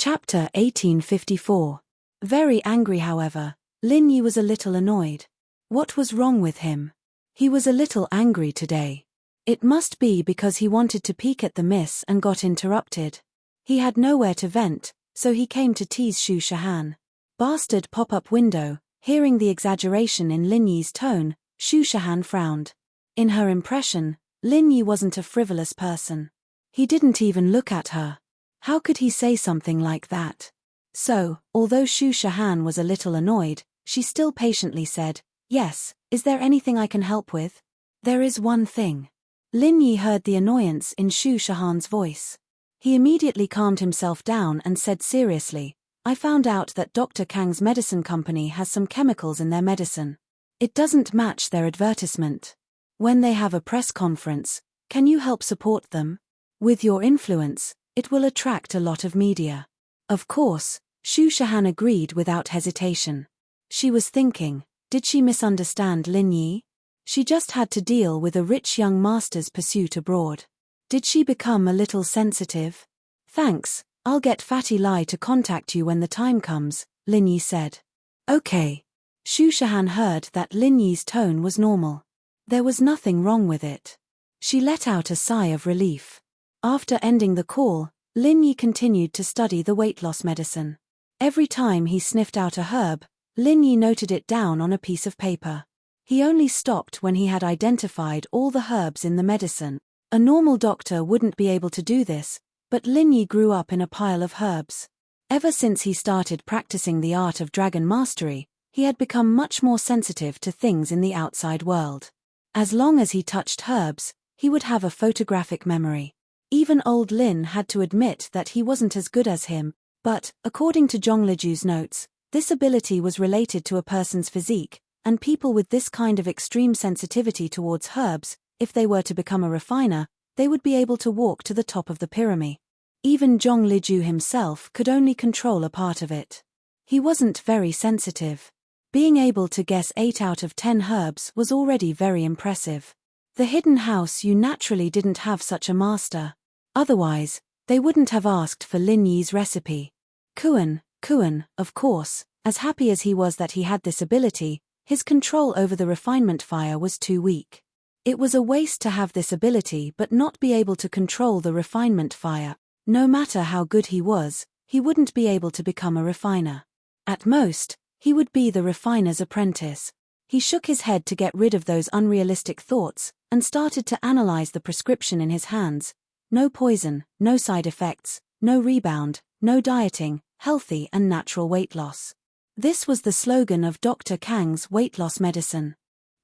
Chapter 1854. Very angry, however, Lin Yi was a little annoyed. What was wrong with him? He was a little angry today. It must be because he wanted to peek at the miss and got interrupted. He had nowhere to vent, so he came to tease Xu Shahan. Bastard pop-up window. Hearing the exaggeration in Lin Yi's tone, Xu Shahan frowned. In her impression, Lin Yi wasn't a frivolous person. He didn't even look at her. How could he say something like that? So, although Xu Shahan was a little annoyed, she still patiently said, "Yes, is there anything I can help with?" "There is one thing." Lin Yi heard the annoyance in Xu Shahan's voice. He immediately calmed himself down and said seriously, "I found out that Dr. Kang's medicine company has some chemicals in their medicine. It doesn't match their advertisement. When they have a press conference, can you help support them? With your influence, it will attract a lot of media." Of course, Xu Shahan agreed without hesitation. She was thinking, did she misunderstand Lin Yi? She just had to deal with a rich young master's pursuit abroad. Did she become a little sensitive? "Thanks, I'll get Fatty Lai to contact you when the time comes," Lin Yi said. "Okay." Xu Shahan heard that Lin Yi's tone was normal. There was nothing wrong with it. She let out a sigh of relief. After ending the call, Lin Yi continued to study the weight loss medicine. Every time he sniffed out a herb, Lin Yi noted it down on a piece of paper. He only stopped when he had identified all the herbs in the medicine. A normal doctor wouldn't be able to do this, but Lin Yi grew up in a pile of herbs. Ever since he started practicing the art of dragon mastery, he had become much more sensitive to things in the outside world. As long as he touched herbs, he would have a photographic memory. Even old Lin had to admit that he wasn't as good as him, but, according to Zhongliju's notes, this ability was related to a person's physique, and people with this kind of extreme sensitivity towards herbs, if they were to become a refiner, they would be able to walk to the top of the pyramid. Even Zhongliju himself could only control a part of it. He wasn't very sensitive. Being able to guess 8 out of 10 herbs was already very impressive. The hidden house naturally didn't have such a master. Otherwise, they wouldn't have asked for Lin Yi's recipe. Kuan, of course, as happy as he was that he had this ability, his control over the refinement fire was too weak. It was a waste to have this ability but not be able to control the refinement fire. No matter how good he was, he wouldn't be able to become a refiner. At most, he would be the refiner's apprentice. He shook his head to get rid of those unrealistic thoughts, and started to analyze the prescription in his hands. No poison, no side effects, no rebound, no dieting, healthy and natural weight loss. This was the slogan of Dr. Kang's weight loss medicine.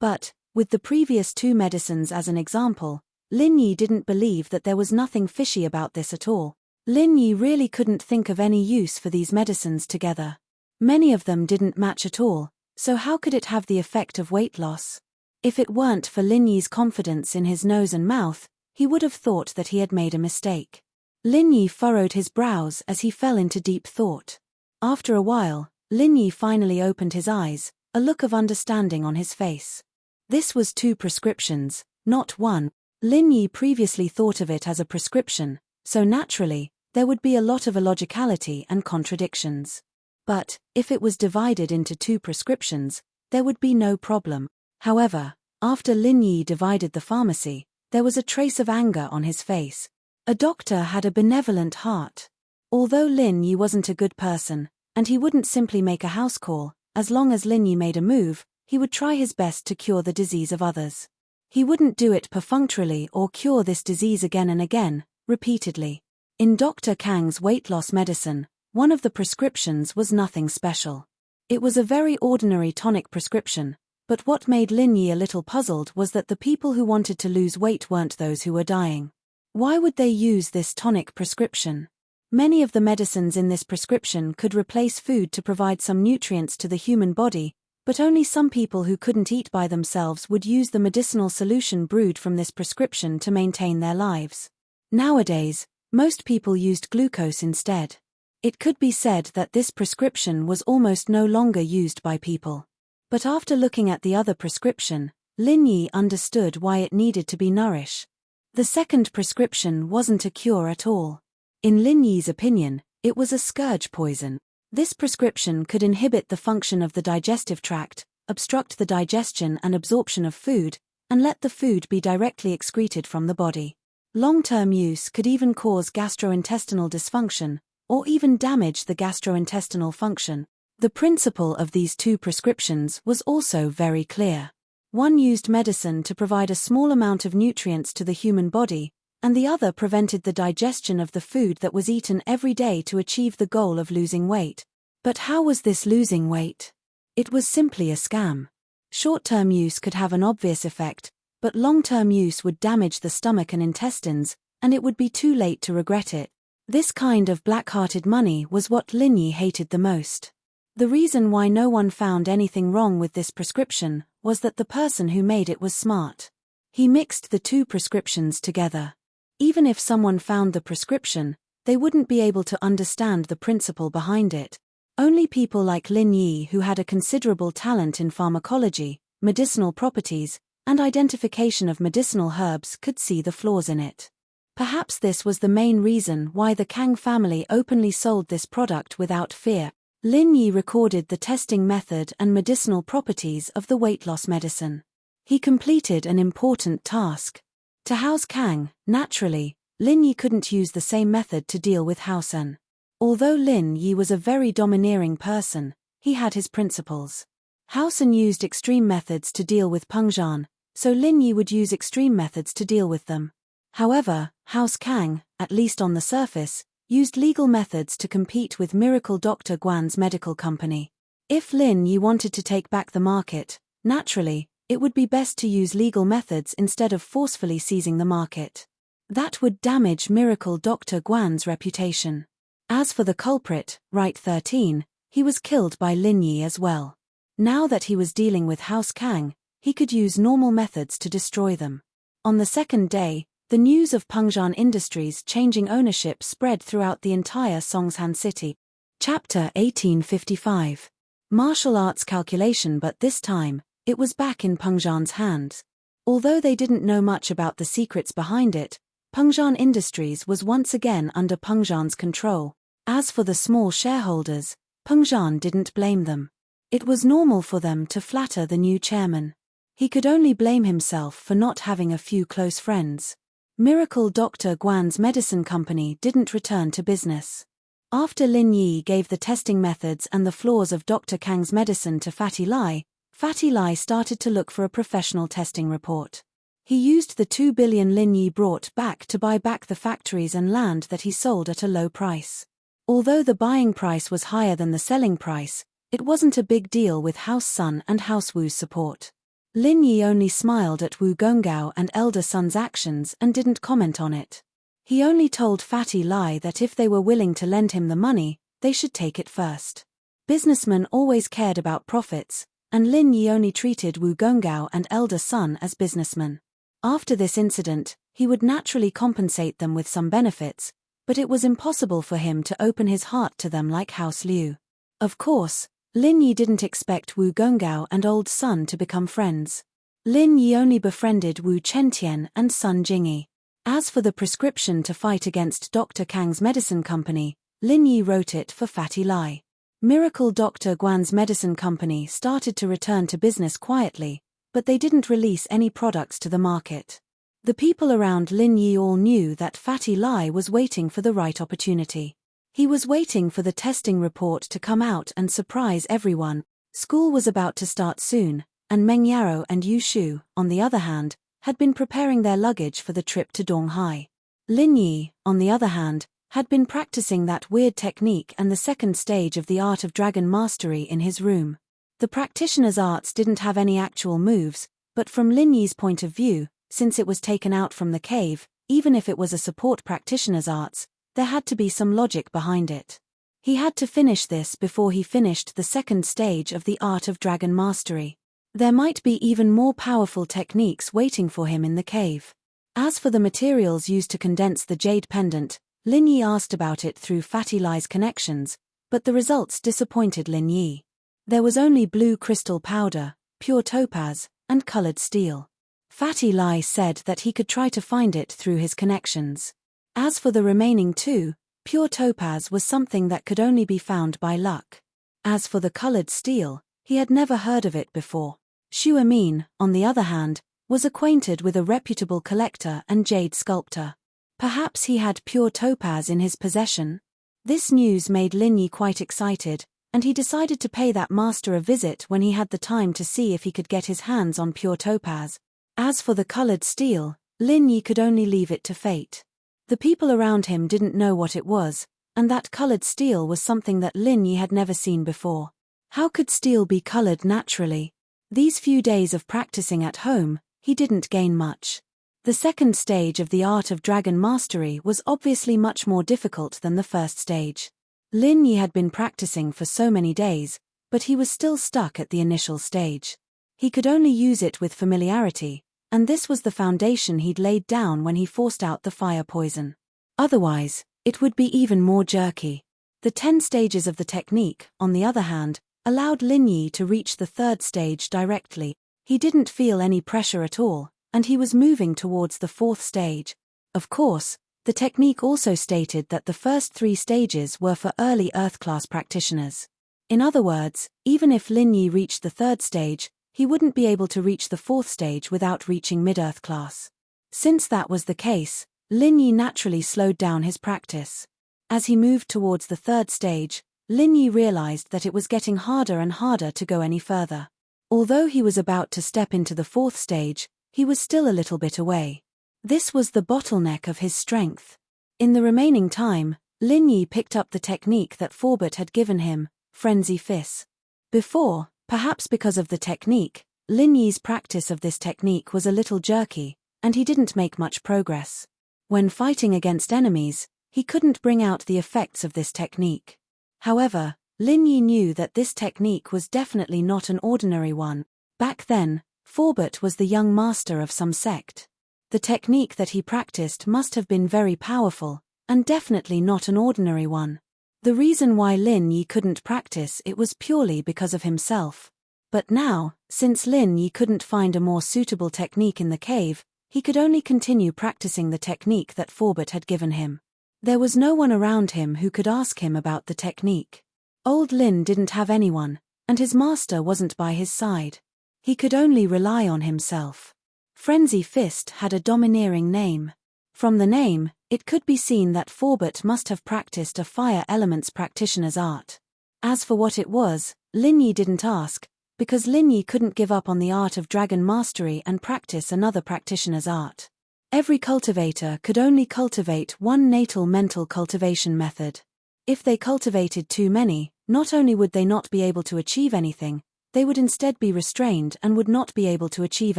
But, with the previous 2 medicines as an example, Lin Yi didn't believe that there was nothing fishy about this at all. Lin Yi really couldn't think of any use for these medicines together. Many of them didn't match at all, so how could it have the effect of weight loss? If it weren't for Lin Yi's confidence in his nose and mouth, he would have thought that he had made a mistake. Lin Yi furrowed his brows as he fell into deep thought. After a while, Lin Yi finally opened his eyes, a look of understanding on his face. This was 2 prescriptions, not 1. Lin Yi previously thought of it as a prescription, so naturally, there would be a lot of illogicality and contradictions. But, if it was divided into 2 prescriptions, there would be no problem. However, after Lin Yi divided the pharmacy, there was a trace of anger on his face. A doctor had a benevolent heart. Although Lin Yi wasn't a good person, and he wouldn't simply make a house call, as long as Lin Yi made a move, he would try his best to cure the disease of others. He wouldn't do it perfunctorily or cure this disease again and again, repeatedly. In Dr. Kang's weight loss medicine, one of the prescriptions was nothing special. It was a very ordinary tonic prescription, but what made Lin Yi a little puzzled was that the people who wanted to lose weight weren't those who were dying. Why would they use this tonic prescription? Many of the medicines in this prescription could replace food to provide some nutrients to the human body, but only some people who couldn't eat by themselves would use the medicinal solution brewed from this prescription to maintain their lives. Nowadays, most people used glucose instead. It could be said that this prescription was almost no longer used by people. But after looking at the other prescription, Lin Yi understood why it needed to be nourish. The second prescription wasn't a cure at all. In Lin Yi's opinion, It was a scourge poison. This prescription could inhibit the function of the digestive tract, obstruct the digestion and absorption of food, and let the food be directly excreted from the body. Long-term use could even cause gastrointestinal dysfunction, or even damage the gastrointestinal function. The principle of these two prescriptions was also very clear. One used medicine to provide a small amount of nutrients to the human body, and the other prevented the digestion of the food that was eaten every day to achieve the goal of losing weight. But how was this losing weight? It was simply a scam. Short-term use could have an obvious effect, but long-term use would damage the stomach and intestines, and it would be too late to regret it. This kind of black-hearted money was what Lin Yi hated the most. The reason why no one found anything wrong with this prescription was that the person who made it was smart. He mixed the two prescriptions together. Even if someone found the prescription, they wouldn't be able to understand the principle behind it. Only people like Lin Yi, who had a considerable talent in pharmacology, medicinal properties, and identification of medicinal herbs, could see the flaws in it. Perhaps this was the main reason why the Kang family openly sold this product without fear. Lin Yi recorded the testing method and medicinal properties of the weight loss medicine. He completed an important task. To house Kang, naturally, Lin Yi couldn't use the same method to deal with Hao Sen. Although Lin Yi was a very domineering person, he had his principles. Hao Sen used extreme methods to deal with Peng Zhan, so Lin Yi would use extreme methods to deal with them. However, House Kang, at least on the surface, used legal methods to compete with Miracle Dr. Guan's medical company. If Lin Yi wanted to take back the market, naturally, it would be best to use legal methods instead of forcefully seizing the market. That would damage Miracle Dr. Guan's reputation. As for the culprit, Right 13, he was killed by Lin Yi as well. Now that he was dealing with House Kang, he could use normal methods to destroy them. On the second day, the news of Pengzhan Industries changing ownership spread throughout the entire Songshan city. Chapter 1855. Martial arts calculation, but this time, it was back in Pengzhan's hands. Although they didn't know much about the secrets behind it, Pengzhan Industries was once again under Pengzhan's control. As for the small shareholders, Pengzhan didn't blame them. It was normal for them to flatter the new chairman. He could only blame himself for not having a few close friends. Miracle Dr. Guan's medicine company didn't return to business. After Lin Yi gave the testing methods and the flaws of Dr. Kang's medicine to Fatty Lai started to look for a professional testing report. He used the 2 billion Lin Yi brought back to buy back the factories and land that he sold at a low price. Although the buying price was higher than the selling price, it wasn't a big deal with House Sun and House Wu's support. Lin Yi only smiled at Wu Gongao and Elder Sun's actions and didn't comment on it. He only told Fatty Lai that if they were willing to lend him the money, they should take it first. Businessmen always cared about profits, and Lin Yi only treated Wu Gongao and Elder Sun as businessmen. After this incident, he would naturally compensate them with some benefits, but it was impossible for him to open his heart to them like House Liu. Of course, Lin Yi didn't expect Wu Gongao and Old Sun to become friends. Lin Yi only befriended Wu Chentian and Sun Jingyi. As for the prescription to fight against Dr. Kang's medicine company, Lin Yi wrote it for Fatty Lai. Miracle Dr. Guan's medicine company started to return to business quietly, but they didn't release any products to the market. The people around Lin Yi all knew that Fatty Lai was waiting for the right opportunity. He was waiting for the testing report to come out and surprise everyone. School was about to start soon, and Meng Yaro and Yu Shu, on the other hand, had been preparing their luggage for the trip to Donghai. Lin Yi, on the other hand, had been practicing that weird technique and the second stage of the art of dragon mastery in his room. The practitioner's arts didn't have any actual moves, but from Lin Yi's point of view, since it was taken out from the cave, even if it was a support practitioner's arts, there had to be some logic behind it. He had to finish this before he finished the second stage of the art of dragon mastery. There might be even more powerful techniques waiting for him in the cave. As for the materials used to condense the jade pendant, Lin Yi asked about it through Fatty Lai's connections, but the results disappointed Lin Yi. There was only blue crystal powder, pure topaz, and colored steel. Fatty Lai said that he could try to find it through his connections. As for the remaining two, Pure topaz was something that could only be found by luck. As for the colored steel, he had never heard of it before. Shu Amin, on the other hand, was acquainted with a reputable collector and jade sculptor. Perhaps he had pure topaz in his possession? This news made Lin Yi quite excited, and he decided to pay that master a visit when he had the time to see if he could get his hands on pure topaz. As for the colored steel, Lin Yi could only leave it to fate. The people around him didn't know what it was, and that colored steel was something that Lin Yi had never seen before. How could steel be colored naturally? These few days of practicing at home, he didn't gain much. The second stage of the art of dragon mastery was obviously much more difficult than the first stage. Lin Yi had been practicing for so many days, but he was still stuck at the initial stage. He could only use it with familiarity, and this was the foundation he'd laid down when he forced out the fire poison. Otherwise, it would be even more jerky. The 10 stages of the technique, on the other hand, allowed Lin Yi to reach the third stage directly. He didn't feel any pressure at all, and he was moving towards the fourth stage. Of course, the technique also stated that the first 3 stages were for early Earth-class practitioners. In other words, even if Lin Yi reached the third stage, he wouldn't be able to reach the fourth stage without reaching mid-Earth class. Since that was the case, Lin Yi naturally slowed down his practice. As he moved towards the third stage, Lin Yi realized that it was getting harder and harder to go any further. Although he was about to step into the fourth stage, he was still a little bit away. This was the bottleneck of his strength. In the remaining time, Lin Yi picked up the technique that Forbert had given him, Frenzy Fist. Before, perhaps because of the technique, Lin Yi's practice of this technique was a little jerky, and he didn't make much progress. When fighting against enemies, he couldn't bring out the effects of this technique. However, Lin Yi knew that this technique was definitely not an ordinary one. Back then, Forbert was the young master of some sect. The technique that he practiced must have been very powerful, and definitely not an ordinary one. The reason why Lin Yi couldn't practice it was purely because of himself. But now, since Lin Yi couldn't find a more suitable technique in the cave, he could only continue practicing the technique that Forbert had given him. There was no one around him who could ask him about the technique. Old Lin didn't have anyone, and his master wasn't by his side. He could only rely on himself. Frenzy Fist had a domineering name. From the name, it could be seen that Forbert must have practiced a fire elements practitioner's art. As for what it was, Lin Yi didn't ask, because Lin Yi couldn't give up on the art of dragon mastery and practice another practitioner's art. Every cultivator could only cultivate one natal mental cultivation method. If they cultivated too many, not only would they not be able to achieve anything, they would instead be restrained and would not be able to achieve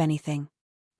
anything.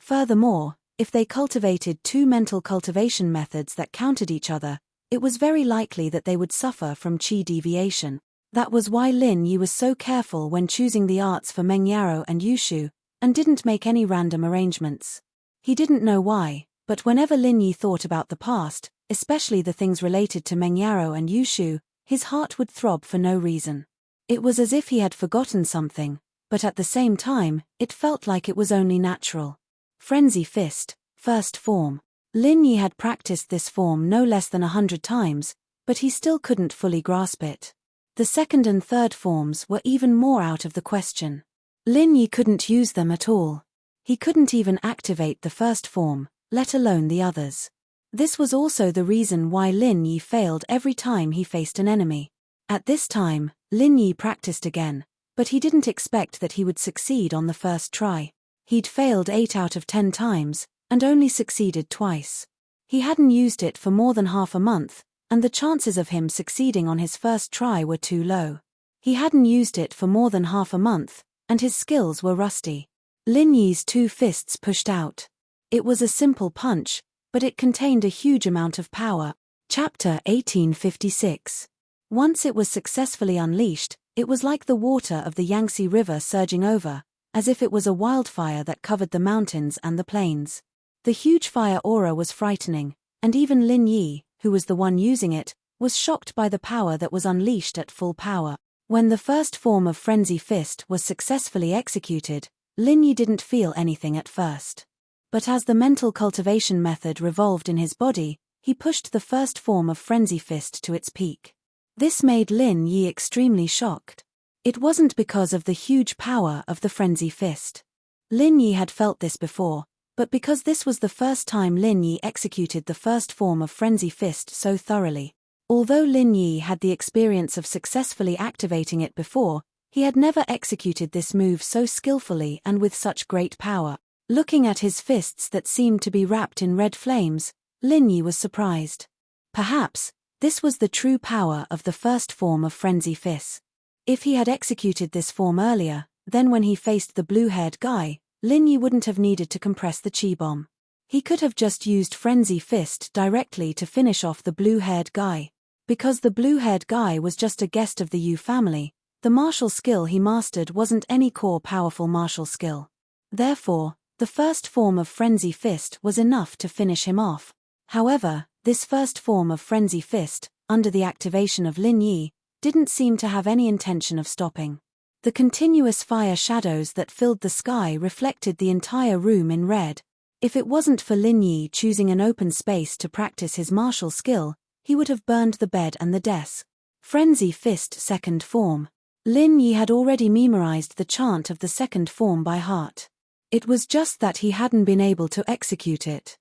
Furthermore, if they cultivated 2 mental cultivation methods that countered each other, it was very likely that they would suffer from qi deviation. That was why Lin Yi was so careful when choosing the arts for Meng Yaro and Yushu, and didn't make any random arrangements. He didn't know why, but whenever Lin Yi thought about the past, especially the things related to Meng Yaro and Yushu, his heart would throb for no reason. It was as if he had forgotten something, but at the same time, it felt like it was only natural. Frenzy Fist, first form. Lin Yi had practiced this form no less than 100 times, but he still couldn't fully grasp it. The second and third forms were even more out of the question. Lin Yi couldn't use them at all. He couldn't even activate the first form, let alone the others. This was also the reason why Lin Yi failed every time he faced an enemy. At this time, Lin Yi practiced again, but he didn't expect that he would succeed on the first try. He'd failed 8 out of 10 times, and only succeeded twice. He hadn't used it for more than half a month, and the chances of him succeeding on his first try were too low. He hadn't used it for more than half a month, and his skills were rusty. Lin Yi's 2 fists pushed out. It was a simple punch, but it contained a huge amount of power. Chapter 1856. Once it was successfully unleashed, it was like the water of the Yangtze River surging over, as if it was a wildfire that covered the mountains and the plains. The huge fire aura was frightening, and even Lin Yi, who was the one using it, was shocked by the power that was unleashed at full power. When the first form of Frenzy Fist was successfully executed, Lin Yi didn't feel anything at first. But as the mental cultivation method revolved in his body, he pushed the first form of Frenzy Fist to its peak. This made Lin Yi extremely shocked. It wasn't because of the huge power of the Frenzy Fist. Lin Yi had felt this before, but because this was the first time Lin Yi executed the first form of Frenzy Fist so thoroughly. Although Lin Yi had the experience of successfully activating it before, he had never executed this move so skillfully and with such great power. Looking at his fists that seemed to be wrapped in red flames, Lin Yi was surprised. Perhaps, this was the true power of the first form of Frenzy Fist. If he had executed this form earlier, then when he faced the blue-haired guy, Lin Yi wouldn't have needed to compress the chi bomb. He could have just used Frenzy Fist directly to finish off the blue-haired guy. Because the blue-haired guy was just a guest of the Yu family, the martial skill he mastered wasn't any core powerful martial skill. Therefore, the first form of Frenzy Fist was enough to finish him off. However, this first form of Frenzy Fist, under the activation of Lin Yi, didn't seem to have any intention of stopping. The continuous fire shadows that filled the sky reflected the entire room in red. If it wasn't for Lin Yi choosing an open space to practice his martial skill, he would have burned the bed and the desk. Frenzy Fist second form. Lin Yi had already memorized the chant of the second form by heart. It was just that he hadn't been able to execute it.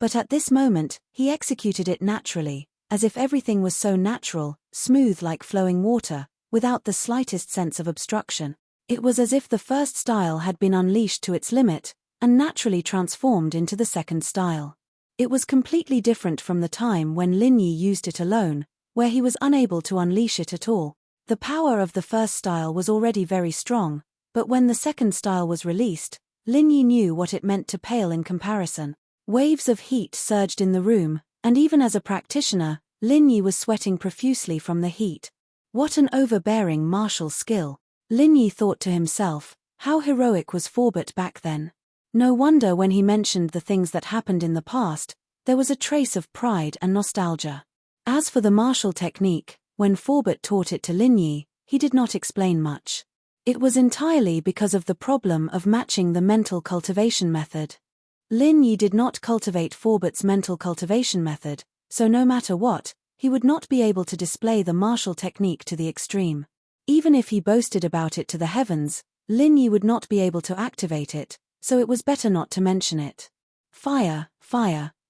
But at this moment, he executed it naturally, as if everything was so natural, smooth like flowing water, without the slightest sense of obstruction. It was as if the first style had been unleashed to its limit, and naturally transformed into the second style. It was completely different from the time when Lin Yi used it alone, where he was unable to unleash it at all. The power of the first style was already very strong, but when the second style was released, Lin Yi knew what it meant to pale in comparison. Waves of heat surged in the room, and even as a practitioner, Lin Yi was sweating profusely from the heat. What an overbearing martial skill! Lin Yi thought to himself, how heroic was Forbert back then. No wonder when he mentioned the things that happened in the past, there was a trace of pride and nostalgia. As for the martial technique, when Forbert taught it to Lin Yi, he did not explain much. It was entirely because of the problem of matching the mental cultivation method. Lin Yi did not cultivate Forbert's mental cultivation method, so no matter what, he would not be able to display the martial technique to the extreme. Even if he boasted about it to the heavens, Lin Yi would not be able to activate it, so it was better not to mention it. Fire,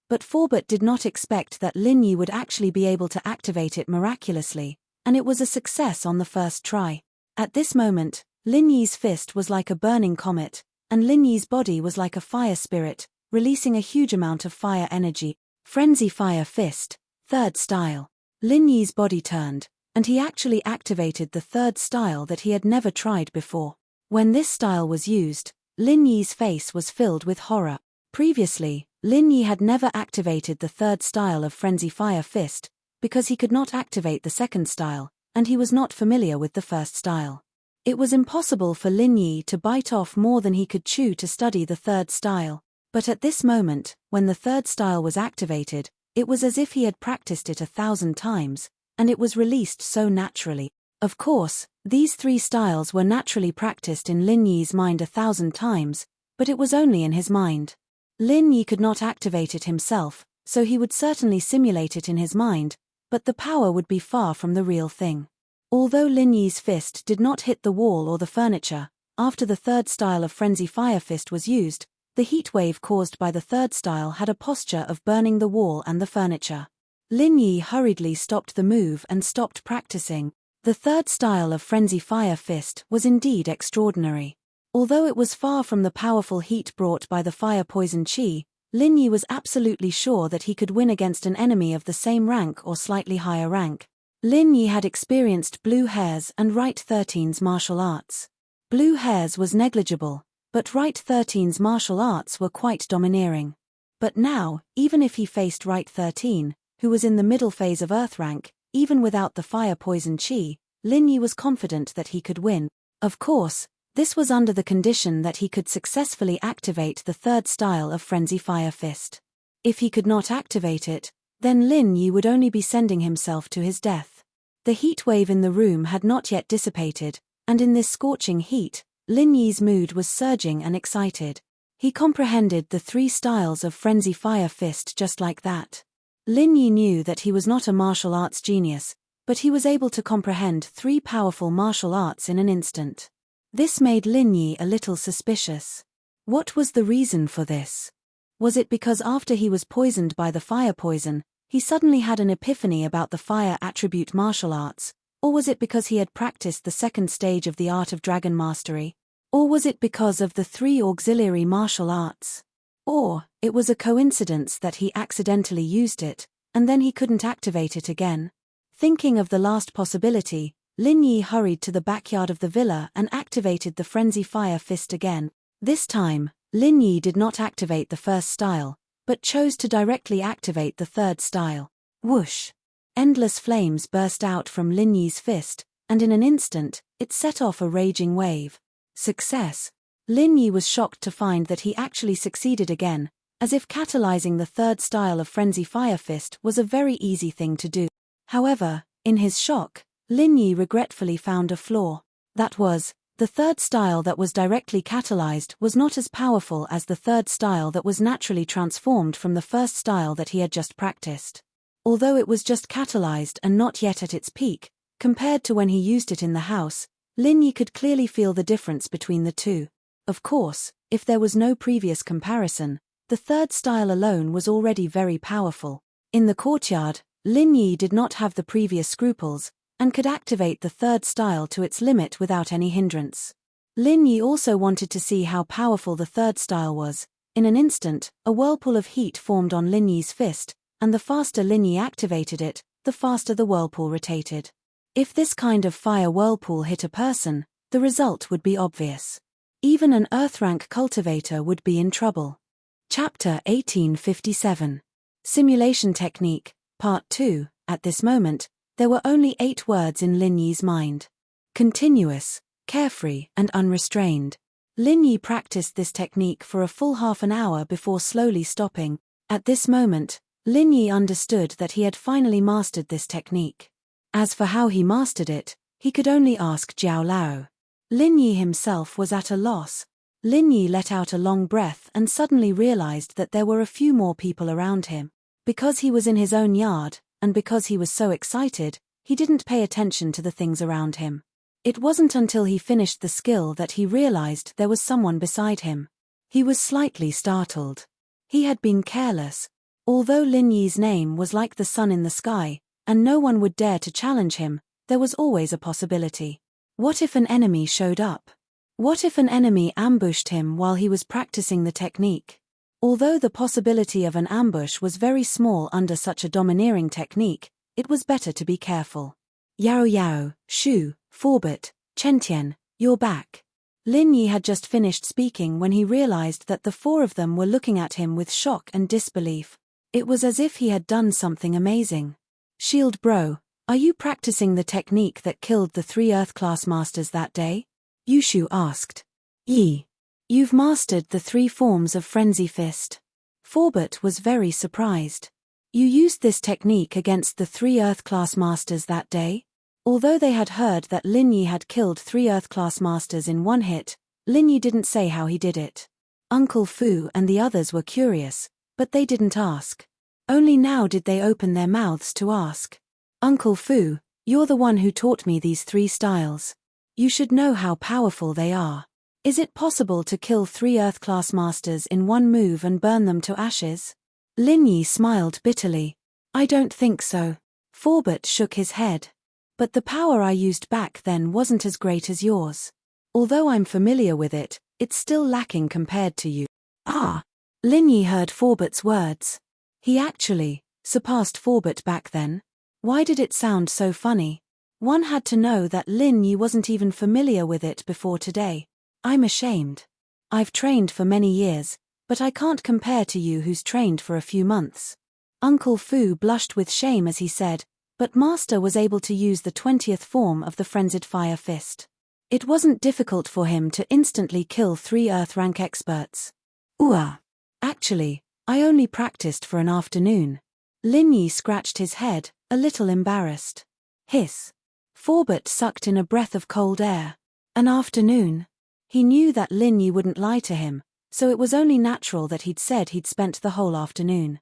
but Forbert did not expect that Lin Yi would actually be able to activate it miraculously, and it was a success on the first try. At this moment, Lin Yi's fist was like a burning comet, and Lin Yi's body was like a fire spirit, releasing a huge amount of fire energy. Frenzy Fire Fist, third style. Lin Yi's body turned, and he actually activated the third style that he had never tried before. When this style was used, Lin Yi's face was filled with horror. Previously, Lin Yi had never activated the third style of Frenzy Fire Fist, because he could not activate the second style, and he was not familiar with the first style. It was impossible for Lin Yi to bite off more than he could chew to study the third style, but at this moment, when the third style was activated, it was as if he had practiced it 1,000 times, and it was released so naturally. Of course, these three styles were naturally practiced in Lin Yi's mind 1,000 times, but it was only in his mind. Lin Yi could not activate it himself, so he would certainly simulate it in his mind, but the power would be far from the real thing. Although Lin Yi's fist did not hit the wall or the furniture, after the third style of Frenzy Fire Fist was used, the heat wave caused by the third style had a posture of burning the wall and the furniture. Lin Yi hurriedly stopped the move and stopped practicing. The third style of Frenzy Fire Fist was indeed extraordinary. Although it was far from the powerful heat brought by the fire poison chi, Lin Yi was absolutely sure that he could win against an enemy of the same rank or slightly higher rank. Lin Yi had experienced Blue Hare's and Right 13's martial arts. Blue Hare's was negligible, but Right 13's martial arts were quite domineering. But now, even if he faced Right 13, who was in the middle phase of Earth rank, even without the fire poison chi, Lin Yi was confident that he could win. Of course, this was under the condition that he could successfully activate the third style of Frenzy Fire Fist. If he could not activate it, then Lin Yi would only be sending himself to his death. The heat wave in the room had not yet dissipated, and in this scorching heat, Lin Yi's mood was surging and excited. He comprehended the three styles of Frenzy Fire Fist just like that. Lin Yi knew that he was not a martial arts genius, but he was able to comprehend 3 powerful martial arts in an instant. This made Lin Yi a little suspicious. What was the reason for this? Was it because after he was poisoned by the fire poison, he suddenly had an epiphany about the fire attribute martial arts, or was it because he had practiced the second stage of the art of dragon mastery? Or was it because of the 3 auxiliary martial arts? Or, it was a coincidence that he accidentally used it, and then he couldn't activate it again? Thinking of the last possibility, Lin Yi hurried to the backyard of the villa and activated the Frenzy Fire Fist again. This time, Lin Yi did not activate the first style, but chose to directly activate the third style. Whoosh! Endless flames burst out from Lin Yi's fist, and in an instant, it set off a raging wave. Success! Lin Yi was shocked to find that he actually succeeded again, as if catalyzing the third style of Frenzy Fire Fist was a very easy thing to do. However, in his shock, Lin Yi regretfully found a flaw. That was, the third style that was directly catalyzed was not as powerful as the third style that was naturally transformed from the first style that he had just practiced. Although it was just catalyzed and not yet at its peak, compared to when he used it in the house, Lin Yi could clearly feel the difference between the two. Of course, if there was no previous comparison, the third style alone was already very powerful. In the courtyard, Lin Yi did not have the previous scruples, and could activate the third style to its limit without any hindrance. Lin Yi also wanted to see how powerful the third style was. In an instant, a whirlpool of heat formed on Lin Yi's fist, and the faster Lin Yi activated it, the faster the whirlpool rotated. If this kind of fire whirlpool hit a person, the result would be obvious. Even an Earth-rank cultivator would be in trouble. Chapter 1857. Simulation Technique, Part 2. At this moment, there were only 8 words in Lin Yi's mind. Continuous, carefree, and unrestrained. Lin Yi practiced this technique for a full half an hour before slowly stopping. At this moment, Lin Yi understood that he had finally mastered this technique. As for how he mastered it, he could only ask Jiao Lao. Lin Yi himself was at a loss. Lin Yi let out a long breath and suddenly realized that there were a few more people around him. Because he was in his own yard, and because he was so excited, he didn't pay attention to the things around him. It wasn't until he finished the skill that he realized there was someone beside him. He was slightly startled. He had been careless. Although Lin Yi's name was like the sun in the sky, and no one would dare to challenge him, there was always a possibility. What if an enemy showed up? What if an enemy ambushed him while he was practicing the technique? Although the possibility of an ambush was very small under such a domineering technique, it was better to be careful. Yao Yao, Shu, Forbert, Chentian, you're back. Lin Yi had just finished speaking when he realized that the 4 of them were looking at him with shock and disbelief. It was as if he had done something amazing. Shield bro, are you practicing the technique that killed the 3 Earth-class masters that day? Yushu asked. Yi. You've mastered the 3 forms of Frenzy Fist. Forbert was very surprised. You used this technique against the 3 Earth-class masters that day? Although they had heard that Lin Yi had killed 3 Earth-class masters in 1 hit, Lin Yi didn't say how he did it. Uncle Fu and the others were curious, but they didn't ask. Only now did they open their mouths to ask. Uncle Fu, you're the one who taught me these 3 styles. You should know how powerful they are. Is it possible to kill 3 Earth-class masters in 1 move and burn them to ashes? Lin Yi smiled bitterly. I don't think so. Forbert shook his head. But the power I used back then wasn't as great as yours. Although I'm familiar with it, it's still lacking compared to you. Ah! Lin Yi heard Forbert's words. He actually surpassed Forbert back then. Why did it sound so funny? One had to know that Lin Yi wasn't even familiar with it before today. I'm ashamed. I've trained for many years, but I can't compare to you who's trained for a few months. Uncle Fu blushed with shame as he said, but Master was able to use the 20th form of the Frenzied Fire Fist. It wasn't difficult for him to instantly kill 3 Earth-rank experts. Ooh. Actually, I only practiced for an afternoon. Lin Yi scratched his head, a little embarrassed. Hiss. Forbert sucked in a breath of cold air. An afternoon. He knew that Lin Yi wouldn't lie to him, so it was only natural that he'd said he'd spent the whole afternoon.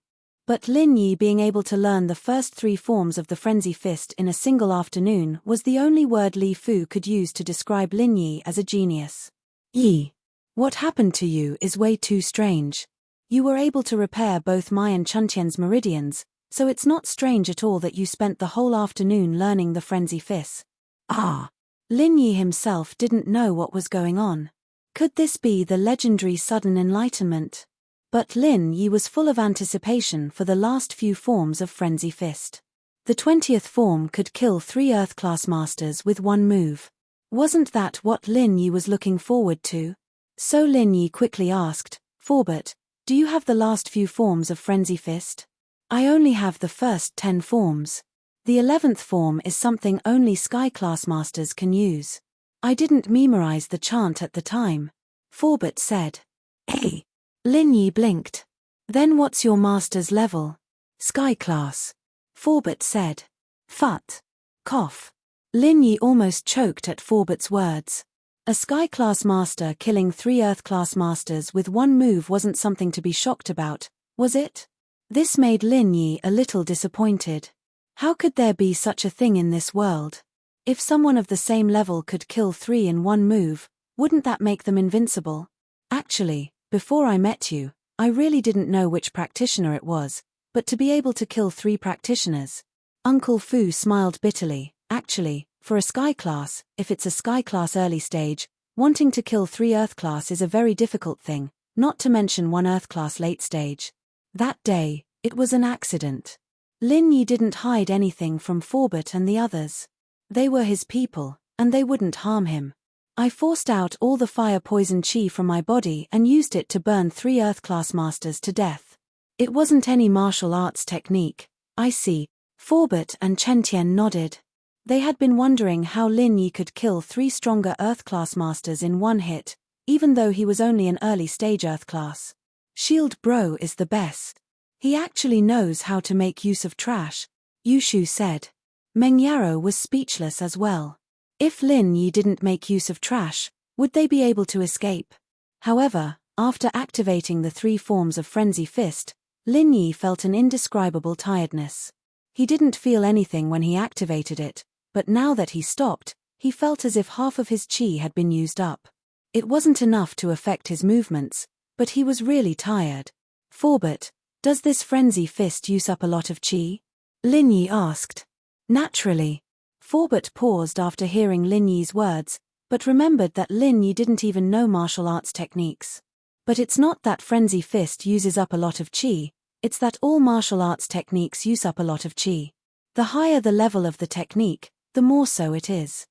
But Lin Yi being able to learn the first 3 forms of the Frenzy Fist in a single afternoon was the only word Li Fu could use to describe Lin Yi as a genius. Yi, what happened to you is way too strange. You were able to repair both my and Chuntian's meridians, so it's not strange at all that you spent the whole afternoon learning the Frenzy Fist. Ah! Lin Yi himself didn't know what was going on. Could this be the legendary sudden enlightenment? But Lin Yi was full of anticipation for the last few forms of Frenzy Fist. The 20th form could kill 3 Earth-class masters with one move. Wasn't that what Lin Yi was looking forward to? So Lin Yi quickly asked, Forbert, do you have the last few forms of Frenzy Fist? I only have the first 10 forms. The 11th form is something only Sky-class masters can use. I didn't memorize the chant at the time. Forbert said. Hey! Lin Yi blinked. Then what's your master's level? Sky-class. Forbert said. Phut. Cough. Lin Yi almost choked at Forbert's words. A Sky-class master killing 3 Earth-class masters with one move wasn't something to be shocked about, was it? This made Lin Yi a little disappointed. How could there be such a thing in this world? If someone of the same level could kill 3 in one move, wouldn't that make them invincible? Actually, before I met you, I really didn't know which practitioner it was, but to be able to kill 3 practitioners. Uncle Fu smiled bitterly. Actually, for a Sky class, if it's a Sky class early stage, wanting to kill 3 Earth class is a very difficult thing, not to mention 1 Earth class late stage. That day, it was an accident. Lin Yi didn't hide anything from Forbert and the others. They were his people, and they wouldn't harm him. I forced out all the fire poison chi from my body and used it to burn 3 Earth-class masters to death. It wasn't any martial arts technique. I see. Forbert and Chentian nodded. They had been wondering how Lin Yi could kill 3 stronger Earth-class masters in one hit, even though he was only an early-stage Earth-class. Shield Bro is the best. He actually knows how to make use of trash, Yushu said. Meng Yaro was speechless as well. If Lin Yi didn't make use of trash, would they be able to escape? However, after activating the 3 forms of Frenzy Fist, Lin Yi felt an indescribable tiredness. He didn't feel anything when he activated it, but now that he stopped, he felt as if half of his chi had been used up. It wasn't enough to affect his movements, but he was really tired. Forbert, does this Frenzy Fist use up a lot of chi? Lin Yi asked. Naturally. Forbert paused after hearing Lin Yi's words, but remembered that Lin Yi didn't even know martial arts techniques. But it's not that Frenzy Fist uses up a lot of chi, it's that all martial arts techniques use up a lot of chi. The higher the level of the technique, the more so it is.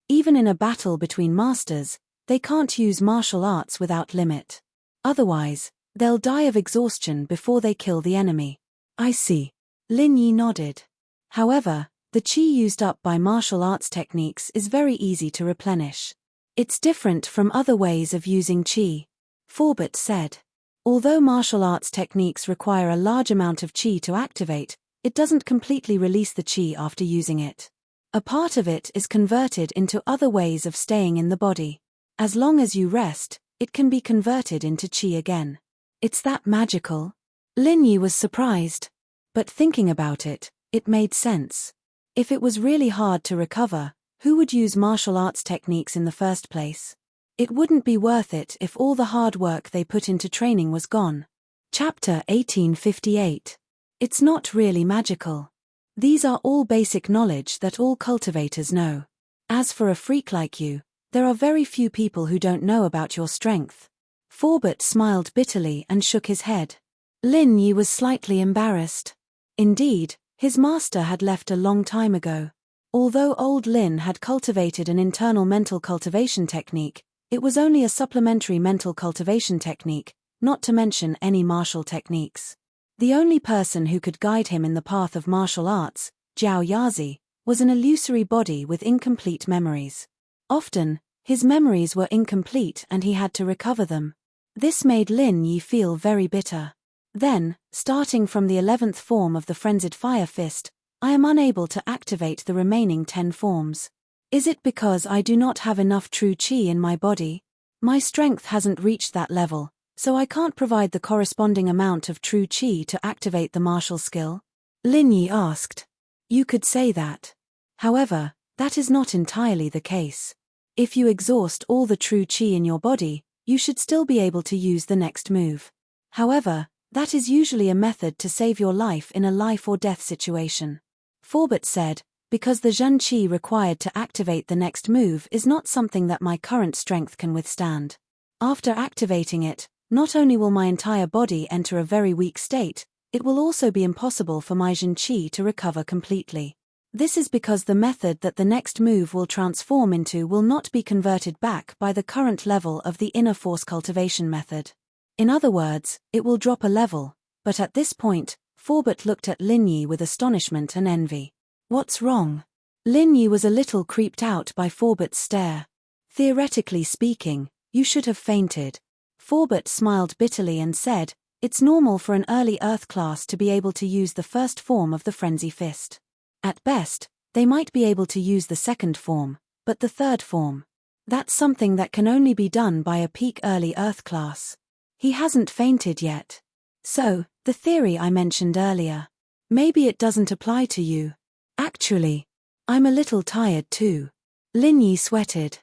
Even in a battle between masters, they can't use martial arts without limit. Otherwise, they'll die of exhaustion before they kill the enemy. I see. Lin Yi nodded. However, the chi used up by martial arts techniques is very easy to replenish. It's different from other ways of using chi. Forbert said. Although martial arts techniques require a large amount of chi to activate, it doesn't completely release the chi after using it. A part of it is converted into other ways of staying in the body. As long as you rest, it can be converted into chi again. It's that magical? Lin Yi was surprised. But thinking about it, it made sense. If it was really hard to recover, who would use martial arts techniques in the first place? It wouldn't be worth it if all the hard work they put into training was gone. Chapter 1858. It's not really magical. These are all basic knowledge that all cultivators know. As for a freak like you, there are very few people who don't know about your strength. Forbert smiled bitterly and shook his head. Lin Yi was slightly embarrassed. Indeed, his master had left a long time ago. Although old Lin had cultivated an internal mental cultivation technique, it was only a supplementary mental cultivation technique, not to mention any martial techniques. The only person who could guide him in the path of martial arts, Jiao Yazi, was an illusory body with incomplete memories. Often, his memories were incomplete and he had to recover them. This made Lin Yi feel very bitter. Then, starting from the 11th form of the Frenzied Fire Fist, I am unable to activate the remaining 10 forms. Is it because I do not have enough true chi in my body? My strength hasn't reached that level, So I can't provide the corresponding amount of true qi to activate the martial skill? Lin Yi asked. You could say that. However, that is not entirely the case. If you exhaust all the true qi in your body, you should still be able to use the next move. However, that is usually a method to save your life in a life or death situation. Forbert said, because the Zhen Qi required to activate the next move is not something that my current strength can withstand. After activating it, not only will my entire body enter a very weak state, it will also be impossible for my Zhen Qi to recover completely. This is because the method that the next move will transform into will not be converted back by the current level of the inner force cultivation method. In other words, it will drop a level, but at this point, Forbert looked at Lin Yi with astonishment and envy. What's wrong? Lin Yi was a little creeped out by Forbert's stare. Theoretically speaking, you should have fainted. Forbert smiled bitterly and said, it's normal for an early Earth class to be able to use the first form of the Frenzy Fist. At best, they might be able to use the second form, but the third form. That's something that can only be done by a peak early Earth class. He hasn't fainted yet. So, the theory I mentioned earlier. Maybe it doesn't apply to you. Actually, I'm a little tired too. Lin Yi sweated.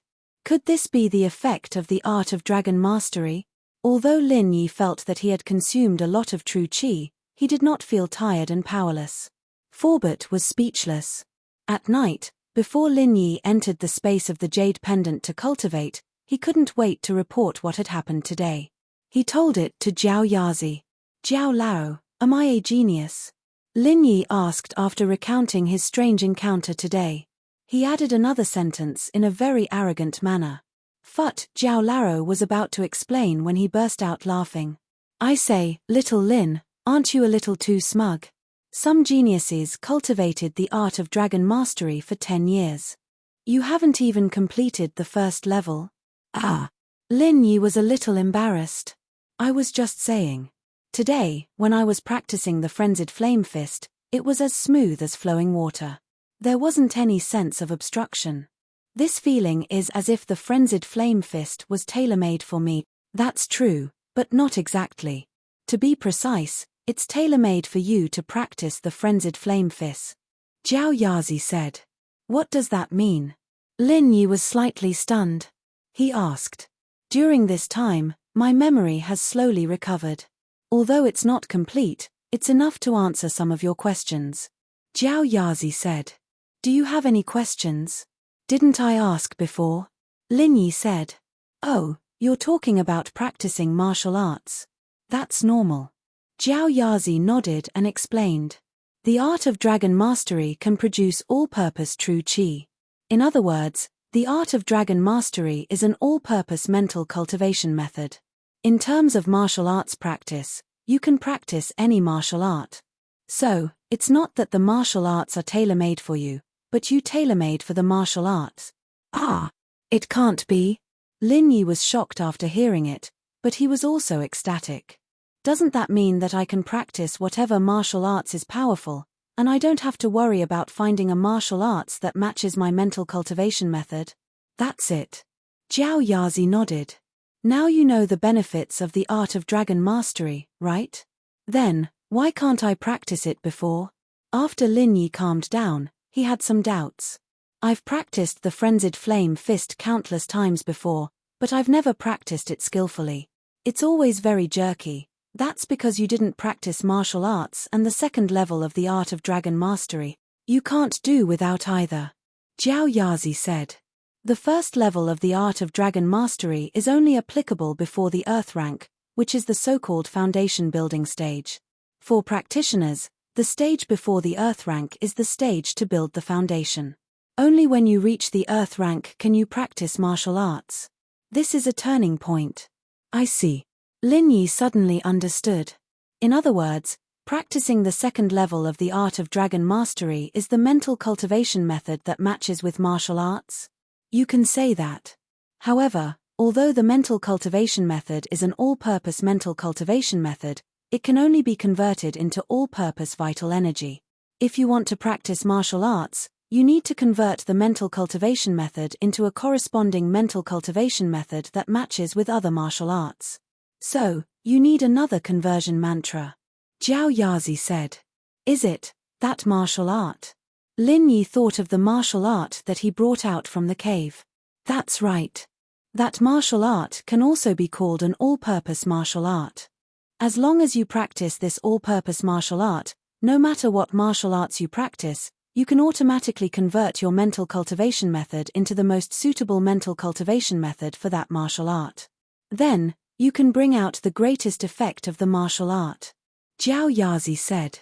Could this be the effect of the art of dragon mastery? Although Lin Yi felt that he had consumed a lot of true qi, he did not feel tired and powerless. Forbert was speechless. At night, before Lin Yi entered the space of the jade pendant to cultivate, he couldn't wait to report what had happened today. He told it to Jiao Yazi. Jiao Lao, am I a genius? Lin Yi asked after recounting his strange encounter today. He added another sentence in a very arrogant manner. Jiao Lao was about to explain when he burst out laughing. I say, little Lin, aren't you a little too smug? Some geniuses cultivated the art of dragon mastery for 10 years. You haven't even completed the first level? Ah. Lin Yi was a little embarrassed. I was just saying. Today, when I was practicing the frenzied flame fist, it was as smooth as flowing water. There wasn't any sense of obstruction. This feeling is as if the frenzied flame fist was tailor-made for me. That's true, but not exactly. To be precise, it's tailor-made for you to practice the frenzied flame fist. Jiao Yazi said. What does that mean? Lin Yi was slightly stunned. He asked. During this time, my memory has slowly recovered. Although it's not complete, it's enough to answer some of your questions. Jiao Yazi said. Do you have any questions? Didn't I ask before? Lin Yi said. Oh, you're talking about practicing martial arts. That's normal. Jiao Yazi nodded and explained. The art of dragon mastery can produce all-purpose true qi. In other words, the art of dragon mastery is an all-purpose mental cultivation method. In terms of martial arts practice, you can practice any martial art. So, it's not that the martial arts are tailor-made for you, but you tailor-made for the martial arts. Ah! It can't be. Lin Yi was shocked after hearing it, but he was also ecstatic. Doesn't that mean that I can practice whatever martial arts is powerful, and I don't have to worry about finding a martial arts that matches my mental cultivation method? That's it. Jiao Yazi nodded. Now you know the benefits of the art of dragon mastery, right? Then, why can't I practice it before? After Lin Yi calmed down, he had some doubts. I've practiced the frenzied flame fist countless times before, but I've never practiced it skillfully. It's always very jerky. That's because you didn't practice martial arts and the second level of the art of dragon mastery. You can't do without either. Jiao Yazi said. The first level of the art of dragon mastery is only applicable before the earth rank, which is the so-called foundation building stage. For practitioners, the stage before the earth rank is the stage to build the foundation. Only when you reach the earth rank can you practice martial arts. This is a turning point. I see. Lin Yi suddenly understood. In other words, practicing the second level of the art of dragon mastery is the mental cultivation method that matches with martial arts? You can say that. However, although the mental cultivation method is an all-purpose mental cultivation method, it can only be converted into all-purpose vital energy. If you want to practice martial arts, you need to convert the mental cultivation method into a corresponding mental cultivation method that matches with other martial arts. So, you need another conversion mantra. Jiao Yazi said. Is it that martial art? Lin Yi thought of the martial art that he brought out from the cave. That's right. That martial art can also be called an all-purpose martial art. As long as you practice this all-purpose martial art, no matter what martial arts you practice, you can automatically convert your mental cultivation method into the most suitable mental cultivation method for that martial art. Then, you can bring out the greatest effect of the martial art. Jiao Yazi said.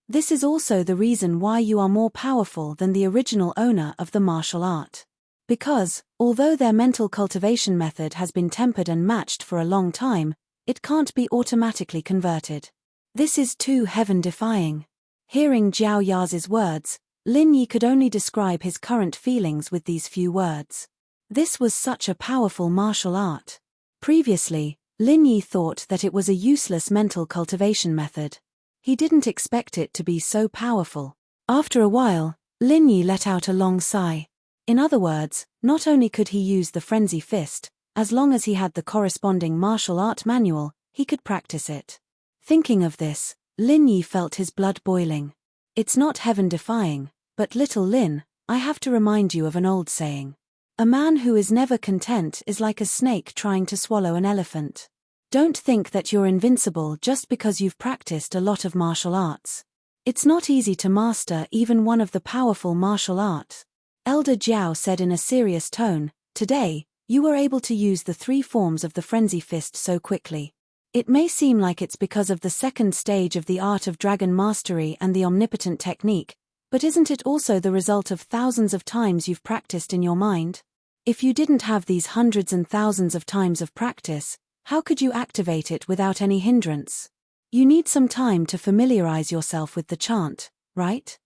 This is also the reason why you are more powerful than the original owner of the martial art. Because, although their mental cultivation method has been tempered and matched for a long time, it can't be automatically converted. This is too heaven-defying. Hearing Jiao Yazi's words, Lin Yi could only describe his current feelings with these few words. This was such a powerful martial art. Previously, Lin Yi thought that it was a useless mental cultivation method. He didn't expect it to be so powerful. After a while, Lin Yi let out a long sigh. In other words, not only could he use the frenzy fist, as long as he had the corresponding martial art manual, he could practice it. Thinking of this, Lin Yi felt his blood boiling. It's not heaven-defying, but little Lin, I have to remind you of an old saying. A man who is never content is like a snake trying to swallow an elephant. Don't think that you're invincible just because you've practiced a lot of martial arts. It's not easy to master even one of the powerful martial arts. Elder Jiao said in a serious tone, today, you were able to use the 3 forms of the frenzy fist so quickly. It may seem like it's because of the second stage of the art of dragon mastery and the omnipotent technique, but isn't it also the result of thousands of times you've practiced in your mind? If you didn't have these hundreds and thousands of times of practice, how could you activate it without any hindrance? You need some time to familiarize yourself with the chant, right?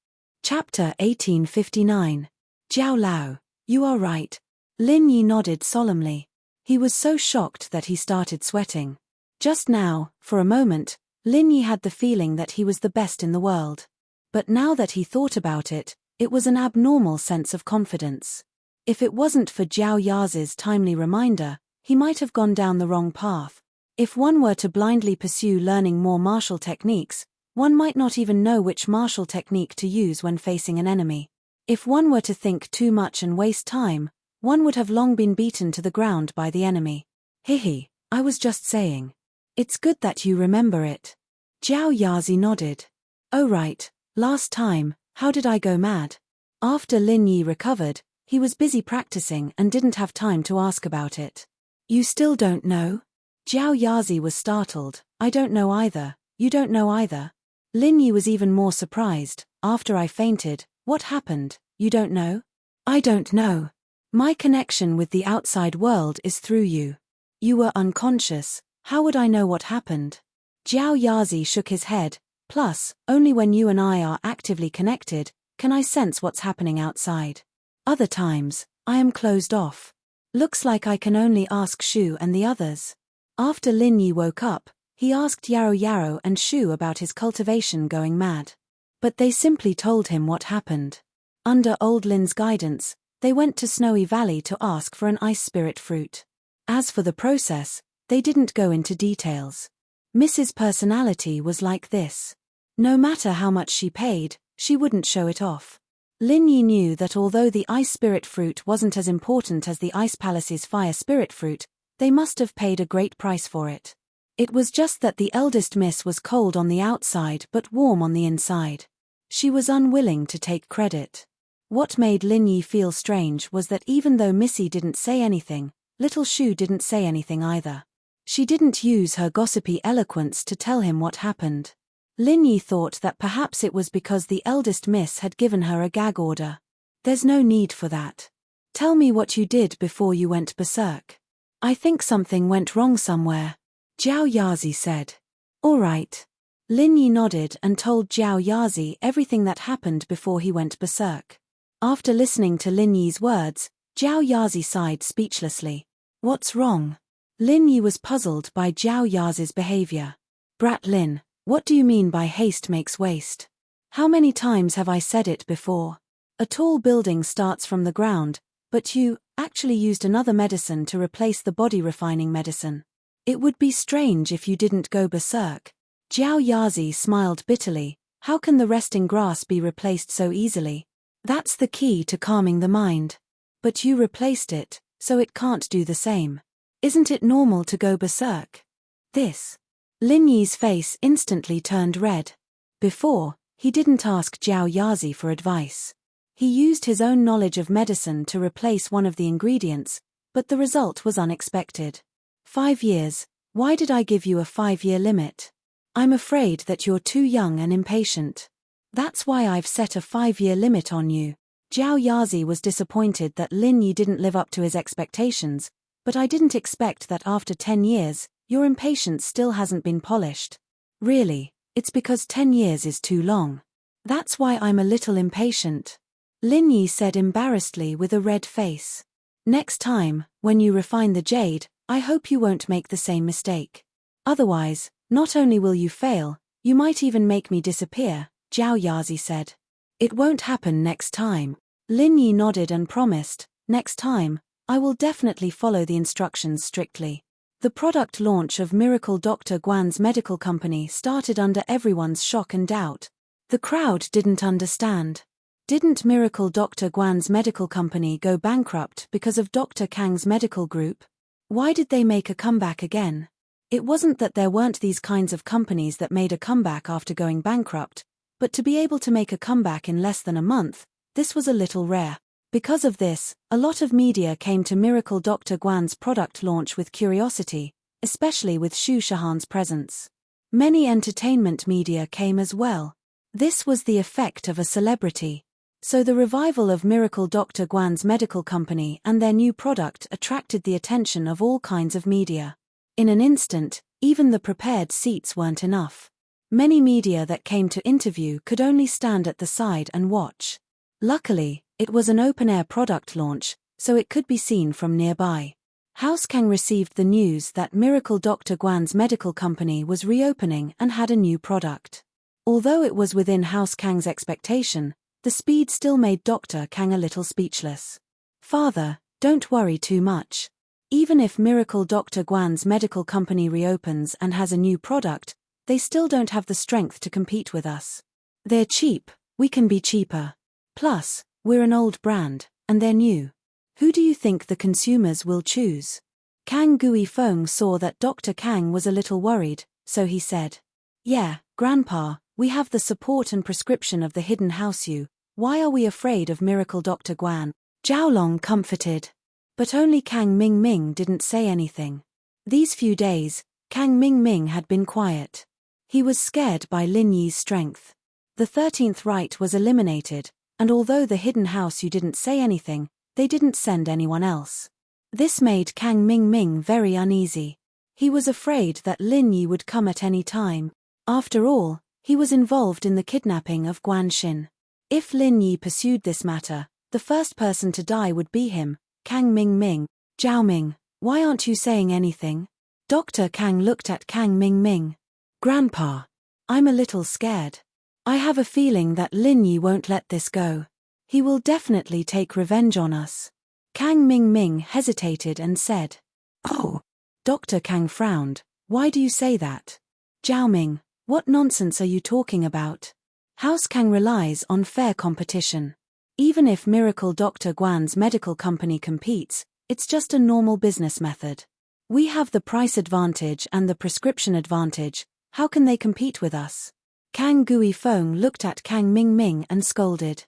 Chapter 1859. Jiao Lao, you are right. Lin Yi nodded solemnly. He was so shocked that he started sweating. Just now, for a moment, Lin Yi had the feeling that he was the best in the world. But now that he thought about it, it was an abnormal sense of confidence. If it wasn't for Jiao Yazi's timely reminder, he might have gone down the wrong path. If one were to blindly pursue learning more martial techniques, one might not even know which martial technique to use when facing an enemy. If one were to think too much and waste time, one would have long been beaten to the ground by the enemy. Hihi, I was just saying. It's good that you remember it. Jiao Yazi nodded. Oh right, last time, how did I go mad? After Lin Yi recovered, he was busy practicing and didn't have time to ask about it. You still don't know? Jiao Yazi was startled. I don't know either. You don't know either? Lin Yi was even more surprised. After I fainted, what happened? You don't know? I don't know. My connection with the outside world is through you. You were unconscious. How would I know what happened? Jiao Yazi shook his head. Plus, only when you and I are actively connected, can I sense what's happening outside. Other times, I am closed off. Looks like I can only ask Shu and the others. After Lin Yi woke up, he asked Yarrow and Shu about his cultivation going mad. But they simply told him what happened. Under old Lin's guidance, they went to Snowy Valley to ask for an ice spirit fruit. As for the process, they didn't go into details. Mrs. Personality was like this. No matter how much she paid, she wouldn't show it off. Lin Yi knew that although the ice spirit fruit wasn't as important as the Ice Palace's fire spirit fruit, they must have paid a great price for it. It was just that the eldest miss was cold on the outside but warm on the inside. She was unwilling to take credit. What made Lin Yi feel strange was that even though Missy didn't say anything, little Shu didn't say anything either. She didn't use her gossipy eloquence to tell him what happened. Lin Yi thought that perhaps it was because the eldest miss had given her a gag order. There's no need for that. Tell me what you did before you went berserk. I think something went wrong somewhere. Jiao Yazi said. All right. Lin Yi nodded and told Jiao Yazi everything that happened before he went berserk. After listening to Lin Yi's words, Jiao Yazi sighed speechlessly. What's wrong? Lin Yi was puzzled by Jiao Yazi's behavior. Brat Lin, what do you mean by haste makes waste? How many times have I said it before? A tall building starts from the ground, but you actually used another medicine to replace the body refining medicine. It would be strange if you didn't go berserk. Jiao Yazi smiled bitterly. How can the resting grass be replaced so easily? That's the key to calming the mind. But you replaced it, so it can't do the same. Isn't it normal to go berserk? This. Lin Yi's face instantly turned red. Before, he didn't ask Jiao Yazi for advice. He used his own knowledge of medicine to replace one of the ingredients, but the result was unexpected. 5 years. Why did I give you a 5-year limit? I'm afraid that you're too young and impatient. That's why I've set a 5-year limit on you. Jiao Yazi was disappointed that Lin Yi didn't live up to his expectations, but I didn't expect that after 10 years, your impatience still hasn't been polished. Really, it's because 10 years is too long. That's why I'm a little impatient. Lin Yi said embarrassedly with a red face. Next time, when you refine the jade, I hope you won't make the same mistake. Otherwise, not only will you fail, you might even make me disappear, Jiao Yazi said. It won't happen next time. Lin Yi nodded and promised, next time, I will definitely follow the instructions strictly. The product launch of Miracle Dr. Guan's medical company started under everyone's shock and doubt. The crowd didn't understand. Didn't Miracle Dr. Guan's medical company go bankrupt because of Dr. Kang's medical group? Why did they make a comeback again? It wasn't that there weren't these kinds of companies that made a comeback after going bankrupt, but to be able to make a comeback in less than a month, this was a little rare. Because of this, a lot of media came to Miracle Dr. Guan's product launch with curiosity, especially with Xu Shahan's presence. Many entertainment media came as well. This was the effect of a celebrity. So the revival of Miracle Dr. Guan's medical company and their new product attracted the attention of all kinds of media. In an instant, even the prepared seats weren't enough. Many media that came to interview could only stand at the side and watch. Luckily, it was an open-air product launch, so it could be seen from nearby. House Kang received the news that Miracle Dr. Guan's medical company was reopening and had a new product. Although it was within House Kang's expectation, the speed still made Dr. Kang a little speechless. Father, don't worry too much. Even if Miracle Dr. Guan's medical company reopens and has a new product, they still don't have the strength to compete with us. They're cheap, we can be cheaper. Plus, we're an old brand, and they're new. Who do you think the consumers will choose? Kang Gui Feng saw that Dr. Kang was a little worried, so he said, Yeah, Grandpa, we have the support and prescription of the hidden house you. Why are we afraid of Miracle Dr. Guan? Zhaolong comforted. But only Kang Mingming didn't say anything. These few days, Kang Mingming had been quiet. He was scared by Lin Yi's strength. The 13th right was eliminated, and although the hidden house you didn't say anything, they didn't send anyone else. This made Kang Mingming very uneasy. He was afraid that Lin Yi would come at any time. After all, he was involved in the kidnapping of Guan Xin. If Lin Yi pursued this matter, the first person to die would be him, Kang Mingming. Zhao Ming, why aren't you saying anything? Dr. Kang looked at Kang Mingming. Grandpa, I'm a little scared. I have a feeling that Lin Yi won't let this go. He will definitely take revenge on us. Kang Mingming hesitated and said, Oh. Dr. Kang frowned. Why do you say that? Zhao Ming, what nonsense are you talking about? House Kang relies on fair competition. Even if Miracle Dr. Guan's medical company competes, it's just a normal business method. We have the price advantage and the prescription advantage, how can they compete with us? Kang Gui Feng looked at Kang Mingming and scolded.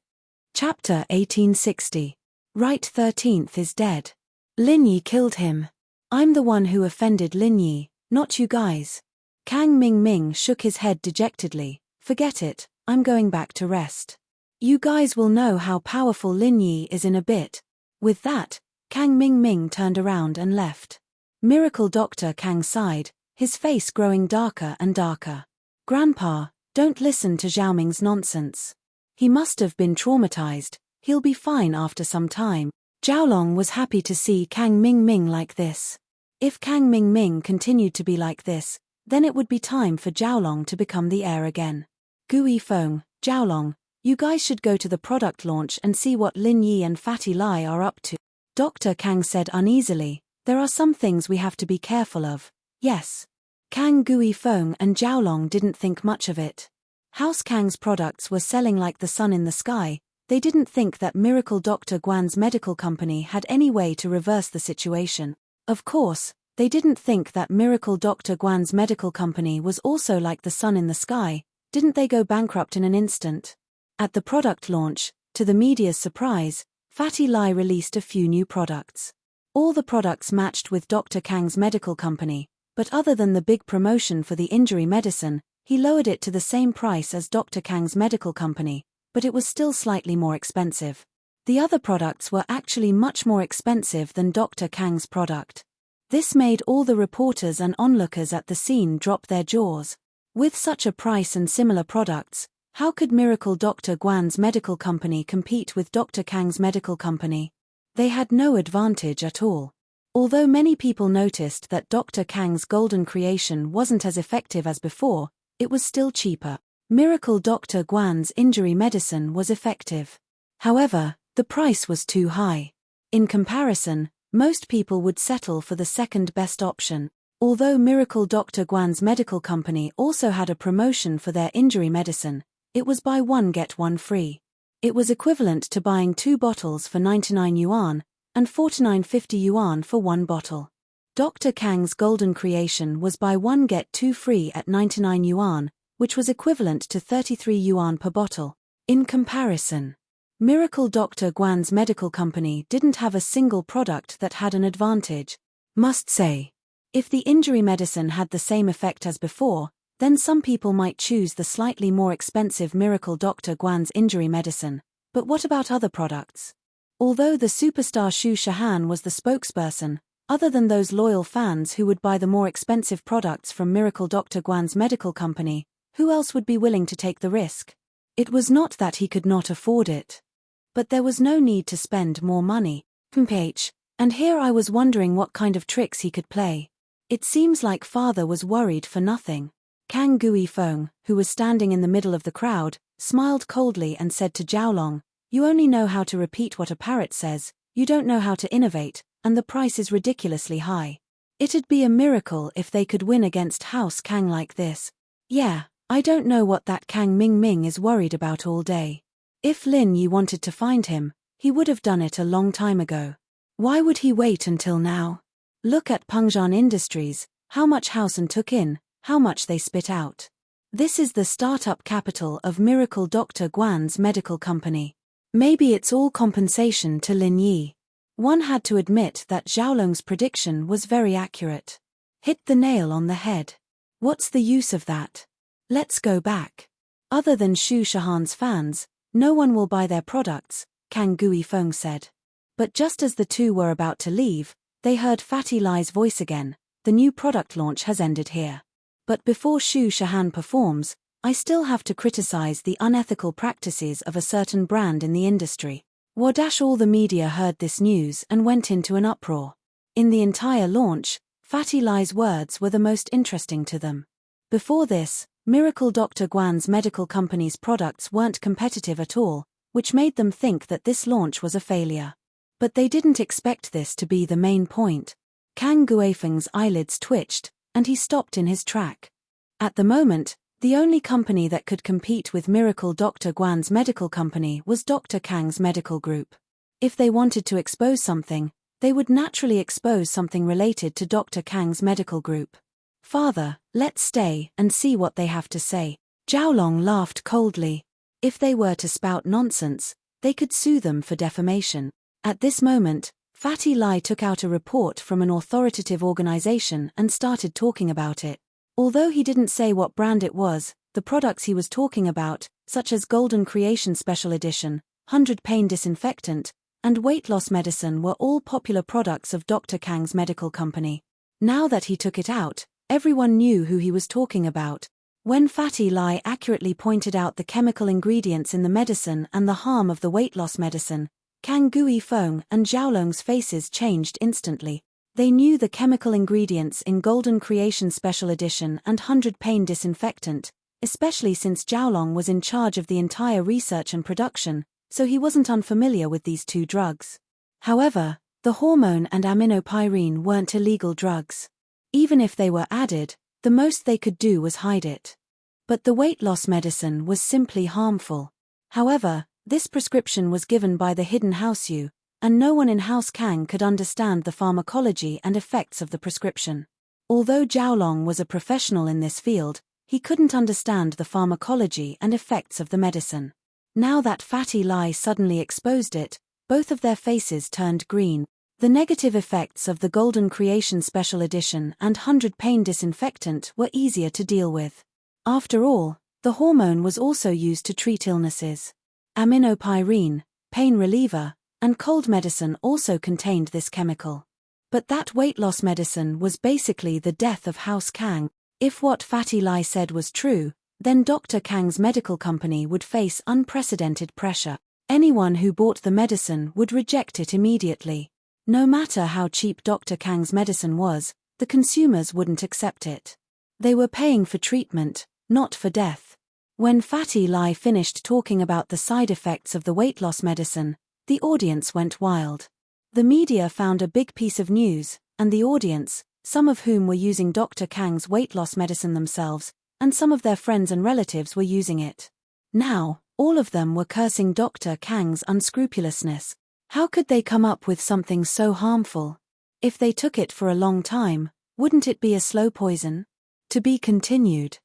Chapter 1860. Right 13th is dead. Lin Yi killed him. I'm the one who offended Lin Yi, not you guys. Kang Mingming shook his head dejectedly. Forget it, I'm going back to rest. You guys will know how powerful Lin Yi is in a bit. With that, Kang Mingming turned around and left. Miracle Dr. Kang sighed, his face growing darker and darker. Grandpa, don't listen to Zhao Ming's nonsense. He must have been traumatized, he'll be fine after some time. Zhaolong was happy to see Kang Mingming like this. If Kang Mingming continued to be like this, then it would be time for Zhaolong to become the heir again. Gui Feng, Zhaolong, you guys should go to the product launch and see what Lin Yi and Fatty Lai are up to. Dr. Kang said uneasily, there are some things we have to be careful of. Yes. Kang Gui Feng and Jiaolong didn't think much of it. House Kang's products were selling like the sun in the sky. They didn't think that Miracle Dr. Guan's medical company had any way to reverse the situation. Of course, they didn't think that Miracle Dr. Guan's medical company was also like the sun in the sky. Didn't they go bankrupt in an instant? At the product launch, to the media's surprise, Fatty Lai released a few new products. All the products matched with Dr. Kang's medical company, but other than the big promotion for the injury medicine, he lowered it to the same price as Dr. Kang's medical company, but it was still slightly more expensive. The other products were actually much more expensive than Dr. Kang's product. This made all the reporters and onlookers at the scene drop their jaws. With such a price and similar products, how could Miracle Dr. Guan's medical company compete with Dr. Kang's medical company? They had no advantage at all. Although many people noticed that Dr. Kang's golden creation wasn't as effective as before, it was still cheaper. Miracle Dr. Guan's injury medicine was effective. However, the price was too high. In comparison, most people would settle for the second best option. Although Miracle Dr. Guan's medical company also had a promotion for their injury medicine, it was buy one get one free. It was equivalent to buying 2 bottles for 99 yuan, and 49.50 yuan for 1 bottle. Dr. Kang's golden creation was buy one get 2 free at 99 yuan, which was equivalent to 33 yuan per bottle. In comparison, Miracle Dr. Guan's medical company didn't have a single product that had an advantage. Must say, if the injury medicine had the same effect as before, then some people might choose the slightly more expensive Miracle Dr. Guan's injury medicine. But what about other products? Although the superstar Xu Shahan was the spokesperson, other than those loyal fans who would buy the more expensive products from Miracle Dr. Guan's medical company, who else would be willing to take the risk? It was not that he could not afford it. But there was no need to spend more money. And here I was wondering what kind of tricks he could play. It seems like father was worried for nothing. Kang Gui Feng, who was standing in the middle of the crowd, smiled coldly and said to Jiaolong, "You only know how to repeat what a parrot says, you don't know how to innovate, and the price is ridiculously high. It'd be a miracle if they could win against House Kang like this. Yeah, I don't know what that Kang Ming is worried about all day. If Lin Yi wanted to find him, he would have done it a long time ago. Why would he wait until now? Look at Pengzhan Industries, how much Housen took in, how much they spit out. This is the startup capital of Miracle Dr. Guan's medical company. Maybe it's all compensation to Lin Yi." One had to admit that Xiaolong's prediction was very accurate. Hit the nail on the head. What's the use of that? Let's go back. Other than Xu Shahan's fans, no one will buy their products, Kang Gui Feng said. But just as the two were about to leave, they heard Fatty Lai's voice again. "The new product launch has ended here. But before Xu Shahan performs, I still have to criticize the unethical practices of a certain brand in the industry." All the media heard this news and went into an uproar. In the entire launch, Fatty Lai's words were the most interesting to them. Before this, Miracle Dr. Guan's medical company's products weren't competitive at all, which made them think that this launch was a failure. But they didn't expect this to be the main point. Kang Guifeng's eyelids twitched, and he stopped in his track. At the moment, the only company that could compete with Miracle Dr. Guan's medical company was Dr. Kang's medical group. If they wanted to expose something, they would naturally expose something related to Dr. Kang's medical group. "Father, let's stay and see what they have to say." Jiaolong laughed coldly. If they were to spout nonsense, they could sue them for defamation. At this moment, Fatty Lai took out a report from an authoritative organization and started talking about it. Although he didn't say what brand it was, the products he was talking about, such as Golden Creation Special Edition, 100 Pain Disinfectant, and weight loss medicine were all popular products of Dr. Kang's medical company. Now that he took it out, everyone knew who he was talking about. When Fatty Lai accurately pointed out the chemical ingredients in the medicine and the harm of the weight loss medicine, Kang Gui Feng and Xiaolong's faces changed instantly. They knew the chemical ingredients in Golden Creation Special Edition and 100 Pain Disinfectant, especially since Xiaolong was in charge of the entire research and production, so he wasn't unfamiliar with these two drugs. However, the hormone and aminopyrine weren't illegal drugs. Even if they were added, the most they could do was hide it. But the weight loss medicine was simply harmful. However, this prescription was given by the hidden Houseu, and no one in House Kang could understand the pharmacology and effects of the prescription. Although Jiaolong was a professional in this field, he couldn't understand the pharmacology and effects of the medicine. Now that Fatty Lai suddenly exposed it, both of their faces turned green. The negative effects of the Golden Creation Special Edition and 100 Pain Disinfectant were easier to deal with. After all, the hormone was also used to treat illnesses. Aminopyrine, pain reliever, and cold medicine also contained this chemical. But that weight loss medicine was basically the death of House Kang. If what Fatty Lai said was true, then Dr. Kang's medical company would face unprecedented pressure. Anyone who bought the medicine would reject it immediately. No matter how cheap Dr. Kang's medicine was, the consumers wouldn't accept it. They were paying for treatment, not for death. When Fatty Lai finished talking about the side effects of the weight loss medicine, the audience went wild. The media found a big piece of news, and the audience, some of whom were using Dr. Kang's weight loss medicine themselves, and some of their friends and relatives were using it. Now, all of them were cursing Dr. Kang's unscrupulousness. How could they come up with something so harmful? If they took it for a long time, wouldn't it be a slow poison? To be continued.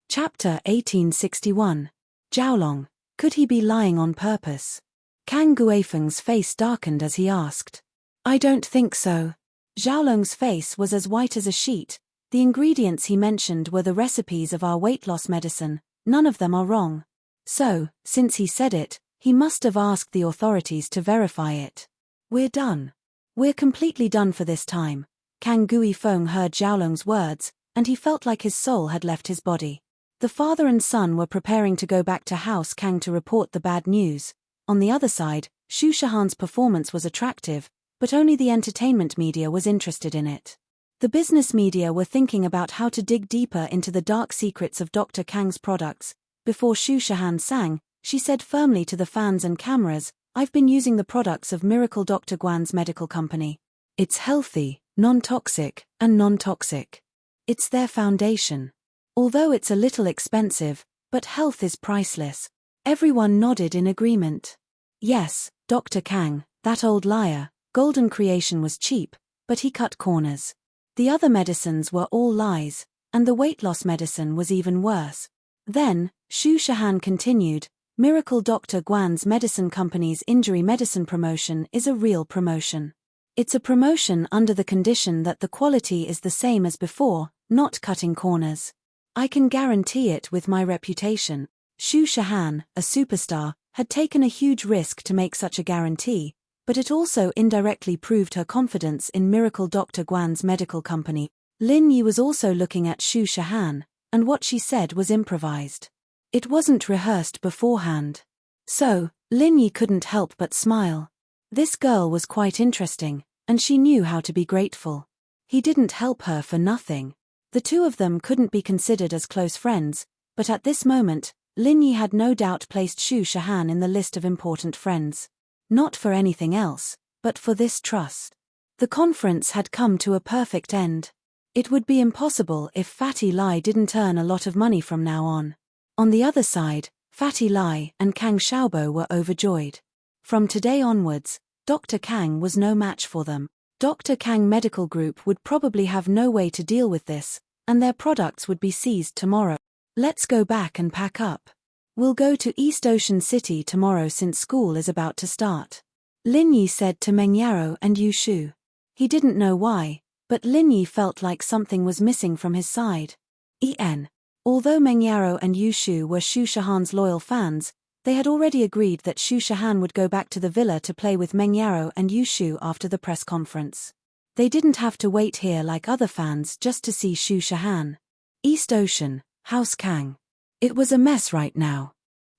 Chapter 1861. Jiaolong, could he be lying on purpose? Kang Guifeng's face darkened as he asked. I don't think so. Jiaolong's face was as white as a sheet. The ingredients he mentioned were the recipes of our weight loss medicine, none of them are wrong. So, since he said it, he must have asked the authorities to verify it. We're done. We're completely done for this time. Kang Guifeng heard Jiaolong's words, and he felt like his soul had left his body. The father and son were preparing to go back to House Kang to report the bad news. On the other side, Xu Shahan's performance was attractive, but only the entertainment media was interested in it. The business media were thinking about how to dig deeper into the dark secrets of Dr. Kang's products. Before Xu Shahan sang, she said firmly to the fans and cameras, I've been using the products of Miracle Dr. Guan's medical company. It's healthy, non-toxic, and non-toxic. It's their foundation. Although it's a little expensive, but health is priceless. Everyone nodded in agreement. Yes, Dr. Kang, that old liar. Golden Creation was cheap, but he cut corners. The other medicines were all lies, and the weight loss medicine was even worse. Then, Xu Shahan continued, Miracle Dr. Guan's medicine company's injury medicine promotion is a real promotion. It's a promotion under the condition that the quality is the same as before, not cutting corners. I can guarantee it with my reputation. Xu Shahan, a superstar, had taken a huge risk to make such a guarantee, but it also indirectly proved her confidence in Miracle Dr. Guan's medical company. Lin Yi was also looking at Xu Shahan, and what she said was improvised. It wasn't rehearsed beforehand. So, Lin Yi couldn't help but smile. This girl was quite interesting, and she knew how to be grateful. He didn't help her for nothing. The two of them couldn't be considered as close friends, but at this moment, Lin Yi had no doubt placed Xu Shahan in the list of important friends. Not for anything else, but for this trust. The conference had come to a perfect end. It would be impossible if Fatty Lai didn't earn a lot of money from now on. On the other side, Fatty Lai and Kang Xiaobo were overjoyed. From today onwards, Dr. Kang was no match for them. Dr. Kang Medical Group would probably have no way to deal with this, and their products would be seized tomorrow. Let's go back and pack up. We'll go to East Ocean City tomorrow since school is about to start. Lin Yi said to Meng Yaro and Yu Shu. He didn't know why, but Lin Yi felt like something was missing from his side. Although Meng Yaro and Yu Shu were Xu Shahan's loyal fans, they had already agreed that Xu Shahan would go back to the villa to play with Meng Yaro and Yu Shu after the press conference. They didn't have to wait here like other fans just to see Xu Shahan. East Ocean, House Kang. It was a mess right now.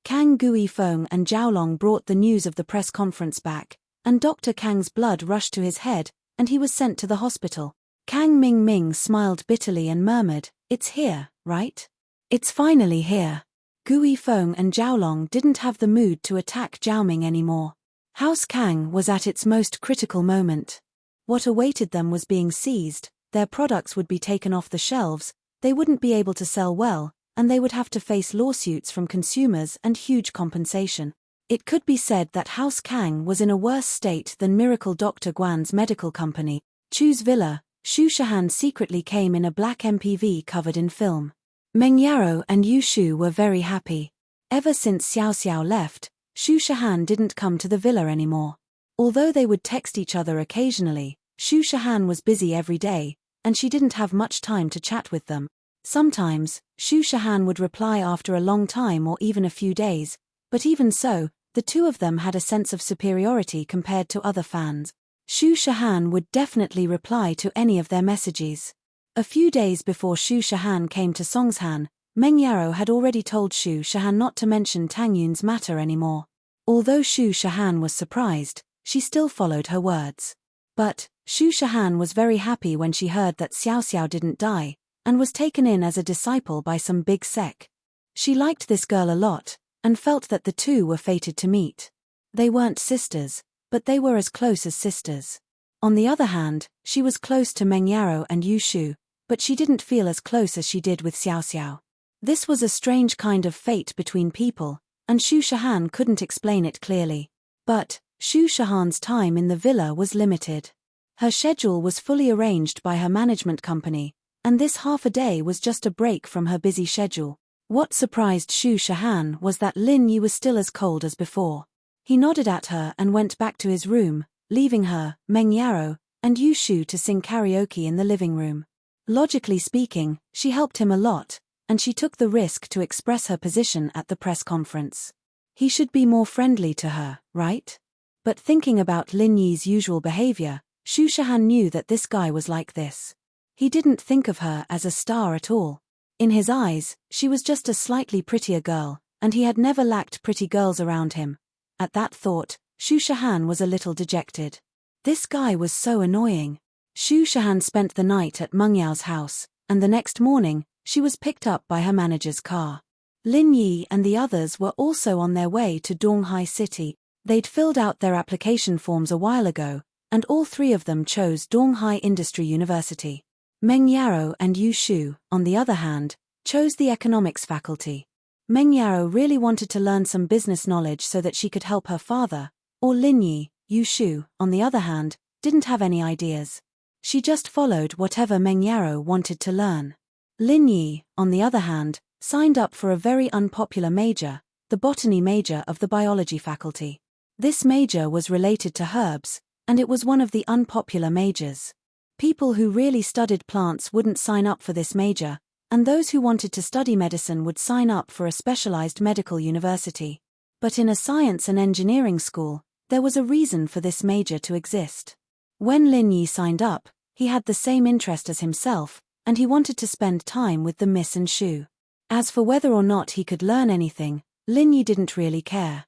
Kang Guifeng and Jiaolong brought the news of the press conference back, and Dr. Kang's blood rushed to his head, and he was sent to the hospital. Kang Ming smiled bitterly and murmured, "It's here, right? It's finally here." Guifeng and Jiaolong didn't have the mood to attack Jiaoming anymore. House Kang was at its most critical moment. What awaited them was being seized, their products would be taken off the shelves, they wouldn't be able to sell well, and they would have to face lawsuits from consumers and huge compensation. It could be said that House Kang was in a worse state than Miracle Dr. Guan's medical company, Chu's Villa. Xu Shahan secretly came in a black MPV covered in film. Meng Yaro and Yu Shu were very happy. Ever since Xiao Xiao left, Xu Shahan didn't come to the villa anymore. Although they would text each other occasionally, Xu Shahan was busy every day, and she didn't have much time to chat with them. Sometimes, Xu Shahan would reply after a long time or even a few days, but even so, the two of them had a sense of superiority compared to other fans. Xu Shahan would definitely reply to any of their messages. A few days before Xu Shahan came to Songshan, Meng Yaro had already told Xu Shahan not to mention Tang Yun's matter anymore. Although Xu Shahan was surprised, she still followed her words. But, Xu Shahan was very happy when she heard that Xiao Xiao didn't die, and was taken in as a disciple by some big sec. She liked this girl a lot, and felt that the two were fated to meet. They weren't sisters, but they were as close as sisters. On the other hand, she was close to Meng Yaro and Yu Shu, but she didn't feel as close as she did with Xiao Xiao. This was a strange kind of fate between people, and Xu Shahan couldn't explain it clearly. But, Xu Shahan's time in the villa was limited. Her schedule was fully arranged by her management company, and this half a day was just a break from her busy schedule. What surprised Xu Shahan was that Lin Yi was still as cold as before. He nodded at her and went back to his room, leaving her, Meng Yaro, and Yu Shu to sing karaoke in the living room. Logically speaking, she helped him a lot, and she took the risk to express her position at the press conference. He should be more friendly to her, right? But thinking about Lin Yi's usual behavior, Xu Shahan knew that this guy was like this. He didn't think of her as a star at all. In his eyes, she was just a slightly prettier girl, and he had never lacked pretty girls around him. At that thought, Xu Shahan was a little dejected. This guy was so annoying. Xu Shahan spent the night at Meng Yao's house, and the next morning, she was picked up by her manager's car. Lin Yi and the others were also on their way to Donghai City. They'd filled out their application forms a while ago, and all three of them chose Donghai Industry University. Meng Yaro and Yu Shu, on the other hand, chose the economics faculty. Meng Yaro really wanted to learn some business knowledge so that she could help her father, or Lin Yi. Yu Shu, on the other hand, didn't have any ideas. She just followed whatever Meng Yaro wanted to learn. Lin Yi, on the other hand, signed up for a very unpopular major, the botany major of the biology faculty. This major was related to herbs, and it was one of the unpopular majors. People who really studied plants wouldn't sign up for this major, and those who wanted to study medicine would sign up for a specialized medical university. But in a science and engineering school, there was a reason for this major to exist. When Lin Yi signed up, he had the same interest as himself, and he wanted to spend time with the Miss and Shu. As for whether or not he could learn anything, Lin Yi didn't really care.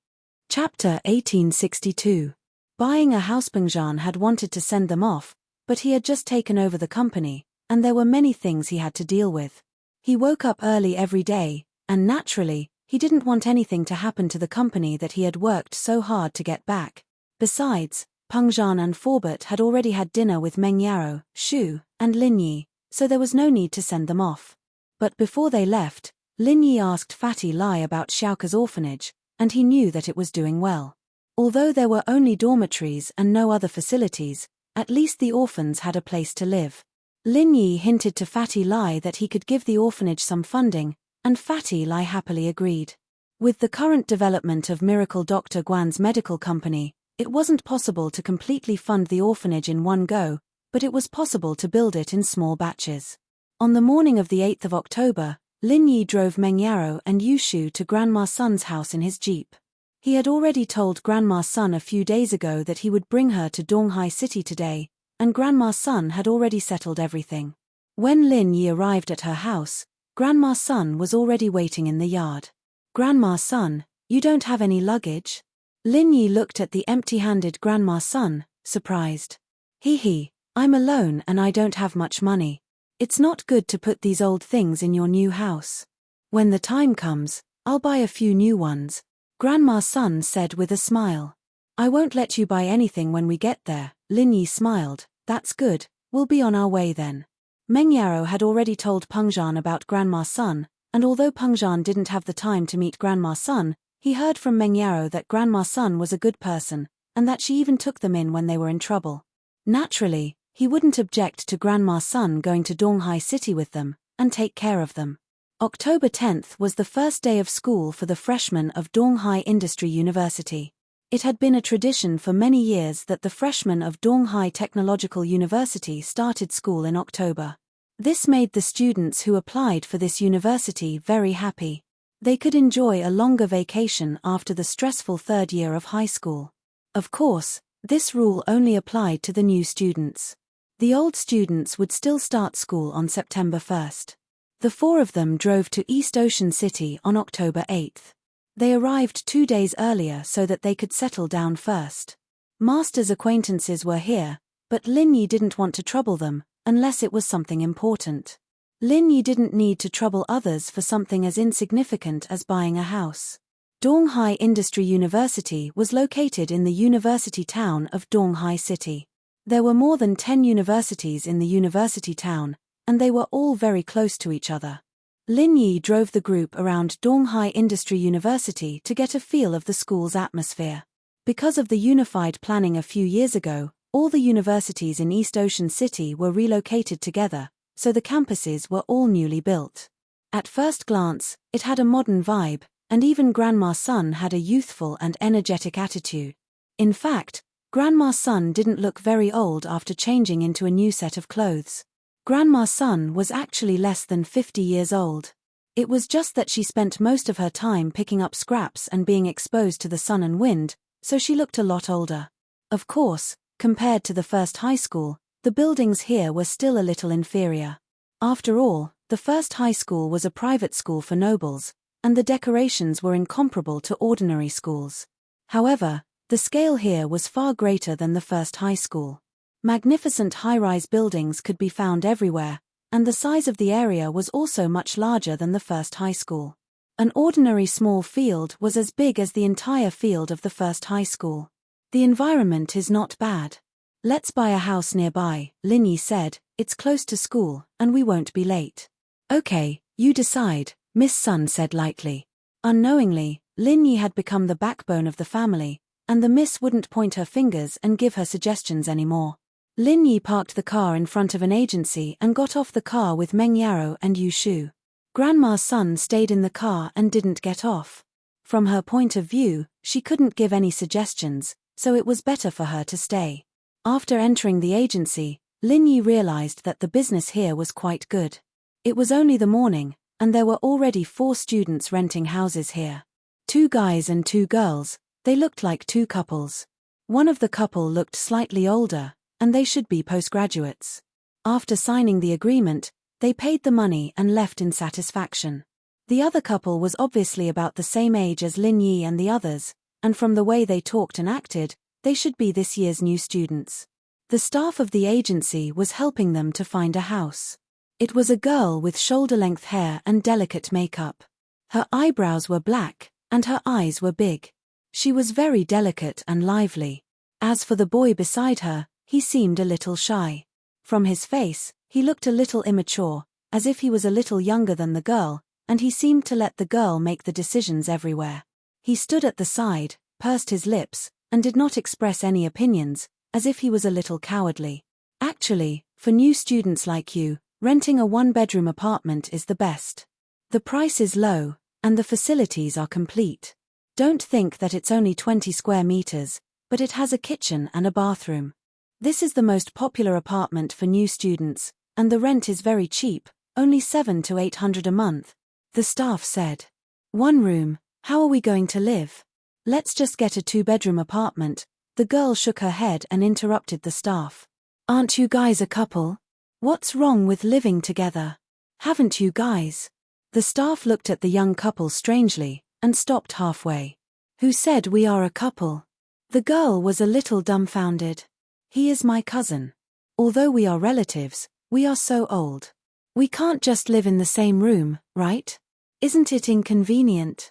Chapter 1862. Buying a house. Pengzhan had wanted to send them off, but he had just taken over the company, and there were many things he had to deal with. He woke up early every day, and naturally, he didn't want anything to happen to the company that he had worked so hard to get back. Besides, Pengzhan and Forbert had already had dinner with Meng Yaro, Shu, and Lin Yi, so there was no need to send them off. But before they left, Lin Yi asked Fatty Lai about Xiaoka's orphanage, and he knew that it was doing well. Although there were only dormitories and no other facilities, at least the orphans had a place to live. Lin Yi hinted to Fatty Lai that he could give the orphanage some funding, and Fatty Lai happily agreed. With the current development of Miracle Dr. Guan's medical company, it wasn't possible to completely fund the orphanage in one go, but it was possible to build it in small batches. On the morning of the 8th of October, Lin Yi drove Meng Yaro and Yu Shu to Grandma Sun's house in his jeep. He had already told Grandma Sun a few days ago that he would bring her to Donghai City today, and Grandma Sun had already settled everything. When Lin Yi arrived at her house, Grandma Sun was already waiting in the yard. "Grandma Sun, you don't have any luggage?" Lin Yi looked at the empty-handed Grandma Sun, surprised. Hee, I'm alone and I don't have much money. It's not good to put these old things in your new house. When the time comes, I'll buy a few new ones," Grandma Sun said with a smile. "I won't let you buy anything when we get there," Lin Yi smiled. "That's good, we'll be on our way then." Mengyaro had already told Pengjan about Grandma Sun, and although Pengjan didn't have the time to meet Grandma Sun, he heard from Mengyaro that Grandma Sun was a good person, and that she even took them in when they were in trouble. Naturally, he wouldn't object to Grandma Sun going to Donghai City with them, and take care of them. October 10th was the first day of school for the freshmen of Donghai Industry University. It had been a tradition for many years that the freshmen of Donghai Technological University started school in October. This made the students who applied for this university very happy. They could enjoy a longer vacation after the stressful third year of high school. Of course, this rule only applied to the new students. The old students would still start school on September 1st. The four of them drove to East Ocean City on October 8th. They arrived 2 days earlier so that they could settle down first. Master's acquaintances were here, but Lin Yi didn't want to trouble them, unless it was something important. Lin Yi didn't need to trouble others for something as insignificant as buying a house. Donghai Industry University was located in the university town of Donghai City. There were more than 10 universities in the university town, and they were all very close to each other. Lin Yi drove the group around Donghai Industry University to get a feel of the school's atmosphere. Because of the unified planning a few years ago, all the universities in East Ocean City were relocated together, so the campuses were all newly built. At first glance, it had a modern vibe, and even Grandma Sun had a youthful and energetic attitude. In fact, Grandma Sun didn't look very old after changing into a new set of clothes. Grandma Sun was actually less than 50 years old. It was just that she spent most of her time picking up scraps and being exposed to the sun and wind, so she looked a lot older. Of course, compared to the first high school, the buildings here were still a little inferior. After all, the first high school was a private school for nobles, and the decorations were incomparable to ordinary schools. However, the scale here was far greater than the first high school. Magnificent high-rise buildings could be found everywhere, and the size of the area was also much larger than the first high school. An ordinary small field was as big as the entire field of the first high school. The environment is not bad. Let's buy a house nearby, Lin Yi said. It's close to school, and we won't be late. Okay, you decide, Miss Sun said lightly. Unknowingly, Lin Yi had become the backbone of the family, and the miss wouldn't point her fingers and give her suggestions anymore. Lin Yi parked the car in front of an agency and got off the car with Meng Yarrow and Yu Shu. Grandma Sun stayed in the car and didn't get off. From her point of view, she couldn't give any suggestions, so it was better for her to stay. After entering the agency, Lin Yi realized that the business here was quite good. It was only the morning, and there were already 4 students renting houses here. 2 guys and 2 girls, they looked like 2 couples. One of the couple looked slightly older, and they should be postgraduates. After signing the agreement, they paid the money and left in satisfaction. The other couple was obviously about the same age as Lin Yi and the others, and from the way they talked and acted, they should be this year's new students. The staff of the agency was helping them to find a house. It was a girl with shoulder-length hair and delicate makeup. Her eyebrows were black, and her eyes were big. She was very delicate and lively. As for the boy beside her, he seemed a little shy. From his face, he looked a little immature, as if he was a little younger than the girl, and he seemed to let the girl make the decisions everywhere. He stood at the side, pursed his lips, and did not express any opinions, as if he was a little cowardly. Actually, for new students like you, renting a 1-bedroom apartment is the best. The price is low, and the facilities are complete. Don't think that it's only 20 square meters, but it has a kitchen and a bathroom. This is the most popular apartment for new students, and the rent is very cheap, only 700 to 800 a month. The staff said. 1 room, how are we going to live? Let's just get a 2-bedroom apartment. The girl shook her head and interrupted the staff. Aren't you guys a couple? What's wrong with living together? Haven't you guys? The staff looked at the young couple strangely, and stopped halfway. Who said we are a couple? The girl was a little dumbfounded. He is my cousin. Although we are relatives, we are so old. We can't just live in the same room, right? Isn't it inconvenient?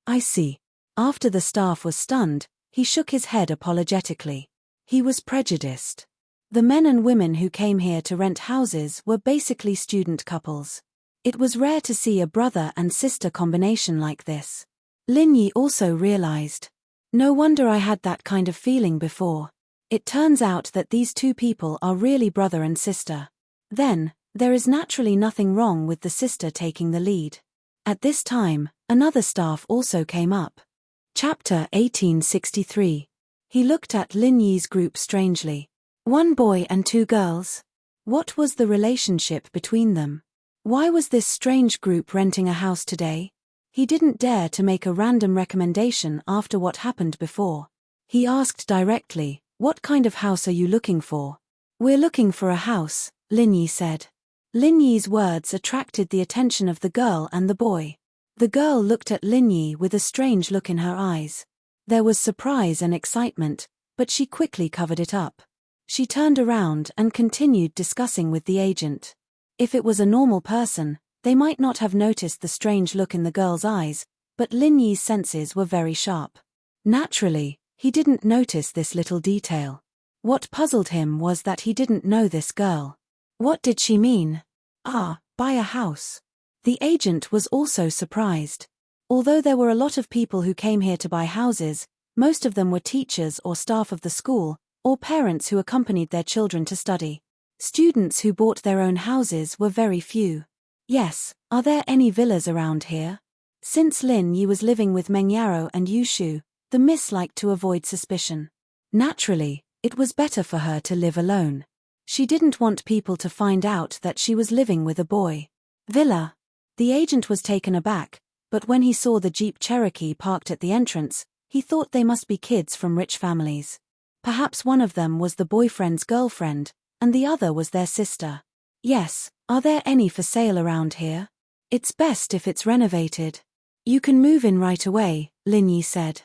I see. After the staff was stunned, he shook his head apologetically. He was prejudiced. The men and women who came here to rent houses were basically student couples. It was rare to see a brother and sister combination like this. Lin Yi also realized. No wonder I had that kind of feeling before. It turns out that these two people are really brother and sister. Then, there is naturally nothing wrong with the sister taking the lead. At this time, another staff also came up. Chapter 1863. He looked at Lin Yi's group strangely. One boy and two girls? What was the relationship between them? Why was this strange group renting a house today? He didn't dare to make a random recommendation after what happened before. He asked directly, "What kind of house are you looking for?" "We're looking for a house," Lin Yi said. Lin Yi's words attracted the attention of the girl and the boy. The girl looked at Lin Yi with a strange look in her eyes. There was surprise and excitement, but she quickly covered it up. She turned around and continued discussing with the agent. If it was a normal person, they might not have noticed the strange look in the girl's eyes, but Lin Yi's senses were very sharp. Naturally, he didn't notice this little detail. What puzzled him was that he didn't know this girl. What did she mean? Buy a house. The agent was also surprised. Although there were a lot of people who came here to buy houses, most of them were teachers or staff of the school, or parents who accompanied their children to study. Students who bought their own houses were very few. Yes, are there any villas around here? Since Lin Yi was living with Meng Yaro and Yushu, the miss liked to avoid suspicion. Naturally, it was better for her to live alone. She didn't want people to find out that she was living with a boy. Villa. The agent was taken aback, but when he saw the Jeep Cherokee parked at the entrance, he thought they must be kids from rich families. Perhaps one of them was the boyfriend's girlfriend, and the other was their sister. Yes, are there any for sale around here? It's best if it's renovated. You can move in right away, Lin Yi said.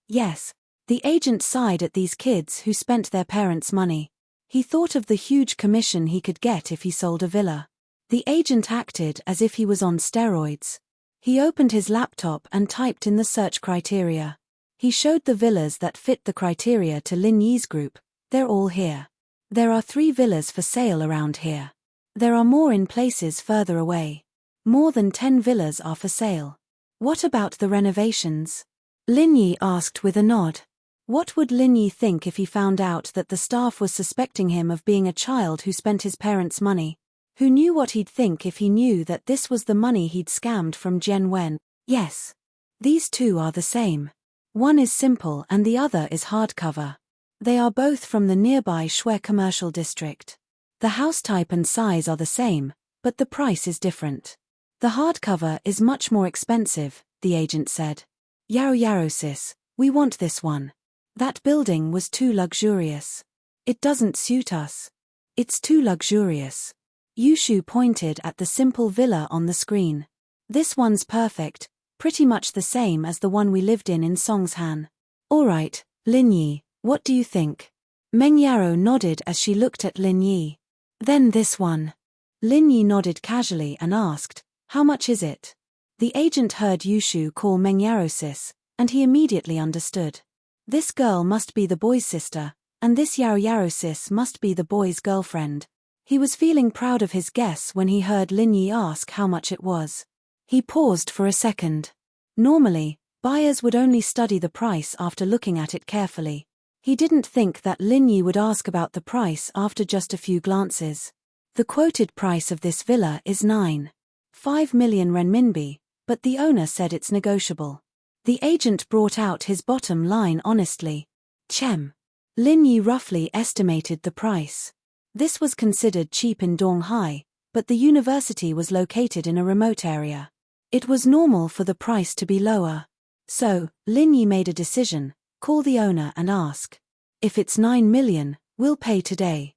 Yes. The agent sighed at these kids who spent their parents' money. He thought of the huge commission he could get if he sold a villa. The agent acted as if he was on steroids. He opened his laptop and typed in the search criteria. He showed the villas that fit the criteria to Lin Yi's group. They're all here. There are 3 villas for sale around here. There are more in places further away. More than 10 villas are for sale. What about the renovations? Lin Yi asked with a nod. What would Lin Yi think if he found out that the staff was suspecting him of being a child who spent his parents' money? Who knew what he'd think if he knew that this was the money he'd scammed from Jian Wen? Yes. These two are the same. One is simple and the other is hardcover. They are both from the nearby Shui commercial district. The house type and size are the same, but the price is different. The hardcover is much more expensive, the agent said. Yaro sis, we want this one. That building was too luxurious. It doesn't suit us. It's too luxurious. Yushu pointed at the simple villa on the screen. This one's perfect, pretty much the same as the one we lived in Songshan. Alright, Lin Yi, what do you think? Meng Yaro nodded as she looked at Lin Yi. Then this one. Lin Yi nodded casually and asked, how much is it? The agent heard Yushu call Meng Yaro sis, and he immediately understood. This girl must be the boy's sister, and this Yaro sis must be the boy's girlfriend. He was feeling proud of his guess when he heard Lin Yi ask how much it was. He paused for a second. Normally, buyers would only study the price after looking at it carefully. He didn't think that Lin Yi would ask about the price after just a few glances. The quoted price of this villa is 9.5 million renminbi, but the owner said it's negotiable. The agent brought out his bottom line honestly. Chem. Lin Yi roughly estimated the price. This was considered cheap in Donghai, but the university was located in a remote area. It was normal for the price to be lower. So, Lin Yi made a decision, call the owner and ask. If it's 9 million, we'll pay today.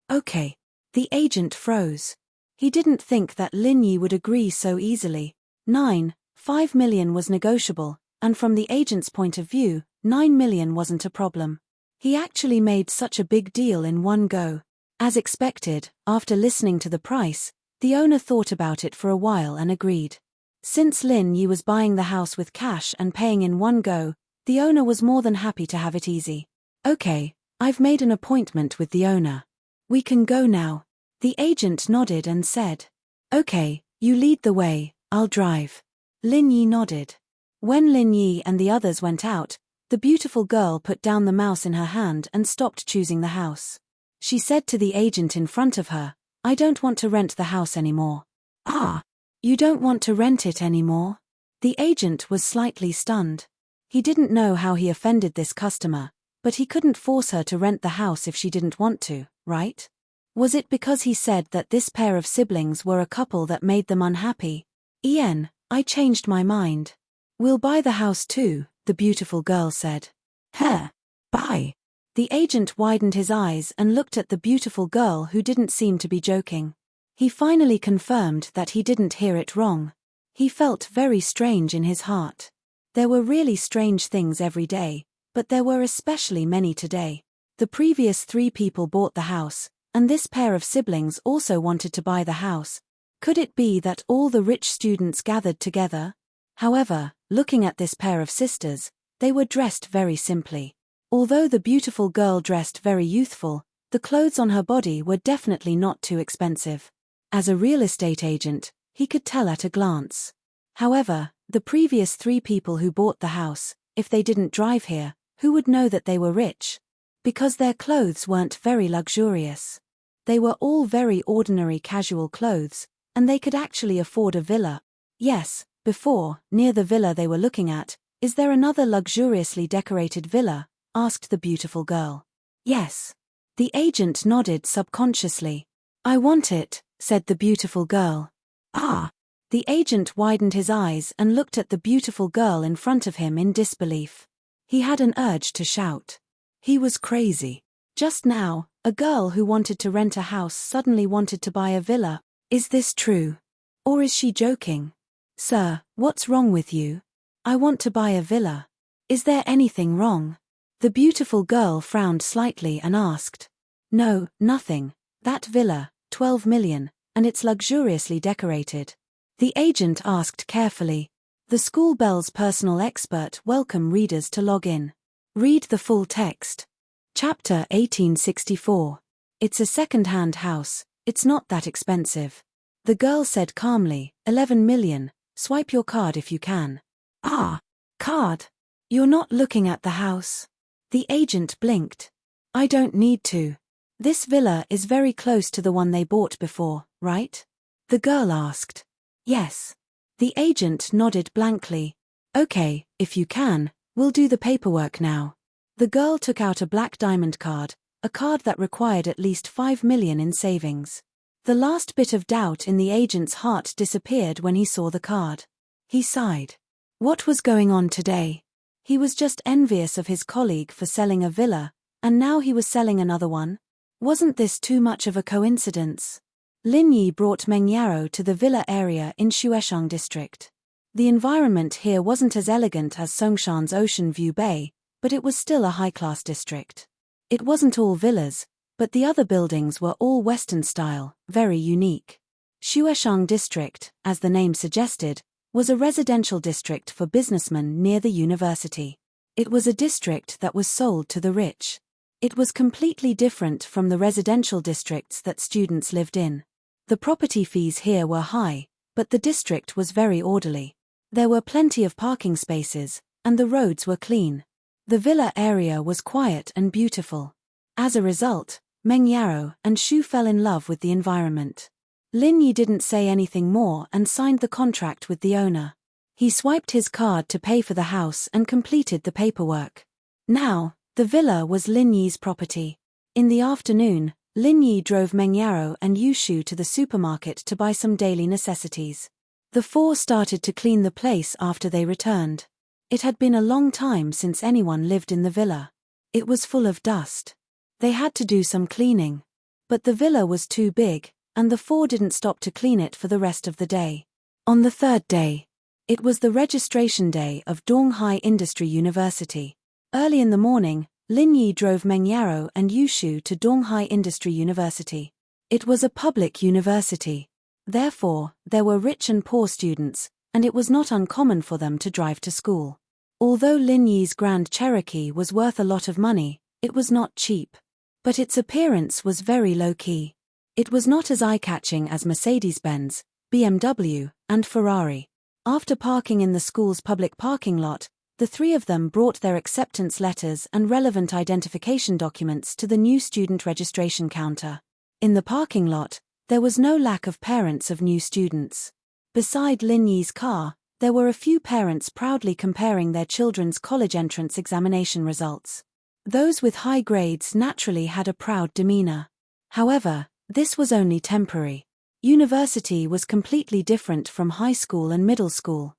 Okay. The agent froze. He didn't think that Lin Yi would agree so easily. 9.5 million was negotiable, and from the agent's point of view, 9 million wasn't a problem. He actually made such a big deal in one go. As expected, after listening to the price, the owner thought about it for a while and agreed. Since Lin Yi was buying the house with cash and paying in one go, the owner was more than happy to have it easy. Okay, I've made an appointment with the owner. We can go now. The agent nodded and said, Okay, you lead the way, I'll drive. Lin Yi nodded. When Lin Yi and the others went out, the beautiful girl put down the mouse in her hand and stopped choosing the house. She said to the agent in front of her, I don't want to rent the house anymore. Ah, you don't want to rent it anymore? The agent was slightly stunned. He didn't know how he offended this customer, but he couldn't force her to rent the house if she didn't want to, right? Was it because he said that this pair of siblings were a couple that made them unhappy? Ian, I changed my mind. We'll buy the house too, the beautiful girl said. Huh? Buy? The agent widened his eyes and looked at the beautiful girl who didn't seem to be joking. He finally confirmed that he didn't hear it wrong. He felt very strange in his heart. There were really strange things every day, but there were especially many today. The previous 3 people bought the house, and this pair of siblings also wanted to buy the house. Could it be that all the rich students gathered together? However, looking at this pair of sisters, they were dressed very simply. Although the beautiful girl dressed very youthful, the clothes on her body were definitely not too expensive. As a real estate agent, he could tell at a glance. However, the previous 3 people who bought the house, if they didn't drive here, who would know that they were rich? Because their clothes weren't very luxurious. They were all very ordinary casual clothes, and they could actually afford a villa. Yes, before, near the villa they were looking at, is there another luxuriously decorated villa? Asked the beautiful girl. Yes. The agent nodded subconsciously. I want it, said the beautiful girl. Ah! The agent widened his eyes and looked at the beautiful girl in front of him in disbelief. He had an urge to shout. He was crazy. Just now, a girl who wanted to rent a house suddenly wanted to buy a villa. Is this true? Or is she joking? Sir, what's wrong with you? I want to buy a villa. Is there anything wrong? The beautiful girl frowned slightly and asked. No, nothing. That villa, 12 million, and it's luxuriously decorated. The agent asked carefully. The school bell's personal expert welcome readers to log in. Read the full text. Chapter 1864. It's a second-hand house, it's not that expensive. The girl said calmly, 11 million, swipe your card if you can. Ah, card. You're not looking at the house. The agent blinked. I don't need to. This villa is very close to the one they bought before, right? The girl asked. Yes. The agent nodded blankly. Okay, if you can, we'll do the paperwork now. The girl took out a black diamond card, a card that required at least 5 million in savings. The last bit of doubt in the agent's heart disappeared when he saw the card. He sighed. What was going on today? He was just envious of his colleague for selling a villa, and now he was selling another one. Wasn't this too much of a coincidence? Lin Yi brought Meng Yaro to the villa area in Shueshang district. The environment here wasn't as elegant as Songshan's Ocean View Bay, but it was still a high-class district. It wasn't all villas, but the other buildings were all Western style, very unique. Shueshang district, as the name suggested, was a residential district for businessmen near the university. It was a district that was sold to the rich. It was completely different from the residential districts that students lived in. The property fees here were high, but the district was very orderly. There were plenty of parking spaces, and the roads were clean. The villa area was quiet and beautiful. As a result, Meng Yaro and Shu fell in love with the environment. Lin Yi didn't say anything more and signed the contract with the owner. He swiped his card to pay for the house and completed the paperwork. Now, the villa was Lin Yi's property. In the afternoon, Lin Yi drove Meng Yaro and Yu Shu to the supermarket to buy some daily necessities. The 4 started to clean the place after they returned. It had been a long time since anyone lived in the villa. It was full of dust. They had to do some cleaning. But the villa was too big, and the 4 didn't stop to clean it for the rest of the day. On the 3rd day, it was the registration day of Donghai Industry University. Early in the morning, Lin Yi drove Meng Yaro and Yu Shu to Donghai Industry University. It was a public university. Therefore, there were rich and poor students, and it was not uncommon for them to drive to school. Although Lin Yi's Grand Cherokee was worth a lot of money, It was not cheap. But its appearance was very low-key. It was not as eye-catching as Mercedes-Benz, BMW, and Ferrari. After parking in the school's public parking lot, the three of them brought their acceptance letters and relevant identification documents to the new student registration counter. In the parking lot, there was no lack of parents of new students. Beside Lin Yi's car, there were a few parents proudly comparing their children's college entrance examination results. Those with high grades naturally had a proud demeanor. However, this was only temporary. University was completely different from high school and middle school.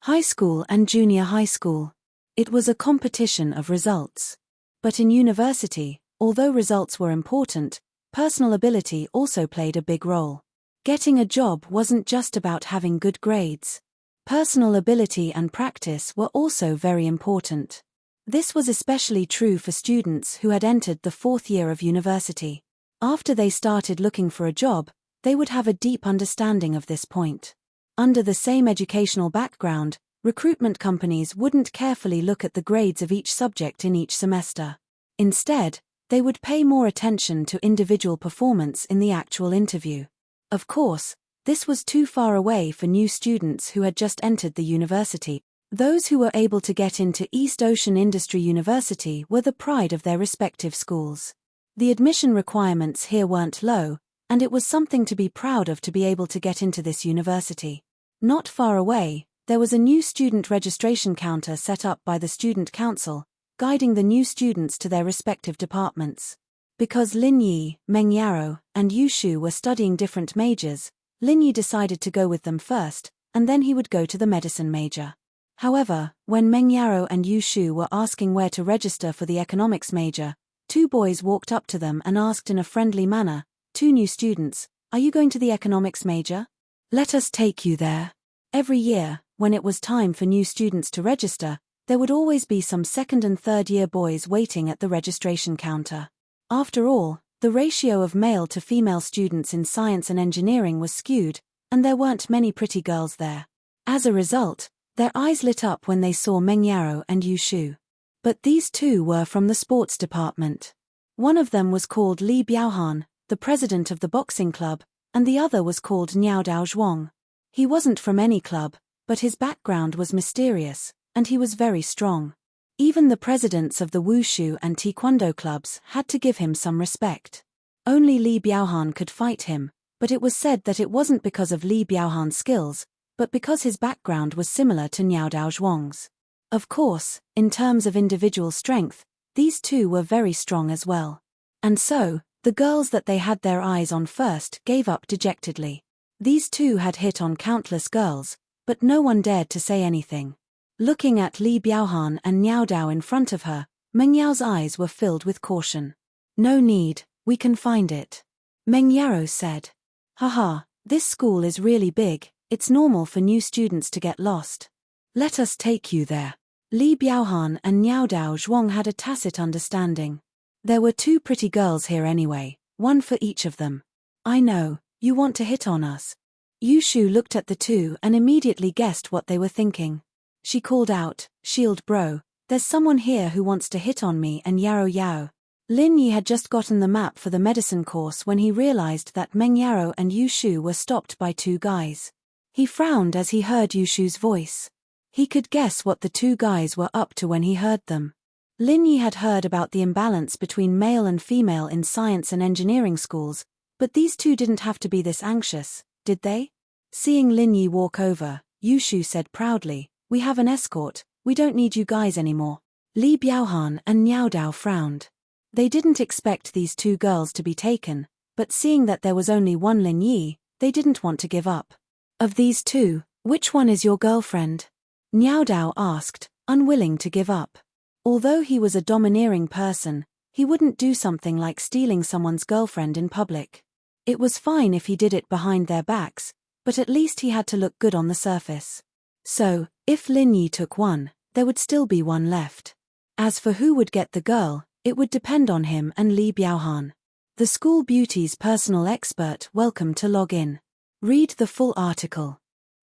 High school and junior high school. It was a competition of results. But in university, although results were important, personal ability also played a big role. Getting a job wasn't just about having good grades. Personal ability and practice were also very important. This was especially true for students who had entered the fourth year of university. After they started looking for a job, they would have a deep understanding of this point. Under the same educational background, recruitment companies wouldn't carefully look at the grades of each subject in each semester. Instead, they would pay more attention to individual performance in the actual interview. Of course, this was too far away for new students who had just entered the university. Those who were able to get into East Ocean Industry University were the pride of their respective schools. The admission requirements here weren't low, and it was something to be proud of to be able to get into this university. Not far away, there was a new student registration counter set up by the student council, guiding the new students to their respective departments. Because Lin Yi, Meng Yaro, and Yu Shu were studying different majors, Lin Yi decided to go with them first, and then he would go to the medicine major. However, when Meng Yaro and Yu Shu were asking where to register for the economics major, two boys walked up to them and asked in a friendly manner, "Two new students, are you going to the economics major? Let us take you there." Every year, when it was time for new students to register, there would always be some second and third year boys waiting at the registration counter. After all, the ratio of male to female students in science and engineering was skewed, and there weren't many pretty girls there. As a result, their eyes lit up when they saw Meng Yaro and Yu Shu. But these two were from the sports department. One of them was called Li Biaohan, the president of the boxing club, and the other was called Niao Dao Zhuang. He wasn't from any club, but his background was mysterious, and he was very strong. Even the presidents of the Wushu and Taekwondo clubs had to give him some respect. Only Li Biaohan could fight him, but it was said that it wasn't because of Li Biaohan's skills, but because his background was similar to Niao Dao Zhuang's. Of course, in terms of individual strength, these two were very strong as well. And so, the girls that they had their eyes on first gave up dejectedly. These two had hit on countless girls, but no one dared to say anything. Looking at Li Biaohan and Niao Dao in front of her, Meng Yao's eyes were filled with caution. "No need, we can find it," Meng Yaro said. "Haha, this school is really big, it's normal for new students to get lost. Let us take you there." Li Biaohan and Niao Dao Zhuang had a tacit understanding. There were two pretty girls here anyway, one for each of them. "I know, you want to hit on us." Yu Shu looked at the two and immediately guessed what they were thinking. She called out, "Shield bro, there's someone here who wants to hit on me and Yaro Yao." Lin Yi had just gotten the map for the medicine course when he realized that Meng Yaro and Yu Shu were stopped by two guys. He frowned as he heard Yu Shu's voice. He could guess what the two guys were up to when he heard them. Lin Yi had heard about the imbalance between male and female in science and engineering schools, but these two didn't have to be this anxious, did they? Seeing Lin Yi walk over, Yu Shu said proudly, "We have an escort, we don't need you guys anymore." Li Biaohan and Niao Dao frowned. They didn't expect these two girls to be taken, but seeing that there was only one Lin Yi, they didn't want to give up. "Of these two, which one is your girlfriend?" Niao Dao asked, unwilling to give up. Although he was a domineering person, he wouldn't do something like stealing someone's girlfriend in public. It was fine if he did it behind their backs, but at least he had to look good on the surface. So, if Lin Yi took one, there would still be one left. As for who would get the girl, it would depend on him and Li Biaohan. The school beauty's personal expert welcome to log in. Read the full article.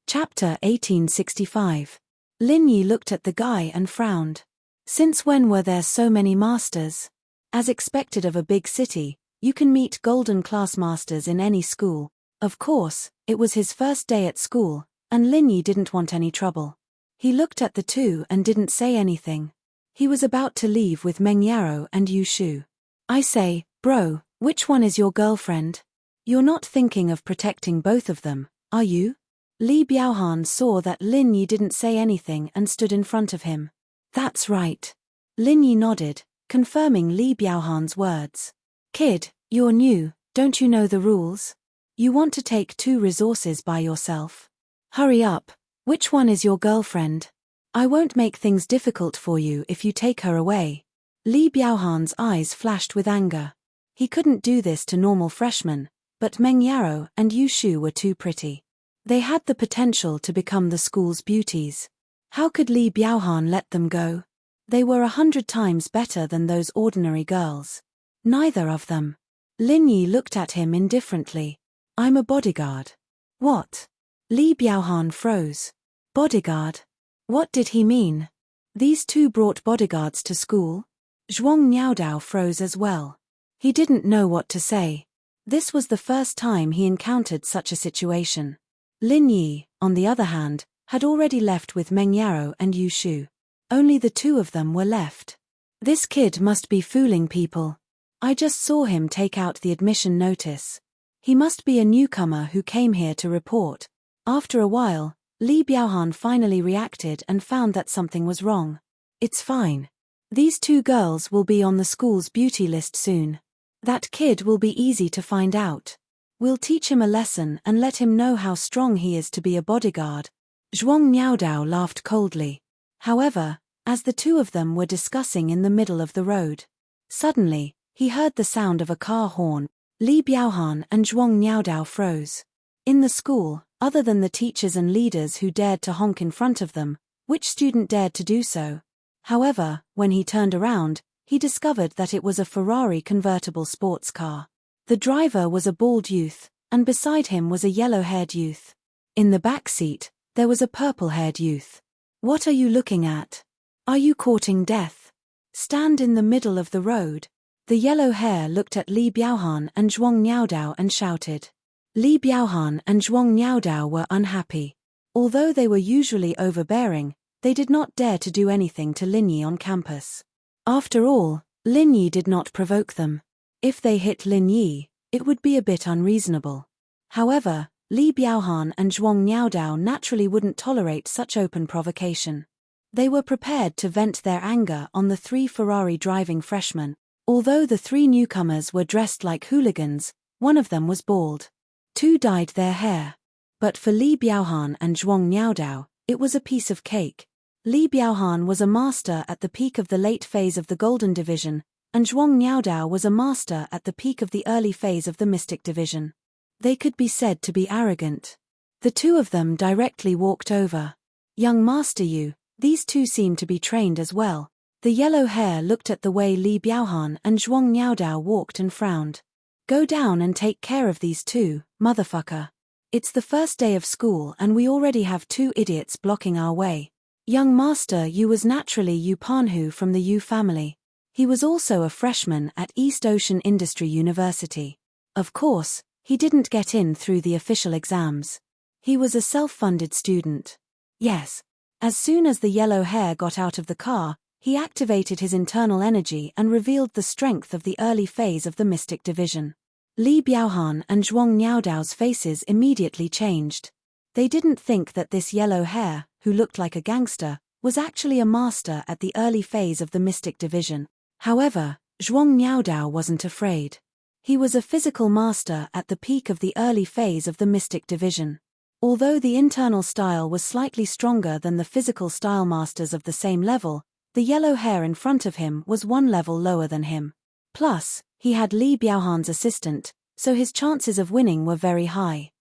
Chapter 1865. Lin Yi looked at the guy and frowned. Since when were there so many masters? As expected of a big city, you can meet golden class masters in any school. Of course, it was his first day at school, and Lin Yi didn't want any trouble. He looked at the two and didn't say anything. He was about to leave with Meng Yaro and Yu Shu. I say, bro, which one is your girlfriend? You're not thinking of protecting both of them, are you? Li Biaohan saw that Lin Yi didn't say anything and stood in front of him. That's right. Lin Yi nodded, confirming Li Biaohan's words. Kid, you're new, don't you know the rules? You want to take 2 resources by yourself. Hurry up, which one is your girlfriend? I won't make things difficult for you if you take her away. Li Biaohan's eyes flashed with anger. He couldn't do this to normal freshmen, but Meng Yaro and Yu Shu were too pretty. They had the potential to become the school's beauties. How could Li Biaohan let them go? They were 100 times better than those ordinary girls. Neither of them. Lin Yi looked at him indifferently. I'm a bodyguard. What? Li Biaohan froze. Bodyguard? What did he mean? These 2 brought bodyguards to school? Zhuang Niaodao froze as well. He didn't know what to say. This was the first time he encountered such a situation. Lin Yi, on the other hand, had already left with Meng Yaro and Yu Shu. Only the 2 of them were left. This kid must be fooling people. I just saw him take out the admission notice. He must be a newcomer who came here to report. After a while, Li Biaohan finally reacted and found that something was wrong. It's fine. These 2 girls will be on the school's beauty list soon. That kid will be easy to find out. We'll teach him a lesson and let him know how strong he is to be a bodyguard. Zhuang Niaodao laughed coldly. However, as the 2 of them were discussing in the middle of the road, suddenly, he heard the sound of a car horn. Li Biaohan and Zhuang Niaodao froze. In the school, other than the teachers and leaders who dared to honk in front of them, which student dared to do so? However, when he turned around, he discovered that it was a Ferrari convertible sports car. The driver was a bald youth, and beside him was a yellow-haired youth. In the back seat, there was a purple-haired youth. What are you looking at? Are you courting death? Stand in the middle of the road. The yellow hair looked at Li Biaohan and Zhuang Niaodao and shouted. Li Biaohan and Zhuang Niaodao were unhappy. Although they were usually overbearing, they did not dare to do anything to Lin Yi on campus. After all, Lin Yi did not provoke them. If they hit Lin Yi, it would be a bit unreasonable. However, Li Biaohan and Zhuang Niaodao naturally wouldn't tolerate such open provocation. They were prepared to vent their anger on the 3 Ferrari-driving freshmen. Although the 3 newcomers were dressed like hooligans, one of them was bald. 2 dyed their hair. But for Li Biaohan and Zhuang Niaodao, it was a piece of cake. Li Biaohan was a master at the peak of the late phase of the Golden Division, and Zhuang Niaodao was a master at the peak of the early phase of the Mystic Division. They could be said to be arrogant. The 2 of them directly walked over. Young Master Yu, these 2 seem to be trained as well. The yellow hair looked at the way Li Biaohan and Zhuang Niaodao walked and frowned. Go down and take care of these 2, motherfucker. It's the first day of school and we already have 2 idiots blocking our way. Young Master Yu was naturally Yu Panhu from the Yu family. He was also a freshman at East Ocean Industry University. Of course, he didn't get in through the official exams. He was a self-funded student. Yes. As soon as the yellow hair got out of the car, he activated his internal energy and revealed the strength of the early phase of the Mystic Division. Li Biaohan and Zhuang Niaodao's faces immediately changed. They didn't think that this yellow hair, who looked like a gangster, was actually a master at the early phase of the Mystic Division. However, Zhuang Niaodao wasn't afraid. He was a physical master at the peak of the early phase of the Mystic Division. Although the internal style was slightly stronger than the physical style masters of the same level, the yellow hair in front of him was 1 level lower than him. Plus, he had Li Biaohan's assistant, so his chances of winning were very high.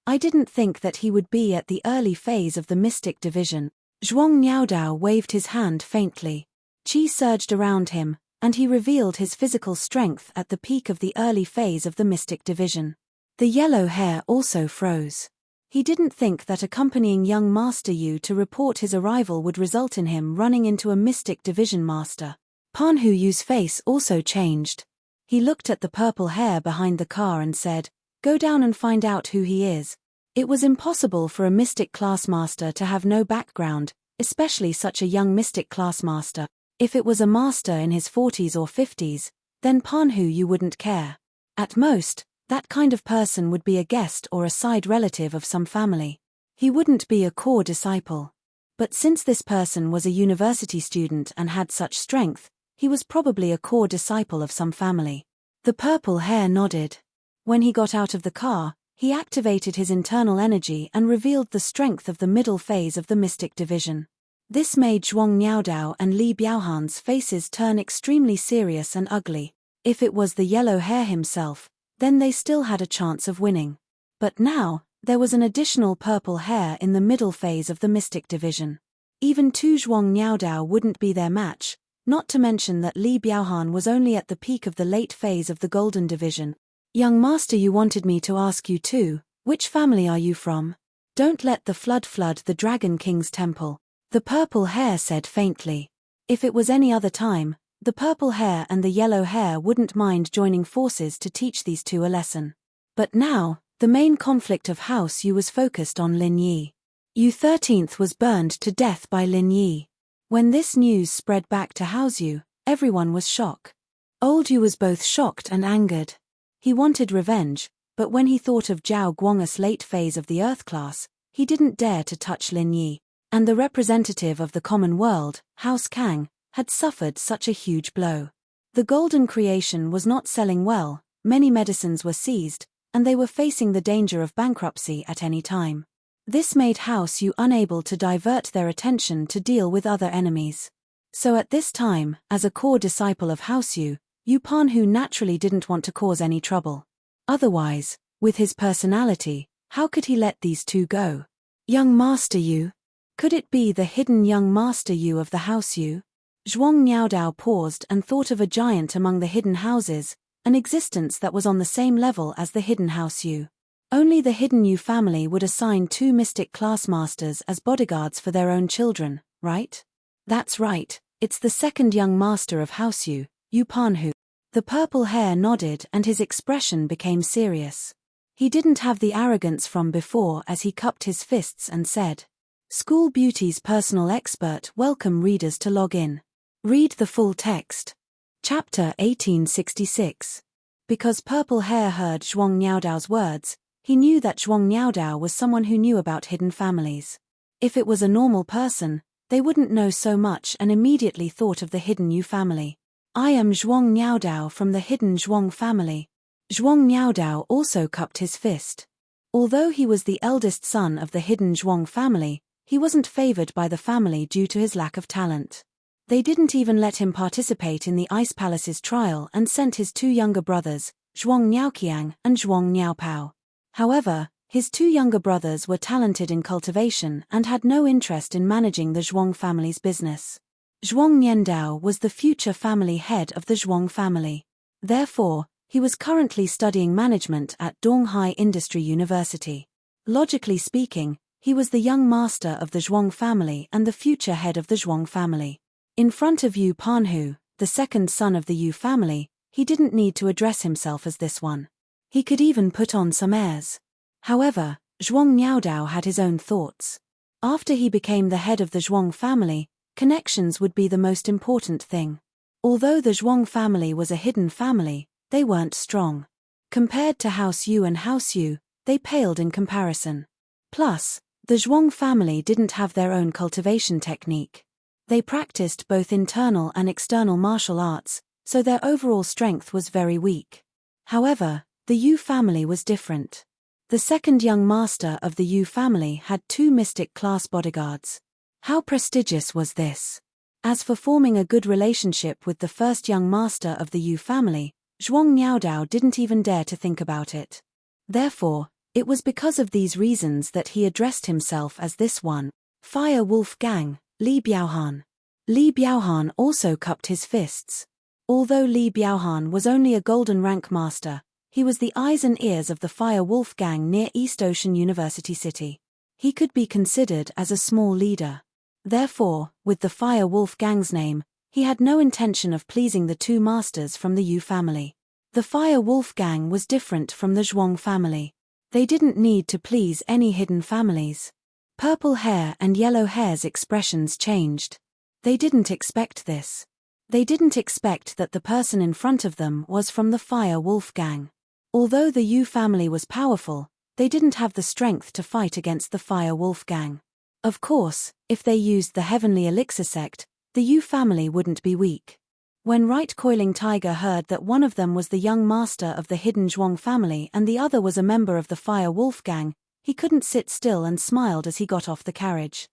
I didn't think that he would be at the early phase of the Mystic Division. Zhuang Niaodao waved his hand faintly. Qi surged around him, and he revealed his physical strength at the peak of the early phase of the Mystic Division. The yellow hair also froze. He didn't think that accompanying young Master Yu to report his arrival would result in him running into a Mystic Division master. Pan Huyu's face also changed. He looked at the purple hair behind the car and said, "Go down and find out who he is." It was impossible for a mystic classmaster to have no background, especially such a young mystic classmaster. If it was a master in his 40s or 50s, then Pan Huyu wouldn't care. At most, that kind of person would be a guest or a side relative of some family. He wouldn't be a core disciple. But since this person was a university student and had such strength, he was probably a core disciple of some family. The purple hair nodded. When he got out of the car, he activated his internal energy and revealed the strength of the middle phase of the mystic division. This made Zhuang Niaodao and Li Biaohan's faces turn extremely serious and ugly. If it was the yellow hair himself, then they still had a chance of winning. But now, there was an additional purple hair in the middle phase of the mystic division. Even Tu Zhuang Niaodao wouldn't be their match, not to mention that Li Biaohan was only at the peak of the late phase of the golden division. "Young master, you wanted me to ask you too, which family are you from? Don't let the flood the Dragon King's temple," the purple hair said faintly. If it was any other time, the purple hair and the yellow hair wouldn't mind joining forces to teach these two a lesson. But now, the main conflict of House Yu was focused on Lin Yi. Yu 13th was burned to death by Lin Yi. When this news spread back to House Yu, everyone was shocked. Old Yu was both shocked and angered. He wanted revenge, but when he thought of Zhao Guang's late phase of the Earth class, he didn't dare to touch Lin Yi, and the representative of the common world, House Kang, had suffered such a huge blow. The golden creation was not selling well, many medicines were seized, and they were facing the danger of bankruptcy at any time. This made House Yu unable to divert their attention to deal with other enemies. So at this time, as a core disciple of House Yu, Yu Panhu naturally didn't want to cause any trouble. Otherwise, with his personality, how could he let these two go? Young Master Yu? Could it be the hidden young Master Yu of the House Yu? Zhuang Niaodao paused and thought of a giant among the hidden houses, an existence that was on the same level as the hidden House Yu. Only the hidden Yu family would assign 2 mystic class masters as bodyguards for their own children, right? That's right, it's the second young master of House Yu, Yu Panhu. The purple hair nodded and his expression became serious. He didn't have the arrogance from before as he cupped his fists and said, "School Beauty's personal expert, welcome readers to log in. Read the full text." Chapter 1866. Because purple hair heard Zhuang Niaodao's words, he knew that Zhuang Niaodao was someone who knew about hidden families. If it was a normal person, they wouldn't know so much and immediately thought of the hidden Yu family. "I am Zhuang Niaodao from the hidden Zhuang family." Zhuang Niaodao also cupped his fist. Although he was the eldest son of the hidden Zhuang family, he wasn't favored by the family due to his lack of talent. They didn't even let him participate in the Ice Palace's trial and sent his 2 younger brothers, Zhuang Niaoqiang and Zhuang Niaopao. However, his 2 younger brothers were talented in cultivation and had no interest in managing the Zhuang family's business. Zhuang Niandao was the future family head of the Zhuang family. Therefore, he was currently studying management at Donghai Industry University. Logically speaking, he was the young master of the Zhuang family and the future head of the Zhuang family. In front of Yu Panhu, the second son of the Yu family, he didn't need to address himself as this one. He could even put on some airs. However, Zhuang Niaodao had his own thoughts. After he became the head of the Zhuang family, connections would be the most important thing. Although the Zhuang family was a hidden family, they weren't strong. Compared to House Yu and House Yu, they paled in comparison. Plus, the Zhuang family didn't have their own cultivation technique. They practiced both internal and external martial arts, so their overall strength was very weak. However, the Yu family was different. The second young master of the Yu family had 2 mystic class bodyguards. How prestigious was this? As for forming a good relationship with the first young master of the Yu family, Zhuang Niaodao didn't even dare to think about it. Therefore, it was because of these reasons that he addressed himself as this one, Fire Wolf Gang, Li Biaohan. Li Biaohan also cupped his fists. Although Li Biaohan was only a golden rank master, he was the eyes and ears of the Fire Wolf Gang near East Ocean University City. He could be considered as a small leader. Therefore, with the Fire Wolf Gang's name, He had no intention of pleasing the two masters from the Yu family. The Fire Wolf gang was different from the Zhuang family. They didn't need to please any hidden families. Purple hair and yellow hair's expressions changed. They didn't expect this. They didn't expect that the person in front of them was from the Fire Wolf gang. Although the Yu family was powerful, they didn't have the strength to fight against the Fire Wolf gang. Of course, if they used the Heavenly Elixir sect, the Yu family wouldn't be weak. When Right Coiling Tiger heard that one of them was the young master of the hidden Zhuang family and the other was a member of the Fire Wolf gang, he couldn't sit still and smiled as he got off the carriage.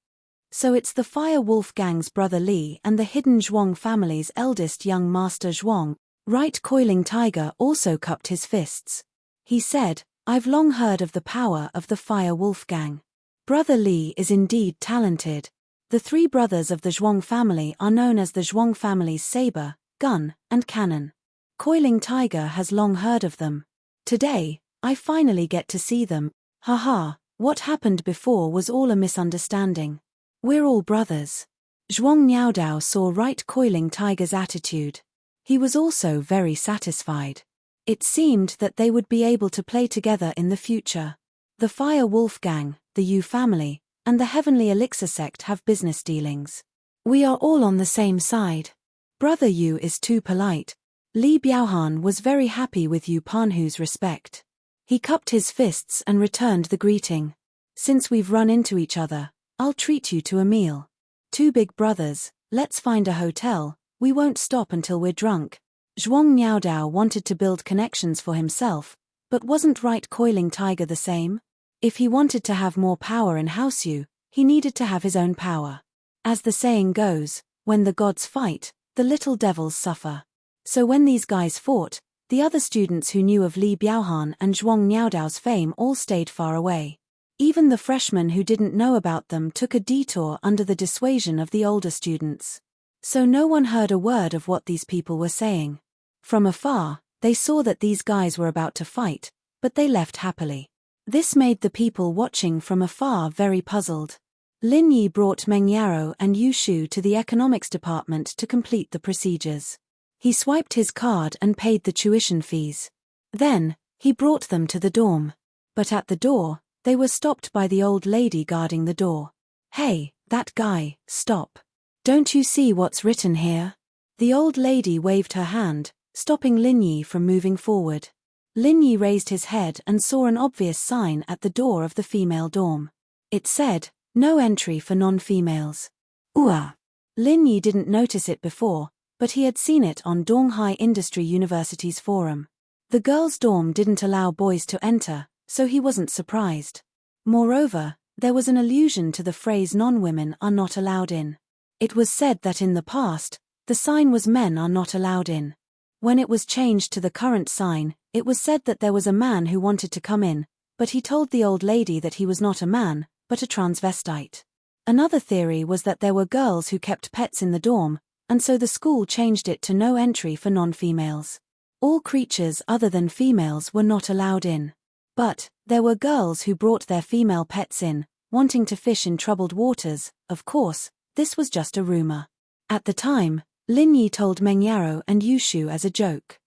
So it's the Fire Wolf gang's brother Li and the hidden Zhuang family's eldest young master Zhuang. Right Coiling Tiger also cupped his fists. He said, "I've long heard of the power of the Fire Wolf gang. Brother Li is indeed talented. The three brothers of the Zhuang family are known as the Zhuang family's saber, gun, and cannon. Coiling Tiger has long heard of them. Today, I finally get to see them. Haha, what happened before was all a misunderstanding. We're all brothers." Zhuang Niaodao saw Right Coiling Tiger's attitude. He was also very satisfied. It seemed that they would be able to play together in the future. The Fire Wolf gang, the Yu family, and the Heavenly Elixir sect have business dealings. We are all on the same side. Brother Yu is too polite. Li Biaohan was very happy with Yu Panhu's respect. He cupped his fists and returned the greeting. "Since we've run into each other, I'll treat you to a meal. Two big brothers, let's find a hotel, we won't stop until we're drunk." Zhuang Niaodao wanted to build connections for himself, but wasn't Right Coiling Tiger the same? If he wanted to have more power in House Yu, he needed to have his own power. As the saying goes, when the gods fight, the little devils suffer. So when these guys fought, the other students who knew of Li Biaohan and Zhuang Niaodao's fame all stayed far away. Even the freshmen who didn't know about them took a detour under the dissuasion of the older students. So no one heard a word of what these people were saying. From afar, they saw that these guys were about to fight, but they left happily. This made the people watching from afar very puzzled. Lin Yi brought Meng Yaro and Yu Shu to the economics department to complete the procedures. He swiped his card and paid the tuition fees. Then, he brought them to the dorm. But at the door, they were stopped by the old lady guarding the door. "Hey, that guy, stop. Don't you see what's written here?" The old lady waved her hand, stopping Lin Yi from moving forward. Lin Yi raised his head and saw an obvious sign at the door of the female dorm. It said, "No entry for non-females." Lin Yi didn't notice it before, but he had seen it on Donghai Industry University's forum. The girls' dorm didn't allow boys to enter, so he wasn't surprised. Moreover, there was an allusion to the phrase "non-women are not allowed in." It was said that in the past, the sign was "men are not allowed in." When it was changed to the current sign, it was said that there was a man who wanted to come in, but he told the old lady that he was not a man, but a transvestite. Another theory was that there were girls who kept pets in the dorm, and so the school changed it to no entry for non-females. All creatures other than females were not allowed in. But, there were girls who brought their female pets in, wanting to fish in troubled waters. Of course, this was just a rumor. At the time, Lin Yi told Meng Yaro and Yu Shu as a joke.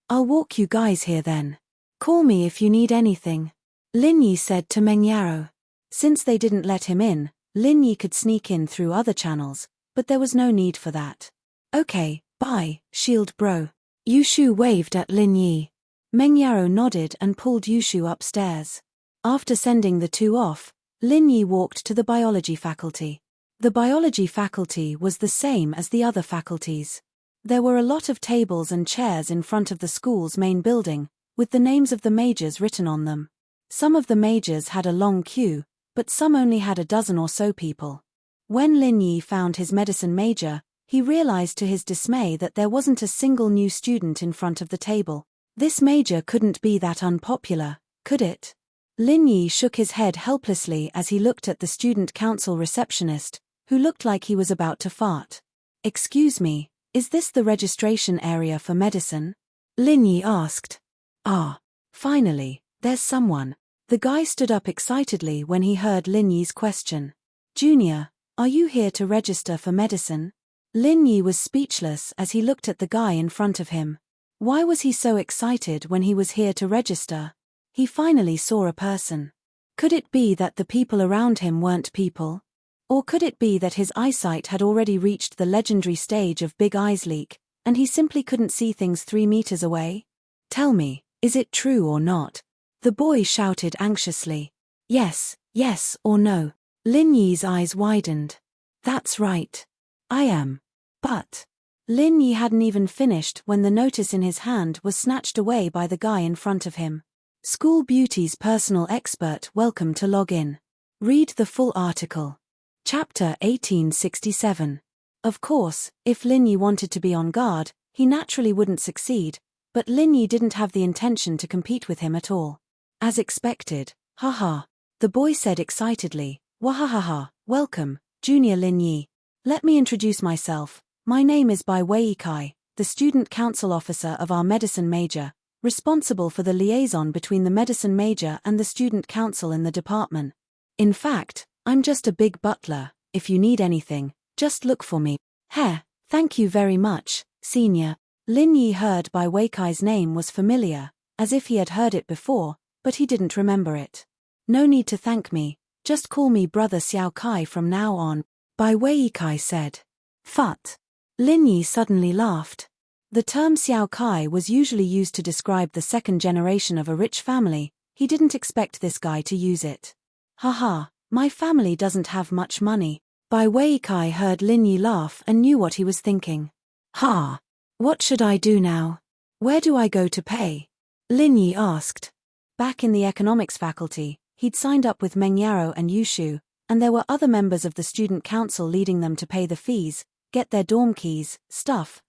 "I'll walk you guys here then. Call me if you need anything," Lin Yi said to Meng Yaro. Since they didn't let him in, Lin Yi could sneak in through other channels, but there was no need for that. "Okay, bye, shield bro." Yu Shu waved at Lin Yi. Meng Yaro nodded and pulled Yu Shu upstairs. After sending the two off, Lin Yi walked to the biology faculty. The biology faculty was the same as the other faculties. There were a lot of tables and chairs in front of the school's main building, with the names of the majors written on them. Some of the majors had a long queue, but some only had a dozen or so people. When Lin Yi found his medicine major, he realized to his dismay that there wasn't a single new student in front of the table. This major couldn't be that unpopular, could it? Lin Yi shook his head helplessly as he looked at the student council receptionist, who looked like he was about to fart. "Excuse me, is this the registration area for medicine?" Lin Yi asked. "Ah, finally, there's someone." The guy stood up excitedly when he heard Lin Yi's question. "Junior, are you here to register for medicine?" Lin Yi was speechless as he looked at the guy in front of him. Why was he so excited when he was here to register? He finally saw a person. Could it be that the people around him weren't people? Or could it be that his eyesight had already reached the legendary stage of big eyes leak, and he simply couldn't see things 3 meters away? Tell me, is it true or not? The boy shouted anxiously. Yes, yes or no. Lin Yi's eyes widened. That's right. I am. But Lin Yi hadn't even finished when the notice in his hand was snatched away by the guy in front of him. School Beauty's personal expert welcome to log in. Read the full article. Chapter 1867. Of course, if Lin Yi wanted to be on guard, he naturally wouldn't succeed, but Lin Yi didn't have the intention to compete with him at all. As expected, haha, the boy said excitedly, wahahaha, welcome, Junior Lin Yi. Let me introduce myself. My name is Bai Weikai, the student council officer of our medicine major, responsible for the liaison between the medicine major and the student council in the department. In fact, I'm just a big butler. If you need anything, just look for me. Heh, thank you very much, senior. Lin Yi heard Bai Weikai's name was familiar, as if he had heard it before, but he didn't remember it. No need to thank me, just call me Brother Xiao Kai from now on, Bai Weikai said. Phut. Lin Yi suddenly laughed. The term Xiao Kai was usually used to describe the second generation of a rich family. He didn't expect this guy to use it. Haha, my family doesn't have much money. Bai Weikai heard Lin Yi laugh and knew what he was thinking. Ha! What should I do now? Where do I go to pay? Lin Yi asked. Back in the economics faculty, he'd signed up with Meng Yaro and Yushu, and there were other members of the student council leading them to pay the fees, get their dorm keys,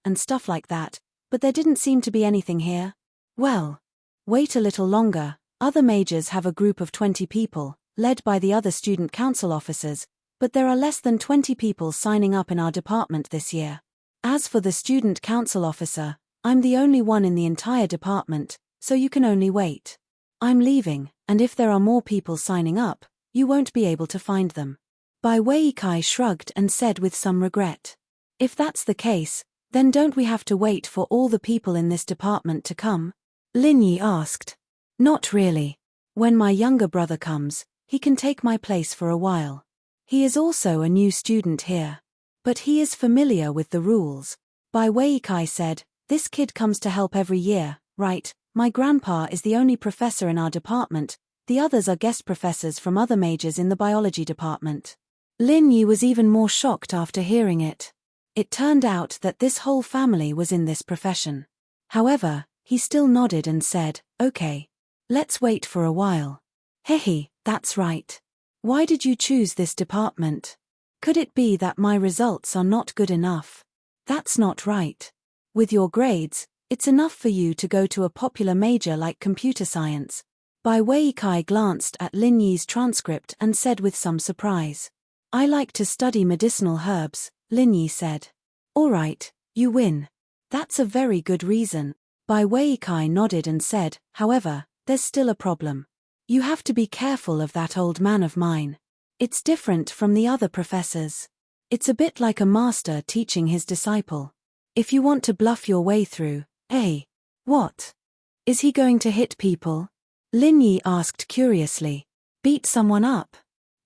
and stuff like that, but there didn't seem to be anything here. Well, wait a little longer. Other majors have a group of 20 people, led by the other student council officers, but there are less than 20 people signing up in our department this year. As for the student council officer, I'm the only one in the entire department, so you can only wait. I'm leaving, and if there are more people signing up, you won't be able to find them. Bai Weikai shrugged and said with some regret. If that's the case, then don't we have to wait for all the people in this department to come? Lin Yi asked. Not really. When my younger brother comes, he can take my place for a while. He is also a new student here. But he is familiar with the rules. Bai Weikai said, this kid comes to help every year, right? My grandpa is the only professor in our department, the others are guest professors from other majors in the biology department. Lin Yi was even more shocked after hearing it. It turned out that this whole family was in this profession. However, he still nodded and said, okay. Let's wait for a while. Hehe, that's right. Why did you choose this department? Could it be that my results are not good enough? That's not right. With your grades, it's enough for you to go to a popular major like computer science. Bai Weikai glanced at Lin Yi's transcript and said with some surprise. I like to study medicinal herbs, Lin Yi said. All right, you win. That's a very good reason. Bai Weikai nodded and said, however, there's still a problem. You have to be careful of that old man of mine. It's different from the other professors. It's a bit like a master teaching his disciple. If you want to bluff your way through, what? Is he going to hit people? Lin Yi asked curiously. Beat someone up?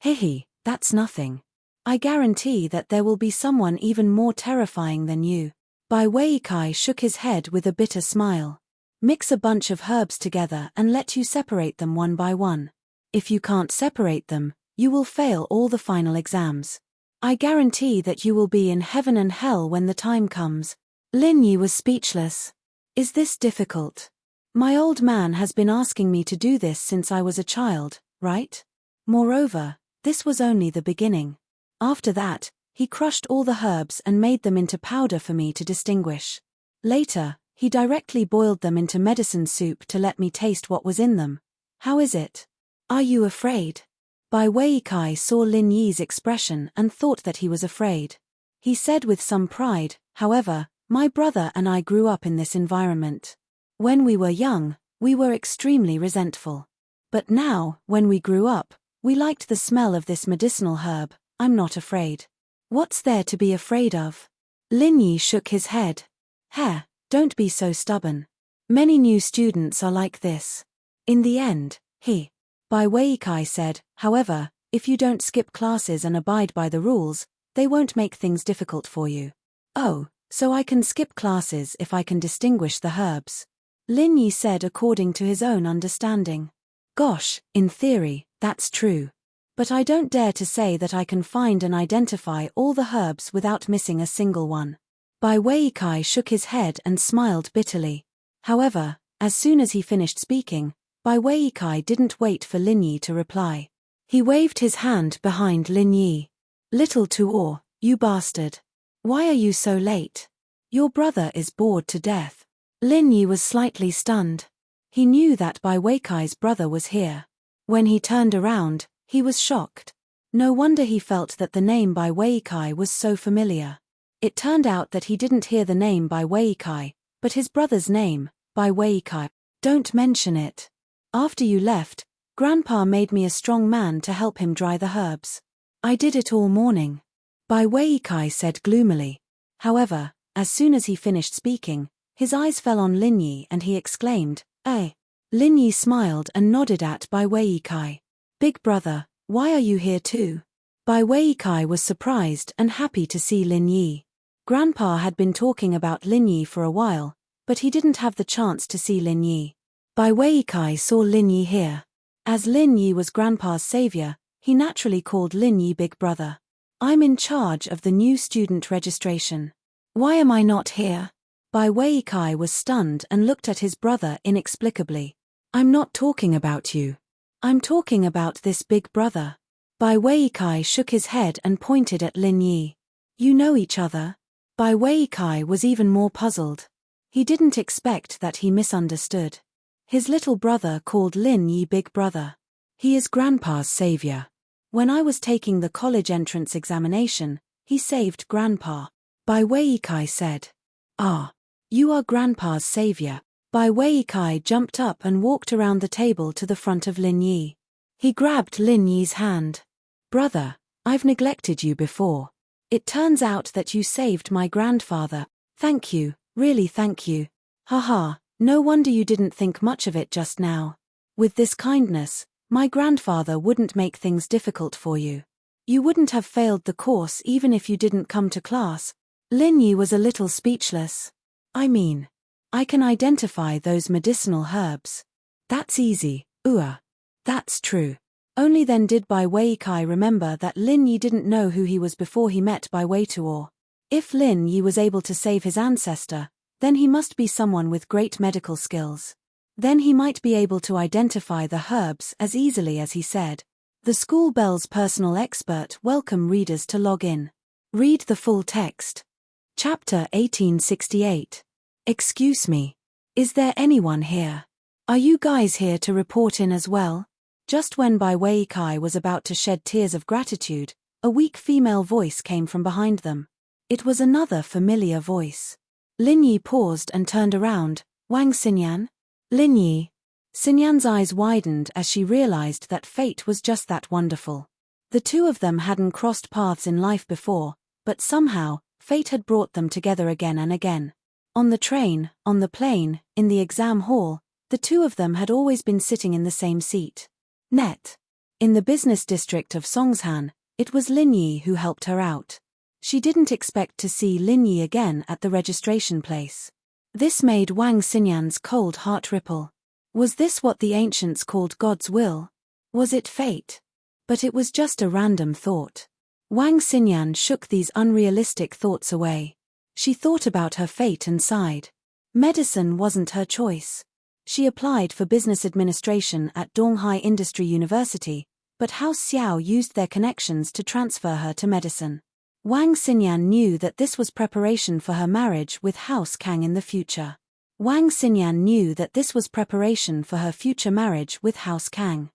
Hehe, that's nothing. I guarantee that there will be someone even more terrifying than you. Bai Weikai shook his head with a bitter smile. Mix a bunch of herbs together and let you separate them one by one. If you can't separate them, you will fail all the final exams. I guarantee that you will be in heaven and hell when the time comes. Lin Yi was speechless. Is this difficult? My old man has been asking me to do this since I was a child, right? Moreover, this was only the beginning. After that, he crushed all the herbs and made them into powder for me to distinguish. Later, he directly boiled them into medicine soup to let me taste what was in them. How is it? Are you afraid? Bai Weikai saw Lin Yi's expression and thought that he was afraid. He said with some pride, however, my brother and I grew up in this environment. When we were young, we were extremely resentful. But now, when we grew up, we liked the smell of this medicinal herb. I'm not afraid. What's there to be afraid of? Lin Yi shook his head. Don't be so stubborn. Many new students are like this. In the end, Bai Weikai said, however, if you don't skip classes and abide by the rules, they won't make things difficult for you. Oh, so I can skip classes if I can distinguish the herbs. Lin Yi said according to his own understanding. Gosh, in theory, that's true. But I don't dare to say that I can find and identify all the herbs without missing a single one. Bai Weikai shook his head and smiled bitterly. However, as soon as he finished speaking, Bai Weikai didn't wait for Lin Yi to reply. He waved his hand behind Lin Yi. Little Tuor, you bastard. Why are you so late? Your brother is bored to death. Lin Yi was slightly stunned. He knew that Bai Weikai's brother was here. When he turned around, he was shocked. No wonder he felt that the name Bai Weikai was so familiar. It turned out that he didn't hear the name Bai Weikai, but his brother's name, Bai Weikai. Don't mention it. After you left, Grandpa made me a strong man to help him dry the herbs. I did it all morning. Bai Weikai said gloomily. However, as soon as he finished speaking, his eyes fell on Lin Yi and he exclaimed, "Eh." Lin Yi smiled and nodded at Bai Weikai. Big brother, why are you here too? Bai Weikai was surprised and happy to see Lin Yi. Grandpa had been talking about Lin Yi for a while, but he didn't have the chance to see Lin Yi. Bai Weikai saw Lin Yi here. As Lin Yi was Grandpa's savior, he naturally called Lin Yi big brother. I'm in charge of the new student registration. Why am I not here? Bai Weikai was stunned and looked at his brother inexplicably. I'm not talking about you. I'm talking about this big brother. Bai Weikai shook his head and pointed at Lin Yi. You know each other? Bai Weikai was even more puzzled. He didn't expect that he misunderstood. His little brother called Lin Yi big brother. He is Grandpa's savior. When I was taking the college entrance examination, he saved Grandpa. Bai Weikai said. Ah. You are Grandpa's savior. Bai Weikai jumped up and walked around the table to the front of Lin Yi. He grabbed Lin Yi's hand. Brother, I've neglected you before. It turns out that you saved my grandfather. Thank you, really thank you. Haha, no wonder you didn't think much of it just now. With this kindness, my grandfather wouldn't make things difficult for you. You wouldn't have failed the course even if you didn't come to class. Lin Yi was a little speechless. I mean, I can identify those medicinal herbs. That's easy, That's true. Only then did Bai Weikai remember that Lin Yi didn't know who he was before he met Bai Weituo. If Lin Yi was able to save his ancestor, then he must be someone with great medical skills. Then he might be able to identify the herbs as easily as he said. The school bell's personal expert welcome readers to log in. Read the full text. Chapter 1868. Excuse me. Is there anyone here? Are you guys here to report in as well? Just when Bai Weikai was about to shed tears of gratitude, a weak female voice came from behind them. It was another familiar voice. Lin Yi paused and turned around. Wang Xinyan? Lin Yi. Xinyan's eyes widened as she realized that fate was just that wonderful. The two of them hadn't crossed paths in life before, but somehow, fate had brought them together again and again. On the train, on the plane, in the exam hall, the two of them had always been sitting in the same seat. In the business district of Songshan, it was Lin Yi who helped her out. She didn't expect to see Lin Yi again at the registration place. This made Wang Xinyan's cold heart ripple. Was this what the ancients called God's will? Was it fate? But it was just a random thought. Wang Xinyan shook these unrealistic thoughts away. She thought about her fate and sighed. Medicine wasn't her choice. She applied for business administration at Donghai Industry University, but House Xiao used their connections to transfer her to medicine. Wang Xinyan knew that this was preparation for her marriage with House Kang in the future. Wang Xinyan knew that this was preparation for her future marriage with House Kang.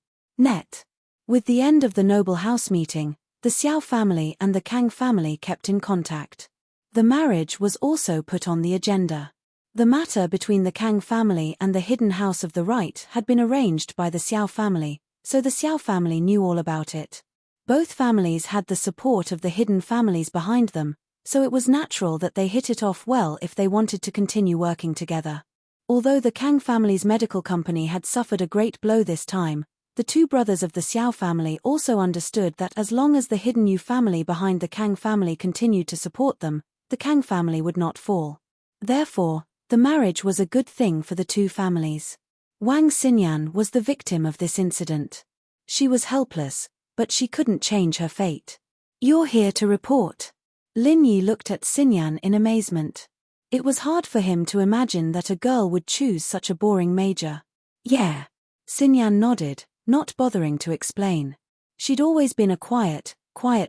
With the end of the noble house meeting, the Xiao family and the Kang family kept in contact. The marriage was also put on the agenda. The matter between the Kang family and the hidden house of the right had been arranged by the Xiao family, so the Xiao family knew all about it. Both families had the support of the hidden families behind them, so it was natural that they hit it off well if they wanted to continue working together. Although the Kang family's medical company had suffered a great blow this time, the two brothers of the Xiao family also understood that as long as the hidden Yu family behind the Kang family continued to support them, the Kang family would not fall. Therefore, the marriage was a good thing for the two families. Wang Xinyan was the victim of this incident. She was helpless, but she couldn't change her fate. "You're here to report." Lin Yi looked at Xinyan in amazement. It was hard for him to imagine that a girl would choose such a boring major. "Yeah." Xinyan nodded, not bothering to explain. She'd always been a quiet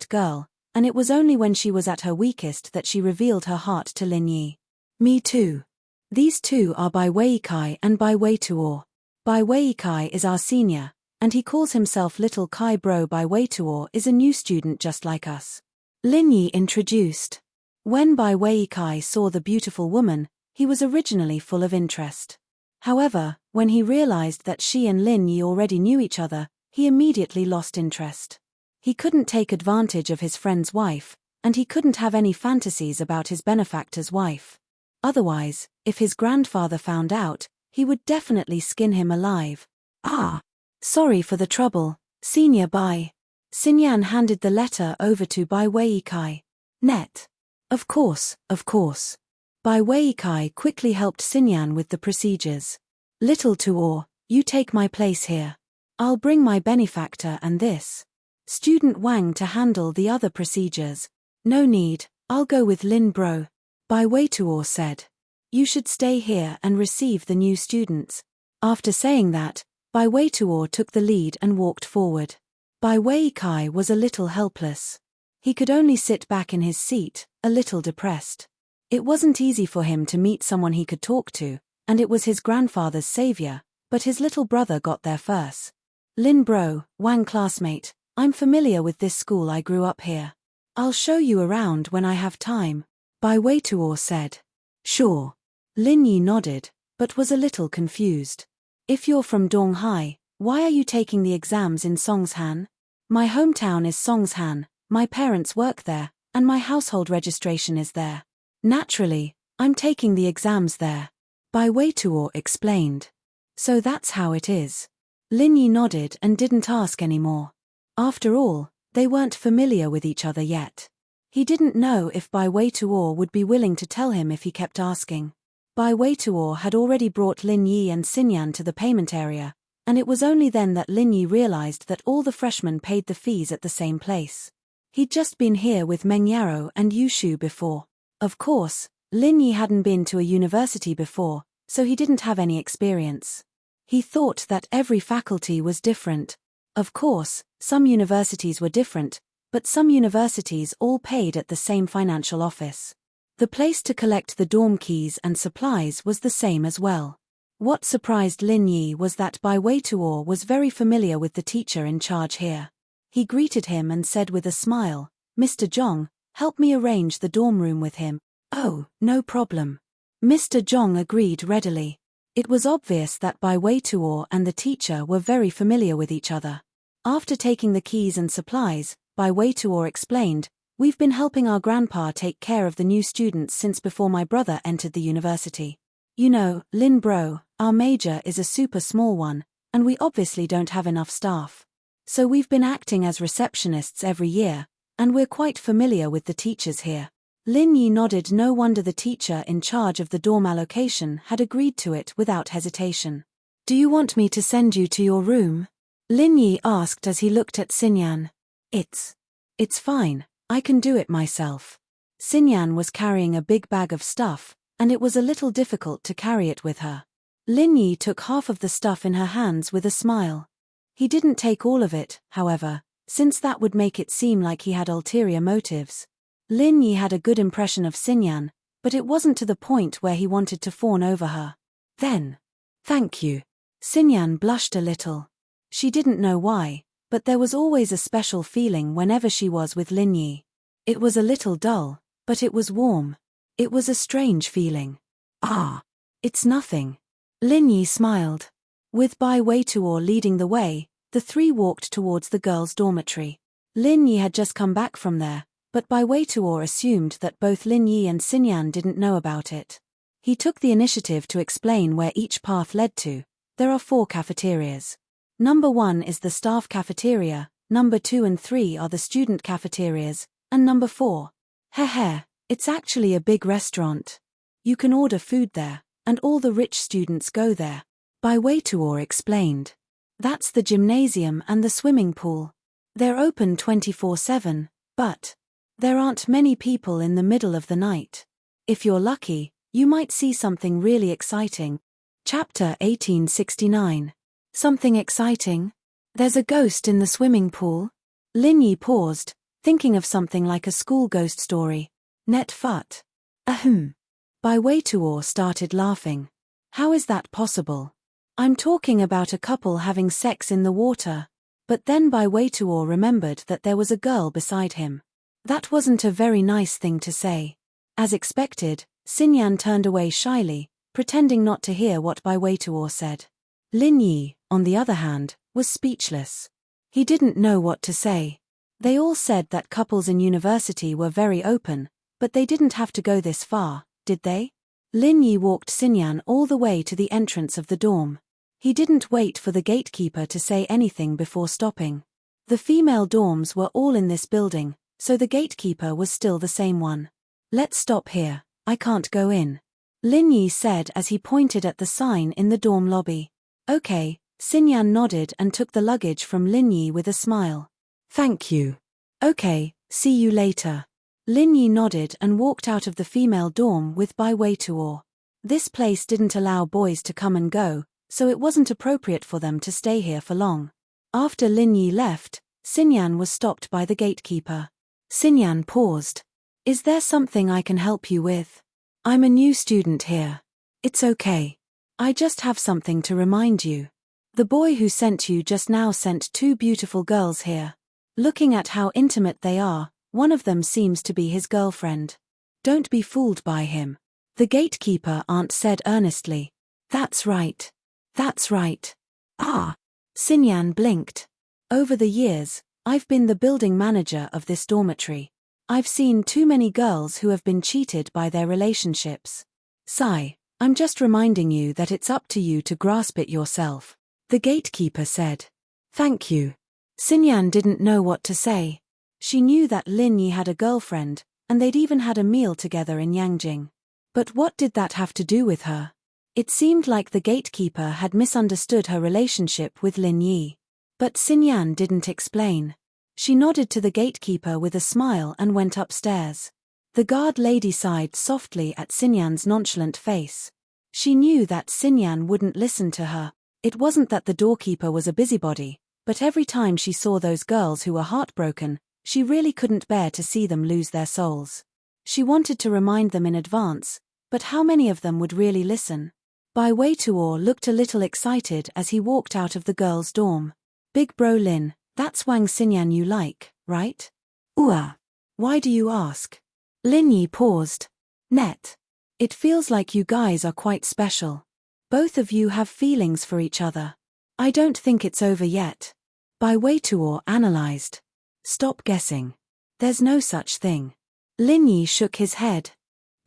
girl, and it was only when she was at her weakest that she revealed her heart to Lin Yi. "Me too. These two are Bai Weikai and Bai Weituo. Bai Weikai is our senior, and he calls himself Little Kai Bro. Bai Weituo is a new student just like us," Lin Yi introduced. When Bai Weikai saw the beautiful woman, he was originally full of interest. However, when he realized that she and Lin Yi already knew each other, he immediately lost interest. He couldn't take advantage of his friend's wife, and he couldn't have any fantasies about his benefactor's wife. Otherwise, if his grandfather found out, he would definitely skin him alive. "Ah, sorry for the trouble, Senior Bai." Xinyan handed the letter over to Bai Weikai. "Net. Of course, of course." Bai Weikai quickly helped Xinyan with the procedures. "Little Tuor, you take my place here. I'll bring my benefactor and this student Wang to handle the other procedures." "No need, I'll go with Lin Bro," Bai Weituo said. "You should stay here and receive the new students." After saying that, Bai Weituo took the lead and walked forward. Bai Weikai was a little helpless. He could only sit back in his seat, a little depressed. It wasn't easy for him to meet someone he could talk to, and it was his grandfather's savior, but his little brother got there first. "Lin Bro, Wang classmate, I'm familiar with this school, I grew up here. I'll show you around when I have time," Bai Weituo said. "Sure." Lin Yi nodded, but was a little confused. "If you're from Donghai, why are you taking the exams in Songshan?" "My hometown is Songshan, my parents work there, and my household registration is there. Naturally, I'm taking the exams there," Bai Weituo explained. "So that's how it is." Lin Yi nodded and didn't ask any more. After all, they weren't familiar with each other yet. He didn't know if Bai Weituo would be willing to tell him if he kept asking. Bai Weituo had already brought Lin Yi and Xinyan to the payment area, and it was only then that Lin Yi realized that all the freshmen paid the fees at the same place. He'd just been here with Meng Yaro and Yushu before. Of course, Lin Yi hadn't been to a university before, so he didn't have any experience. He thought that every faculty was different. Of course, some universities were different, but some universities all paid at the same financial office. The place to collect the dorm keys and supplies was the same as well. What surprised Lin Yi was that Bai Weituo was very familiar with the teacher in charge here. He greeted him and said with a smile, "Mr. Zhong, help me arrange the dorm room with him." "Oh, no problem." Mr. Zhong agreed readily. It was obvious that Bai Weituo and the teacher were very familiar with each other. After taking the keys and supplies, Bai Weituo explained, "We've been helping our grandpa take care of the new students since before my brother entered the university. You know, Lin Bro, our major is a super small one, and we obviously don't have enough staff. So we've been acting as receptionists every year, and we're quite familiar with the teachers here." Lin Yi nodded. No wonder the teacher in charge of the dorm allocation had agreed to it without hesitation. "Do you want me to send you to your room?" Lin Yi asked as he looked at Xinyan. It's fine, I can do it myself." Xinyan was carrying a big bag of stuff, and it was a little difficult to carry it with her. Lin Yi took half of the stuff in her hands with a smile. He didn't take all of it, however, since that would make it seem like he had ulterior motives. Lin Yi had a good impression of Xinyan, but it wasn't to the point where he wanted to fawn over her. "Then, thank you." Xinyan blushed a little. She didn't know why, but there was always a special feeling whenever she was with Lin Yi. It was a little dull, but it was warm. It was a strange feeling. "Ah, it's nothing." Lin Yi smiled. With Bai Weituo leading the way, the three walked towards the girls' dormitory. Lin Yi had just come back from there, But Bai Weituo assumed that both Lin Yi and Xinyan didn't know about it. He took the initiative to explain where each path led to. There are 4 cafeterias. Number 1 is the staff cafeteria, number 2 and 3 are the student cafeterias, and number 4. Heh, it's actually a big restaurant. You can order food there, and all the rich students go there. Bai Weituo explained. That's the gymnasium and the swimming pool. They're open 24/7, but there aren't many people in the middle of the night. If you're lucky, you might see something really exciting. Chapter 1869. Something exciting? There's a ghost in the swimming pool? Lin Yi paused, thinking of something like a school ghost story. Net fut. Ahem. Bai Weituo started laughing. How is that possible? I'm talking about a couple having sex in the water. But then Bai Weituo remembered that there was a girl beside him. That wasn't a very nice thing to say. As expected, Xinyan turned away shyly, pretending not to hear what Bai Weituo said. Lin Yi, on the other hand, was speechless. He didn't know what to say. They all said that couples in university were very open, but they didn't have to go this far, did they? Lin Yi walked Xinyan all the way to the entrance of the dorm. He didn't wait for the gatekeeper to say anything before stopping. The female dorms were all in this building, so the gatekeeper was still the same one. Let's stop here, I can't go in. Lin Yi said as he pointed at the sign in the dorm lobby. Okay, Xinyan nodded and took the luggage from Lin Yi with a smile. Thank you. Okay, see you later. Lin Yi nodded and walked out of the female dorm with Bai Weituo. This place didn't allow boys to come and go, so it wasn't appropriate for them to stay here for long. After Lin Yi left, Xinyan was stopped by the gatekeeper. Xinyan paused. Is there something I can help you with? I'm a new student here. It's okay. I just have something to remind you. The boy who sent you just now sent 2 beautiful girls here. Looking at how intimate they are, one of them seems to be his girlfriend. Don't be fooled by him. The gatekeeper aunt said earnestly. That's right. That's right. Ah. Xinyan blinked. Over the years, I've been the building manager of this dormitory. I've seen too many girls who have been cheated by their relationships. Sigh, I'm just reminding you that it's up to you to grasp it yourself. The gatekeeper said. Thank you. Xinyan didn't know what to say. She knew that Lin Yi had a girlfriend, and they'd even had a meal together in Yangjing. But what did that have to do with her? It seemed like the gatekeeper had misunderstood her relationship with Lin Yi. But Xinyan didn't explain. She nodded to the gatekeeper with a smile and went upstairs. The guard lady sighed softly at Xinyan's nonchalant face. She knew that Xinyan wouldn't listen to her. It wasn't that the doorkeeper was a busybody, but every time she saw those girls who were heartbroken, she really couldn't bear to see them lose their souls. She wanted to remind them in advance, but how many of them would really listen? Bai Weituo looked a little excited as he walked out of the girls' dorm. Big bro Lin, that's Wang Xinyan you like, right? Why do you ask? Lin Yi paused. Net. It feels like you guys are quite special. Both of you have feelings for each other. I don't think it's over yet. Bai Weituo analyzed. Stop guessing. There's no such thing. Lin Yi shook his head.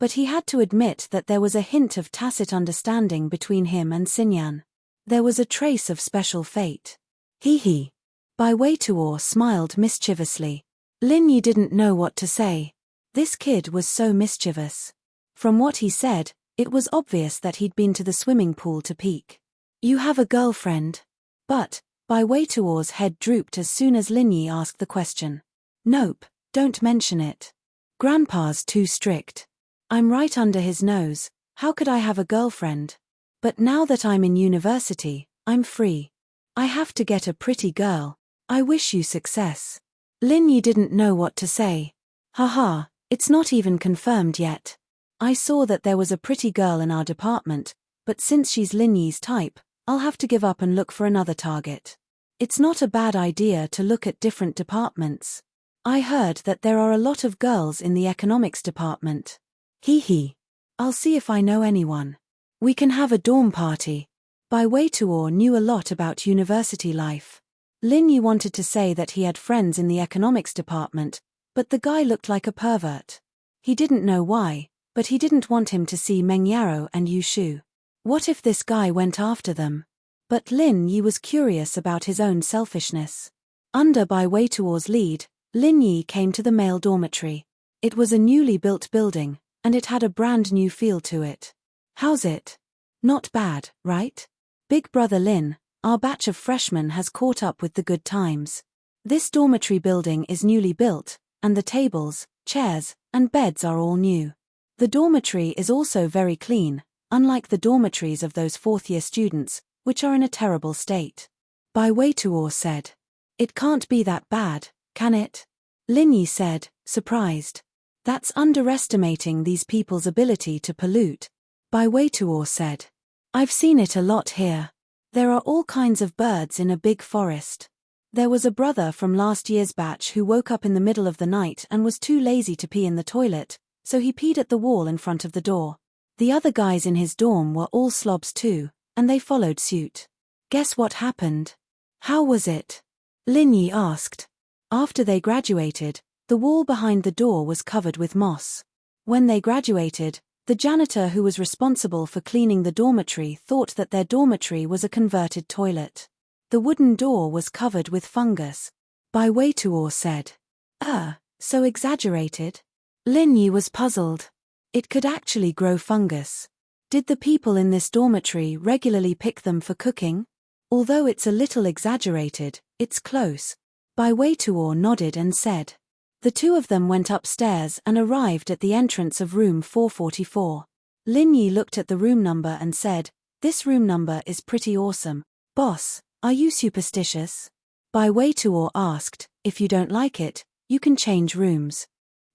But he had to admit that there was a hint of tacit understanding between him and Xinyan. There was a trace of special fate. Hee. Bai Weituo smiled mischievously. Lin Yi didn't know what to say. This kid was so mischievous. From what he said, it was obvious that he'd been to the swimming pool to peek. You have a girlfriend? But, Bai Weituo's head drooped as soon as Lin Yi asked the question. Nope, don't mention it. Grandpa's too strict. I'm right under his nose, how could I have a girlfriend? But now that I'm in university, I'm free. I have to get a pretty girl. I wish you success. Lin Yi didn't know what to say. Haha, it's not even confirmed yet. I saw that there was a pretty girl in our department, but since she's Lin Yi's type, I'll have to give up and look for another target. It's not a bad idea to look at different departments. I heard that there are a lot of girls in the economics department. Hee. I'll see if I know anyone. We can have a dorm party. Bai Weituo knew a lot about university life. Lin Yi wanted to say that he had friends in the economics department, But the guy looked like a pervert. He didn't know why, but he didn't want him to see Meng Yaro and Yu Shu. What if this guy went after them? But Lin Yi was curious about his own selfishness. Under Bai Weituo's lead, Lin Yi came to the male dormitory. It was a newly built building, and it had a brand new feel to it. How's it? Not bad, right? Big brother Lin, our batch of freshmen has caught up with the good times. This dormitory building is newly built, and the tables, chairs, and beds are all new. The dormitory is also very clean, unlike the dormitories of those fourth-year students, which are in a terrible state. Bai Weituo said. It can't be that bad, can it? Lin Yi said, surprised. That's underestimating these people's ability to pollute. Bai Weituo said. I've seen it a lot here. There are all kinds of birds in a big forest. There was a brother from last year's batch who woke up in the middle of the night and was too lazy to pee in the toilet, so he peed at the wall in front of the door. The other guys in his dorm were all slobs too, and they followed suit. Guess what happened? How was it? Lin Yi asked. After they graduated, the wall behind the door was covered with moss. When they graduated, the janitor who was responsible for cleaning the dormitory thought that their dormitory was a converted toilet. The wooden door was covered with fungus. Bai Weituo said. So exaggerated? Lin Yi was puzzled. It could actually grow fungus. Did the people in this dormitory regularly pick them for cooking? Although it's a little exaggerated, it's close. Bai Weituo nodded and said. The two of them went upstairs and arrived at the entrance of room 444. Lin Yi looked at the room number and said, this room number is pretty awesome. Boss, are you superstitious? Bai Weituo asked, if you don't like it, you can change rooms.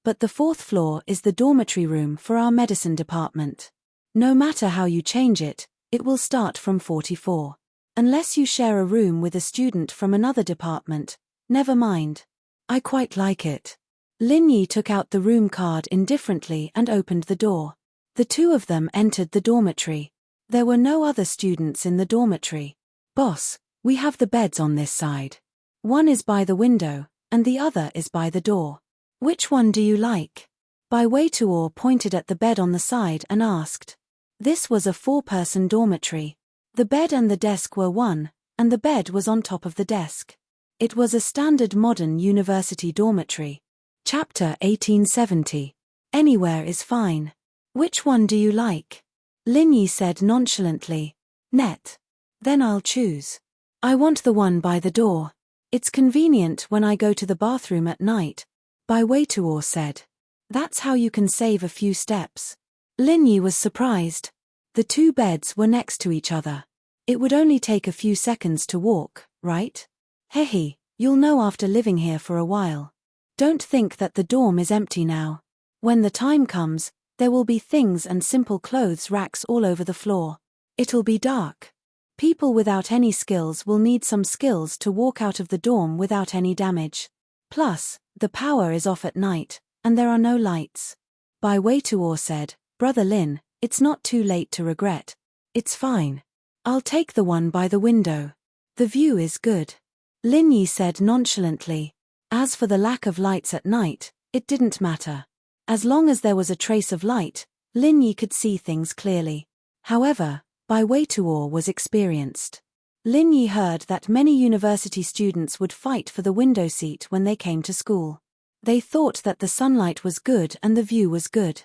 But the fourth floor is the dormitory room for our medicine department. No matter how you change it, it will start from 44. Unless you share a room with a student from another department, never mind. I quite like it. Lin Yi took out the room card indifferently and opened the door. The two of them entered the dormitory. There were no other students in the dormitory. Boss, we have the beds on this side. One is by the window, and the other is by the door. Which one do you like? Bai Weituo pointed at the bed on the side and asked. This was a 4-person dormitory. The bed and the desk were one, and the bed was on top of the desk. It was a standard modern university dormitory. Chapter 1870. Anywhere is fine. Which one do you like? Lin Yi said nonchalantly. Net. Then I'll choose. I want the one by the door. It's convenient when I go to the bathroom at night. Bai Weituo said. That's how you can save a few steps. Lin Yi was surprised. The two beds were next to each other. It would only take a few seconds to walk, right? Hehe, you'll know after living here for a while. Don't think that the dorm is empty now. When the time comes, there will be things and simple clothes racks all over the floor. It'll be dark. People without any skills will need some skills to walk out of the dorm without any damage. Plus, the power is off at night, and there are no lights. Bai Weituo said, Brother Lin, it's not too late to regret. It's fine. I'll take the one by the window. The view is good. Lin Yi said nonchalantly. As for the lack of lights at night, it didn't matter. As long as there was a trace of light, Lin Yi could see things clearly. However, Bai Weituo was experienced. Lin Yi heard that many university students would fight for the window seat when they came to school. They thought that the sunlight was good and the view was good.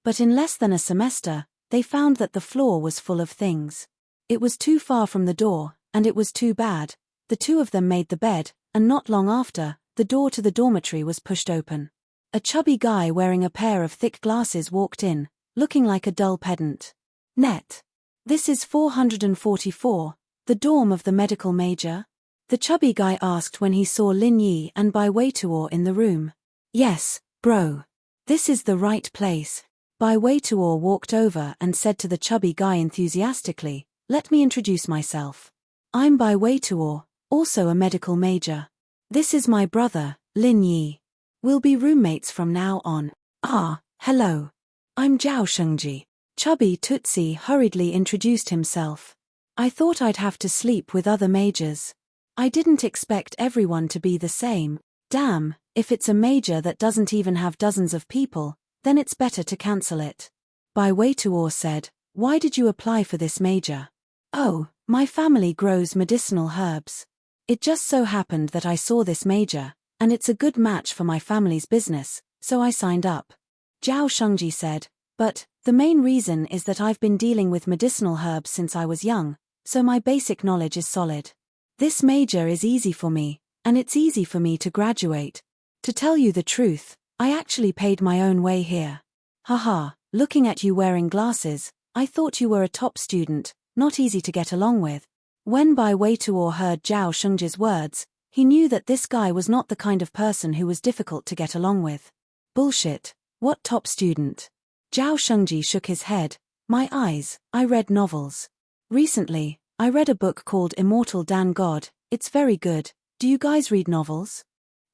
But in less than a semester, they found that the floor was full of things. It was too far from the door, and it was too bad. The two of them made the bed, and not long after, the door to the dormitory was pushed open. A chubby guy wearing a pair of thick glasses walked in, looking like a dull pedant. Net. This is 444, the dorm of the medical major? The chubby guy asked when he saw Lin Yi and Bai Weituo in the room. Yes, bro. This is the right place. Bai Weituo walked over and said to the chubby guy enthusiastically, let me introduce myself. I'm Bai Weituo, also a medical major. This is my brother, Lin Yi. We'll be roommates from now on. Ah, hello. I'm Zhao Shengji. Chubby Tootsie hurriedly introduced himself. I thought I'd have to sleep with other majors. I didn't expect everyone to be the same. Damn, if it's a major that doesn't even have dozens of people, then it's better to cancel it. Bai Weituo said, "Why did you apply for this major?" "Oh, my family grows medicinal herbs. It just so happened that I saw this major, and it's a good match for my family's business, so I signed up." Zhao Shengji said, "But the main reason is that I've been dealing with medicinal herbs since I was young, so my basic knowledge is solid. This major is easy for me, and it's easy for me to graduate. To tell you the truth, I actually paid my own way here. Haha, looking at you wearing glasses, I thought you were a top student, not easy to get along with." When Bai Weituo heard Zhao Shengji's words, he knew that this guy was not the kind of person who was difficult to get along with. Bullshit, what top student? Zhao Shengji shook his head. I read novels. Recently, I read a book called Immortal Dan God, it's very good. Do you guys read novels?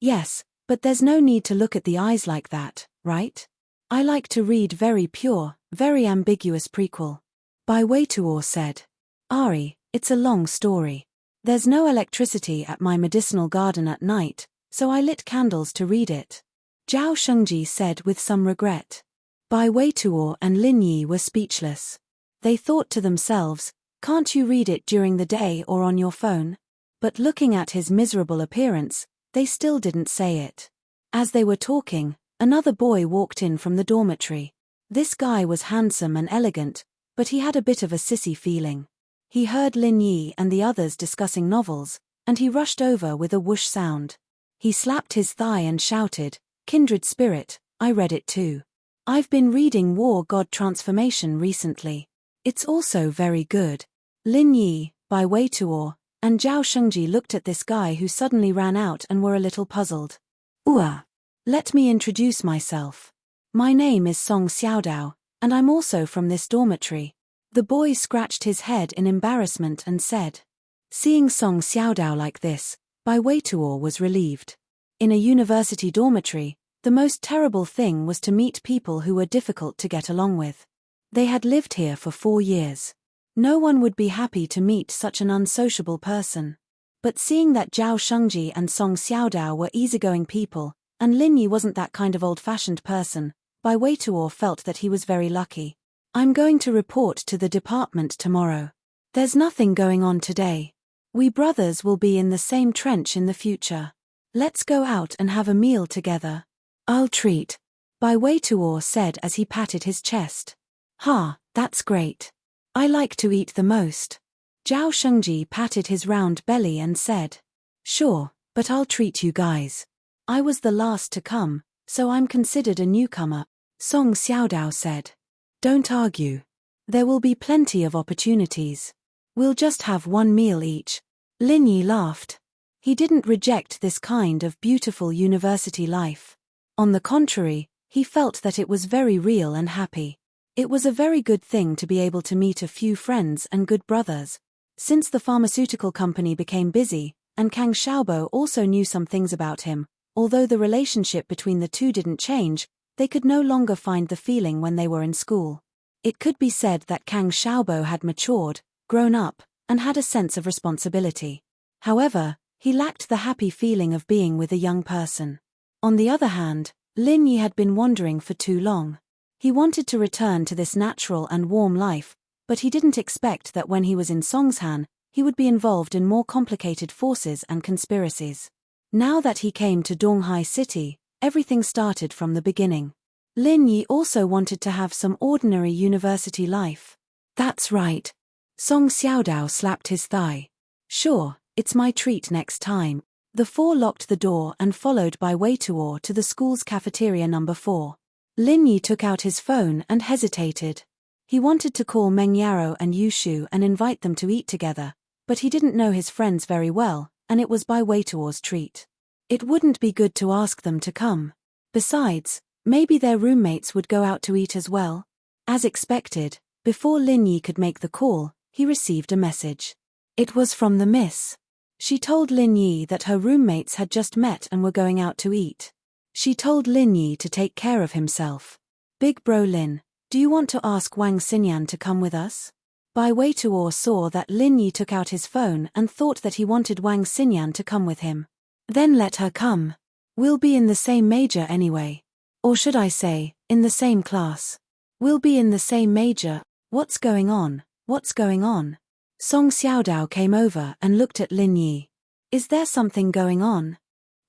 Yes, but there's no need to look at the eyes like that, right? I like to read very pure, very ambiguous prequel. Bai Weituo said. Ari, it's a long story. There's no electricity at my medicinal garden at night, so I lit candles to read it. Zhao Shengji said with some regret. Bai Weituo and Lin Yi were speechless. They thought to themselves, can't you read it during the day or on your phone? But looking at his miserable appearance, they still didn't say it. As they were talking, another boy walked in from the dormitory. This guy was handsome and elegant, but he had a bit of a sissy feeling. He heard Lin Yi and the others discussing novels, and he rushed over with a whoosh sound. He slapped his thigh and shouted, "Kindred spirit, I read it too. I've been reading War God Transformation recently. It's also very good." Lin Yi, Bai Weituo, and Zhao Shengji looked at this guy who suddenly ran out and were a little puzzled. Let me introduce myself. My name is Song Xiaodao, and I'm also from this dormitory." The boy scratched his head in embarrassment and said. Seeing Song Xiaodao like this, Bai Weituo was relieved. In a university dormitory, the most terrible thing was to meet people who were difficult to get along with. They had lived here for 4 years. No one would be happy to meet such an unsociable person. But seeing that Zhao Shengji and Song Xiaodao were easygoing people, and Lin Yi wasn't that kind of old-fashioned person, Bai Weituo felt that he was very lucky. "I'm going to report to the department tomorrow. There's nothing going on today. We brothers will be in the same trench in the future. Let's go out and have a meal together. I'll treat," Bai Weituo said as he patted his chest. "Ha, that's great. I like to eat the most." Zhao Shengji patted his round belly and said. "Sure, but I'll treat you guys. I was the last to come, so I'm considered a newcomer," Song Xiaodao said. "Don't argue. There will be plenty of opportunities. We'll just have one meal each." Lin Yi laughed. He didn't reject this kind of beautiful university life. On the contrary, he felt that it was very real and happy. It was a very good thing to be able to meet a few friends and good brothers. Since the pharmaceutical company became busy, and Kang Xiaobo also knew some things about him, although the relationship between the two didn't change, they could no longer find the feeling when they were in school. It could be said that Kang Xiaobo had matured, grown up, and had a sense of responsibility. However, he lacked the happy feeling of being with a young person. On the other hand, Lin Yi had been wandering for too long. He wanted to return to this natural and warm life, but he didn't expect that when he was in Songshan, he would be involved in more complicated forces and conspiracies. Now that he came to Donghai City, everything started from the beginning. Lin Yi also wanted to have some ordinary university life. "That's right." Song Xiaodao slapped his thigh. "Sure, it's my treat next time." The four locked the door and followed Bai Weituo to the school's cafeteria number 4. Lin Yi took out his phone and hesitated. He wanted to call Meng Yaro and Yushu and invite them to eat together, but he didn't know his friends very well, and it was Bai Weituo's treat. It wouldn't be good to ask them to come. Besides, maybe their roommates would go out to eat as well. As expected, before Lin Yi could make the call, he received a message. It was from the miss. She told Lin Yi that her roommates had just met and were going out to eat. She told Lin Yi to take care of himself. "Big bro Lin, do you want to ask Wang Xinyan to come with us?" Bai Weituo saw that Lin Yi took out his phone and thought that he wanted Wang Xinyan to come with him. "Then let her come." We'll be in the same major anyway. Or should I say, in the same class. We'll be in the same major. What's going on? What's going on? Song Xiaodao came over and looked at Lin Yi. Is there something going on?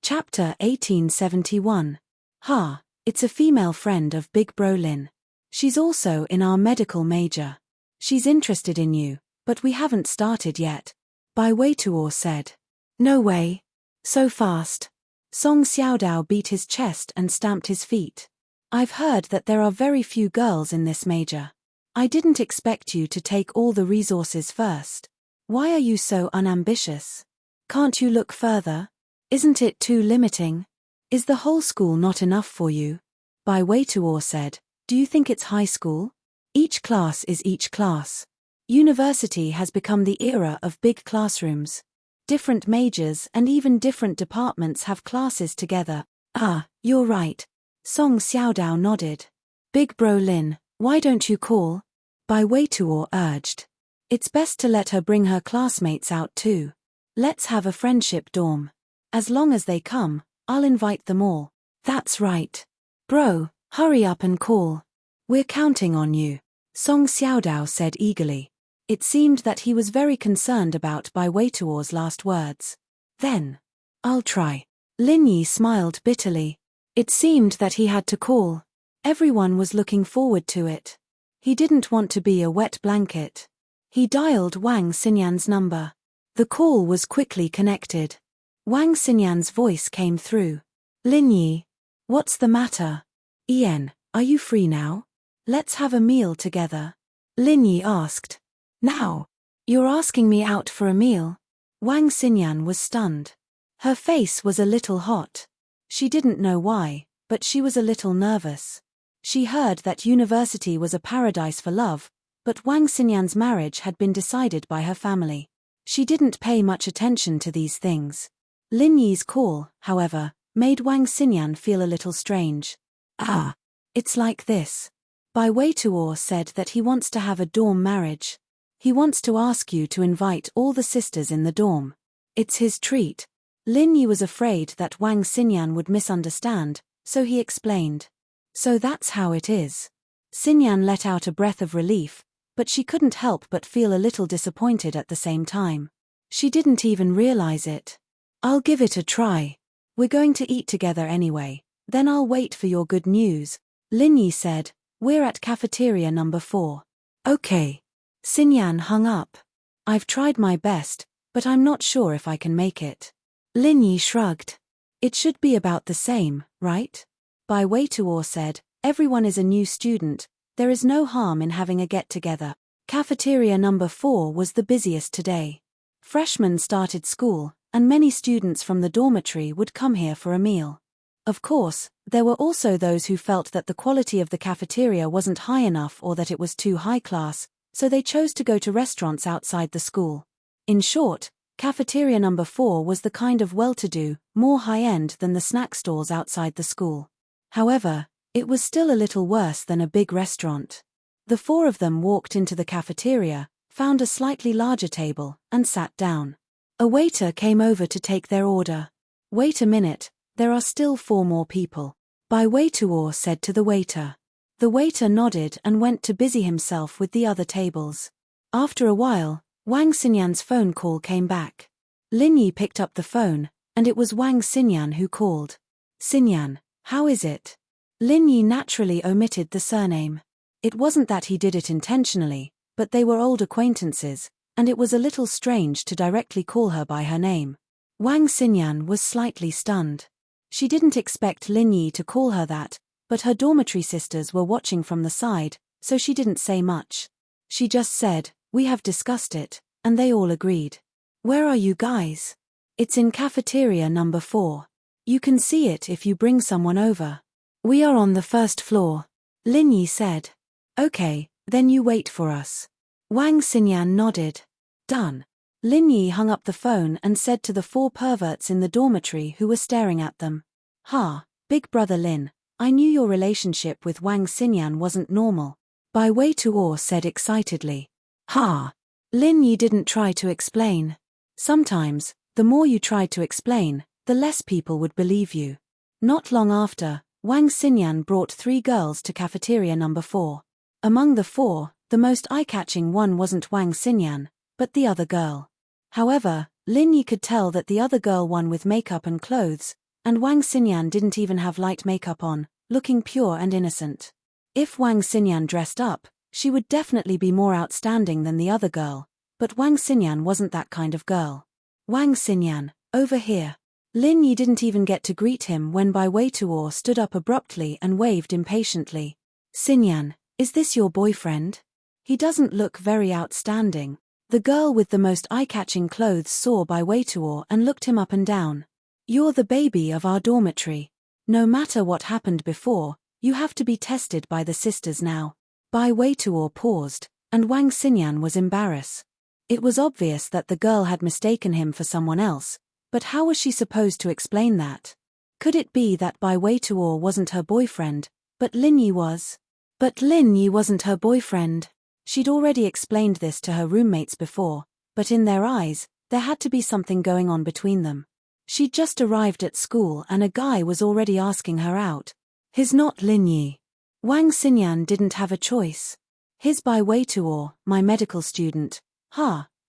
Chapter 1871. Ha, it's a female friend of Big Bro Lin. She's also in our medical major. She's interested in you, but we haven't started yet. Bai Weituo said. No way. So fast. Song Xiaodao beat his chest and stamped his feet. I've heard that there are very few girls in this major. I didn't expect you to take all the resources first. Why are you so unambitious? Can't you look further? Isn't it too limiting? Is the whole school not enough for you? Bai Weituo said, do you think it's high school? Each class is each class. University has become the era of big classrooms. Different majors and even different departments have classes together. Ah, you're right. Song Xiaodao nodded. Big Bro Lin, why don't you call? Bai Weituo urged. It's best to let her bring her classmates out too. Let's have a friendship dorm. As long as they come, I'll invite them all. That's right. Bro, hurry up and call. We're counting on you, Song Xiaodao said eagerly. It seemed that he was very concerned about Bai Weituo's last words. Then, I'll try. Lin Yi smiled bitterly. It seemed that he had to call. Everyone was looking forward to it. He didn't want to be a wet blanket. He dialed Wang Xinyan's number. The call was quickly connected. Wang Xinyan's voice came through. Lin Yi. What's the matter? Ian, are you free now? Let's have a meal together. Lin Yi asked. Now? You're asking me out for a meal? Wang Xinyan was stunned. Her face was a little hot. She didn't know why, but she was a little nervous. She heard that university was a paradise for love, but Wang Xinyan's marriage had been decided by her family. She didn't pay much attention to these things. Lin Yi's call, however, made Wang Xinyan feel a little strange. Ah, it's like this. Bai Weituo said that he wants to have a dorm marriage. He wants to ask you to invite all the sisters in the dorm. It's his treat. Lin Yi was afraid that Wang Xinyan would misunderstand, so he explained. So that's how it is. Xinyan let out a breath of relief, but she couldn't help but feel a little disappointed at the same time. She didn't even realize it. I'll give it a try. We're going to eat together anyway, then I'll wait for your good news, Lin Yi said. We're at cafeteria number 4. Okay. Xinyan hung up. I've tried my best, but I'm not sure if I can make it. Lin Yi shrugged. It should be about the same, right? Bai Weituo said, everyone is a new student, there is no harm in having a get-together. Cafeteria number 4 was the busiest today. Freshmen started school, and many students from the dormitory would come here for a meal. Of course, there were also those who felt that the quality of the cafeteria wasn't high enough or that it was too high class, so they chose to go to restaurants outside the school. In short, cafeteria number 4 was the kind of well-to-do, more high-end than the snack stalls outside the school. However, it was still a little worse than a big restaurant. The 4 of them walked into the cafeteria, found a slightly larger table, and sat down. A waiter came over to take their order. Wait a minute, there are still 4 more people. Bai Weituo said to the waiter. The waiter nodded and went to busy himself with the other tables. After a while, Wang Xinyan's phone call came back. Lin Yi picked up the phone, and it was Wang Xinyan who called. Xinyan, how is it? Lin Yi naturally omitted the surname. It wasn't that he did it intentionally, but they were old acquaintances, and it was a little strange to directly call her by her name. Wang Xinyan was slightly stunned. She didn't expect Lin Yi to call her that, but her dormitory sisters were watching from the side, so she didn't say much. She just said, we have discussed it, and they all agreed. Where are you guys? It's in cafeteria number 4. You can see it if you bring someone over. We are on the 1st floor, Lin Yi said. Okay, then you wait for us. Wang Xinyan nodded. Done. Lin Yi hung up the phone and said to the 4 perverts in the dormitory who were staring at them. Ha, Big Brother Lin, I knew your relationship with Wang Xinyan wasn't normal. Bai Weituo said excitedly. Ha! Lin Yi didn't try to explain. Sometimes, the more you tried to explain, the less people would believe you. Not long after, Wang Xinyan brought 3 girls to cafeteria number 4. Among the 4, the most eye-catching one wasn't Wang Xinyan, but the other girl. However, Lin Yi could tell that the other girl won with makeup and clothes, and Wang Xinyan didn't even have light makeup on, looking pure and innocent. If Wang Xinyan dressed up, she would definitely be more outstanding than the other girl, but Wang Xinyan wasn't that kind of girl. Wang Xinyan, over here. Lin Yi didn't even get to greet him when Bai Weituo stood up abruptly and waved impatiently. Xinyan, is this your boyfriend? He doesn't look very outstanding. The girl with the most eye-catching clothes saw Bai Weituo and looked him up and down. You're the baby of our dormitory. No matter what happened before, you have to be tested by the sisters now. Bai Weituo paused, and Wang Xinyan was embarrassed. It was obvious that the girl had mistaken him for someone else, but how was she supposed to explain that? Could it be that Bai Weituo wasn't her boyfriend, but Lin Yi was? But Lin Yi wasn't her boyfriend. She'd already explained this to her roommates before, but in their eyes, there had to be something going on between them. She'd just arrived at school and a guy was already asking her out. His not Lin Yi. Wang Xinyan didn't have a choice. His Bai Weituo, my medical student.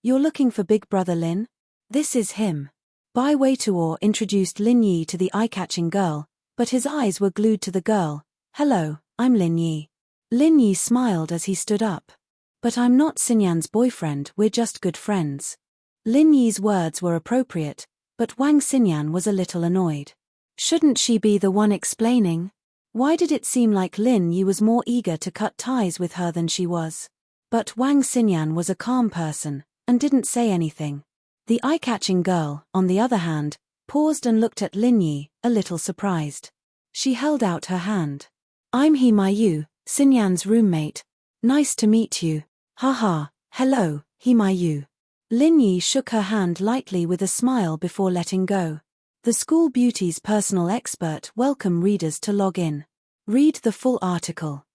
You're looking for Big Brother Lin? This is him. Bai Weituo introduced Lin Yi to the eye-catching girl, but his eyes were glued to the girl. Hello, I'm Lin Yi. Lin Yi smiled as he stood up. But I'm not Xinyan's boyfriend, we're just good friends. Lin Yi's words were appropriate, but Wang Xinyan was a little annoyed. Shouldn't she be the one explaining? Why did it seem like Lin Yi was more eager to cut ties with her than she was? But Wang Xinyan was a calm person, and didn't say anything. The eye-catching girl, on the other hand, paused and looked at Lin Yi, a little surprised. She held out her hand. I'm He Mayu, Xinyan's roommate. Nice to meet you. Hello, He Mayu. Lin Yi shook her hand lightly with a smile before letting go. The School Beauty's personal expert welcomed readers to log in. Read the full article.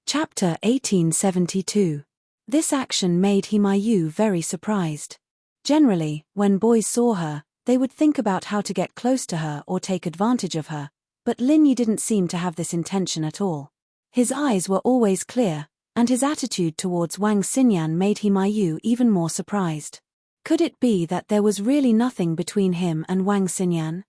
Chapter 1872. This action made He Mayu very surprised. Generally, when boys saw her, they would think about how to get close to her or take advantage of her, but Lin Yi didn't seem to have this intention at all. His eyes were always clear, and his attitude towards Wang Xinyan made He Mayu even more surprised. Could it be that there was really nothing between him and Wang Xinyan?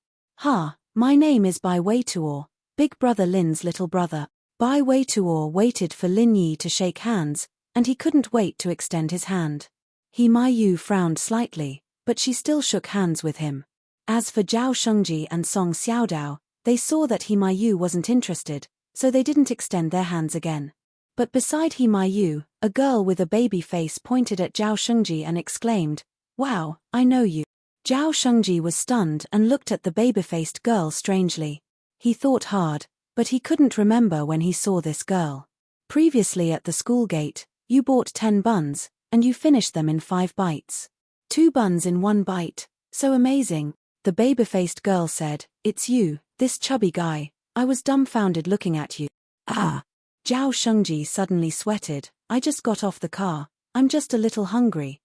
My name is Bai Weituo, Big Brother Lin's little brother. Bai Weituo waited for Lin Yi to shake hands, and he couldn't wait to extend his hand. He Mayu frowned slightly, but she still shook hands with him. As for Zhao Shengji and Song Xiaodao, they saw that He Mayu wasn't interested, so they didn't extend their hands again. But beside He Mayu, a girl with a baby face pointed at Zhao Shengji and exclaimed, "Wow, I know you." Zhao Shengji was stunned and looked at the baby-faced girl strangely. He thought hard, but he couldn't remember when he saw this girl. Previously at the school gate, you bought 10 buns, and you finished them in 5 bites. 2 buns in 1 bite, so amazing. The baby-faced girl said, "It's you, this chubby guy. I was dumbfounded looking at you." Zhao Shengji suddenly sweated. "I just got off the car. I'm just a little hungry.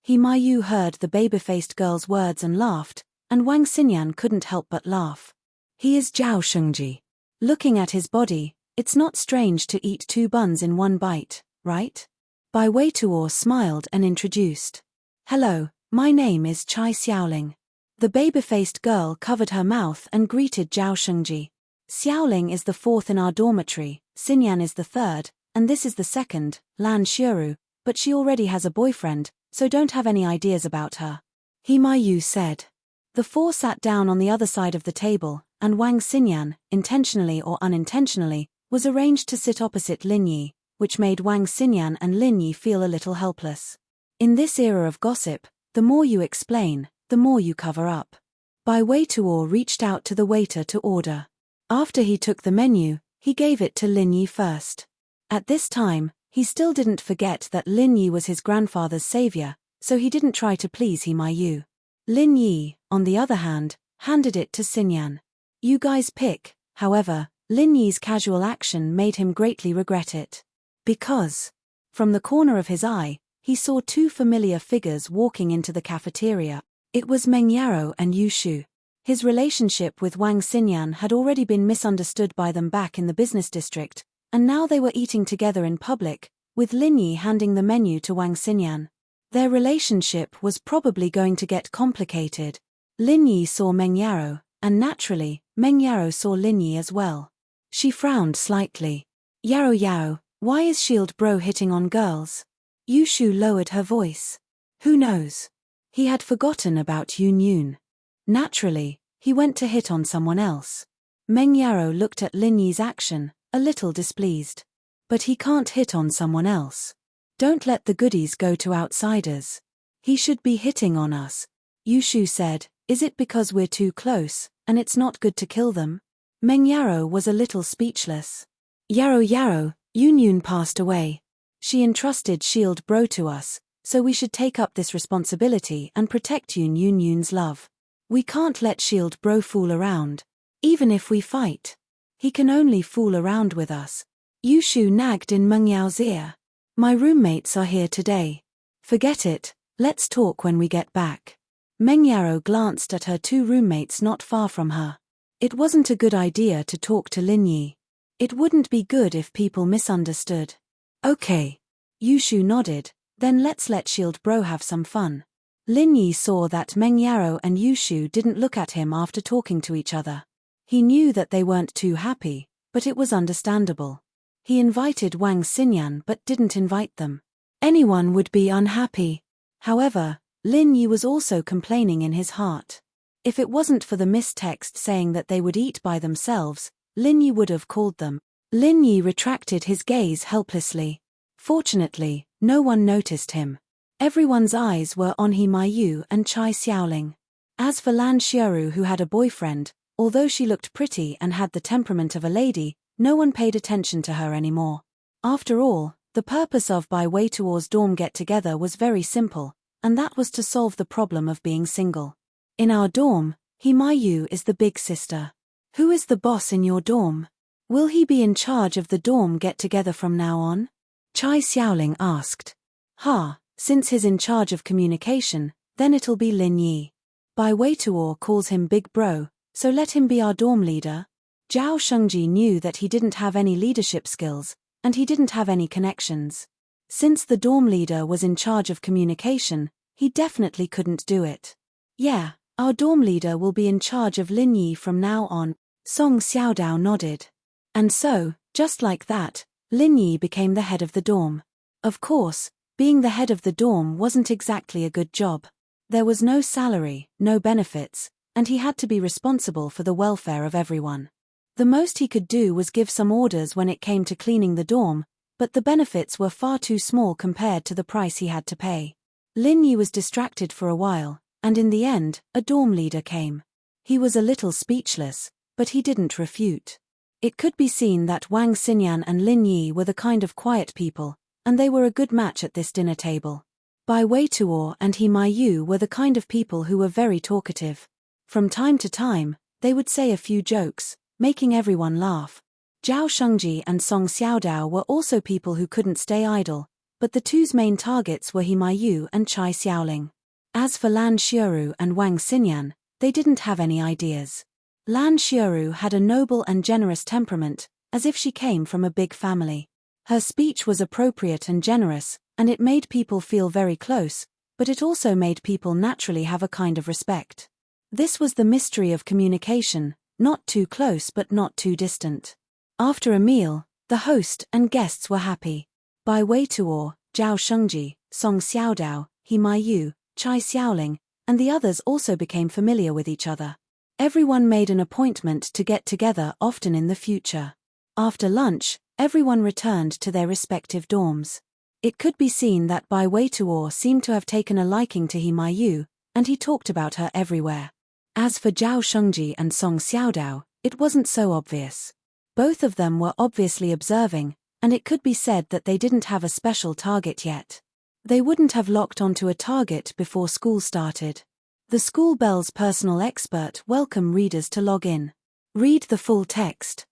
He Mayu heard the baby-faced girl's words and laughed, and Wang Xinyan couldn't help but laugh. He is Zhao Shengji. Looking at his body, it's not strange to eat 2 buns in 1 bite, right? Bai Weituo smiled and introduced. "Hello, my name is Chai Xiaoling." The baby-faced girl covered her mouth and greeted Zhao Shengji. "Xiaoling is the 4th in our dormitory, Xinyan is the 3rd, and this is the 2nd, Lan Xiuru, but she already has a boyfriend, so don't have any ideas about her," He Mayu said. The 4 sat down on the other side of the table, and Wang Xinyan, intentionally or unintentionally, was arranged to sit opposite Lin Yi, which made Wang Xinyan and Lin Yi feel a little helpless. In this era of gossip, the more you explain, the more you cover up. Bai Weituo reached out to the waiter to order. After he took the menu, he gave it to Lin Yi first. At this time, he still didn't forget that Lin Yi was his grandfather's savior, so he didn't try to please He Mayu. Lin Yi, on the other hand, handed it to Xinyan. "You guys pick." However, Lin Yi's casual action made him greatly regret it. Because, from the corner of his eye, he saw 2 familiar figures walking into the cafeteria. It was Meng Yaro and Yu Shu. His relationship with Wang Xinyan had already been misunderstood by them back in the business district, and now they were eating together in public, with Lin Yi handing the menu to Wang Xinyan. Their relationship was probably going to get complicated. Lin Yi saw Meng Yaro, and naturally, Meng Yaro saw Lin Yi as well. She frowned slightly. Yaro Yaro, why is Shield Bro hitting on girls? Yushu lowered her voice. Who knows? He had forgotten about Yun Yun. Naturally, he went to hit on someone else. Meng Yaro looked at Lin Yi's action, a little displeased. But he can't hit on someone else. Don't let the goodies go to outsiders. He should be hitting on us. Yushu said, is it because we're too close, and it's not good to kill them? Meng Yaro was a little speechless. Yaro, Yun Yun passed away. She entrusted Shield Bro to us, so we should take up this responsibility and protect Yun Yun's love. We can't let Shield Bro fool around. Even if we fight, he can only fool around with us. Yushu nagged in Meng Yao's ear. My roommates are here today. Forget it, let's talk when we get back. Meng Yaro glanced at her two roommates not far from her. It wasn't a good idea to talk to Lin Yi. It wouldn't be good if people misunderstood. Okay. Yushu nodded, then let's let Shield Bro have some fun. Lin Yi saw that Meng Yaro and Yushu didn't look at him after talking to each other. He knew that they weren't too happy, but it was understandable. He invited Wang Xinyan but didn't invite them. Anyone would be unhappy. However, Lin Yi was also complaining in his heart. If it wasn't for the mistext saying that they would eat by themselves, Lin Yi would have called them. Lin Yi retracted his gaze helplessly. Fortunately, no one noticed him. Everyone's eyes were on He Maiyu and Chai Xiaoling. As for Lan Xiaoru, who had a boyfriend, although she looked pretty and had the temperament of a lady, no one paid attention to her anymore. After all, the purpose of Bai Weituo's dorm get-together was very simple, and that was to solve the problem of being single. In our dorm, He Maiyu is the big sister. Who is the boss in your dorm? Will he be in charge of the dorm get-together from now on? Chai Xiaoling asked. Since he's in charge of communication, then it'll be Lin Yi. Bai Weituo calls him Big Bro, so let him be our dorm leader. Zhao Shengji knew that he didn't have any leadership skills, and he didn't have any connections. Since the dorm leader was in charge of communication, he definitely couldn't do it. Yeah, our dorm leader will be in charge of Lin Yi from now on. Song Xiaodao nodded. And so, just like that, Lin Yi became the head of the dorm. Of course, being the head of the dorm wasn't exactly a good job. There was no salary, no benefits, and he had to be responsible for the welfare of everyone. The most he could do was give some orders when it came to cleaning the dorm, but the benefits were far too small compared to the price he had to pay. Lin Yi was distracted for a while, and in the end, a dorm leader came. He was a little speechless, but he didn't refute. It could be seen that Wang Xinyan and Lin Yi were the kind of quiet people, and they were a good match at this dinner table. Bai Weituo and He Maiyu were the kind of people who were very talkative. From time to time, they would say a few jokes, making everyone laugh. Zhao Shengji and Song Xiaodao were also people who couldn't stay idle, but the two's main targets were He Maiyu and Chai Xiaoling. As for Lan Xiaoru and Wang Xinyan, they didn't have any ideas. Lan Xiaoru had a noble and generous temperament, as if she came from a big family. Her speech was appropriate and generous, and it made people feel very close, but it also made people naturally have a kind of respect. This was the mystery of communication, not too close but not too distant. After a meal, the host and guests were happy. Bai Weituo, Zhao Shengji, Song Xiaodao, He Maiyu, Chai Xiaoling, and the others also became familiar with each other. Everyone made an appointment to get together often in the future. After lunch, everyone returned to their respective dorms. It could be seen that Bai Weituo seemed to have taken a liking to He Maiyu, and he talked about her everywhere. As for Zhao Shengji and Song Xiaodao, it wasn't so obvious. Both of them were obviously observing, and it could be said that they didn't have a special target yet. They wouldn't have locked onto a target before school started. The school bell's personal expert welcomed readers to log in. Read the full text.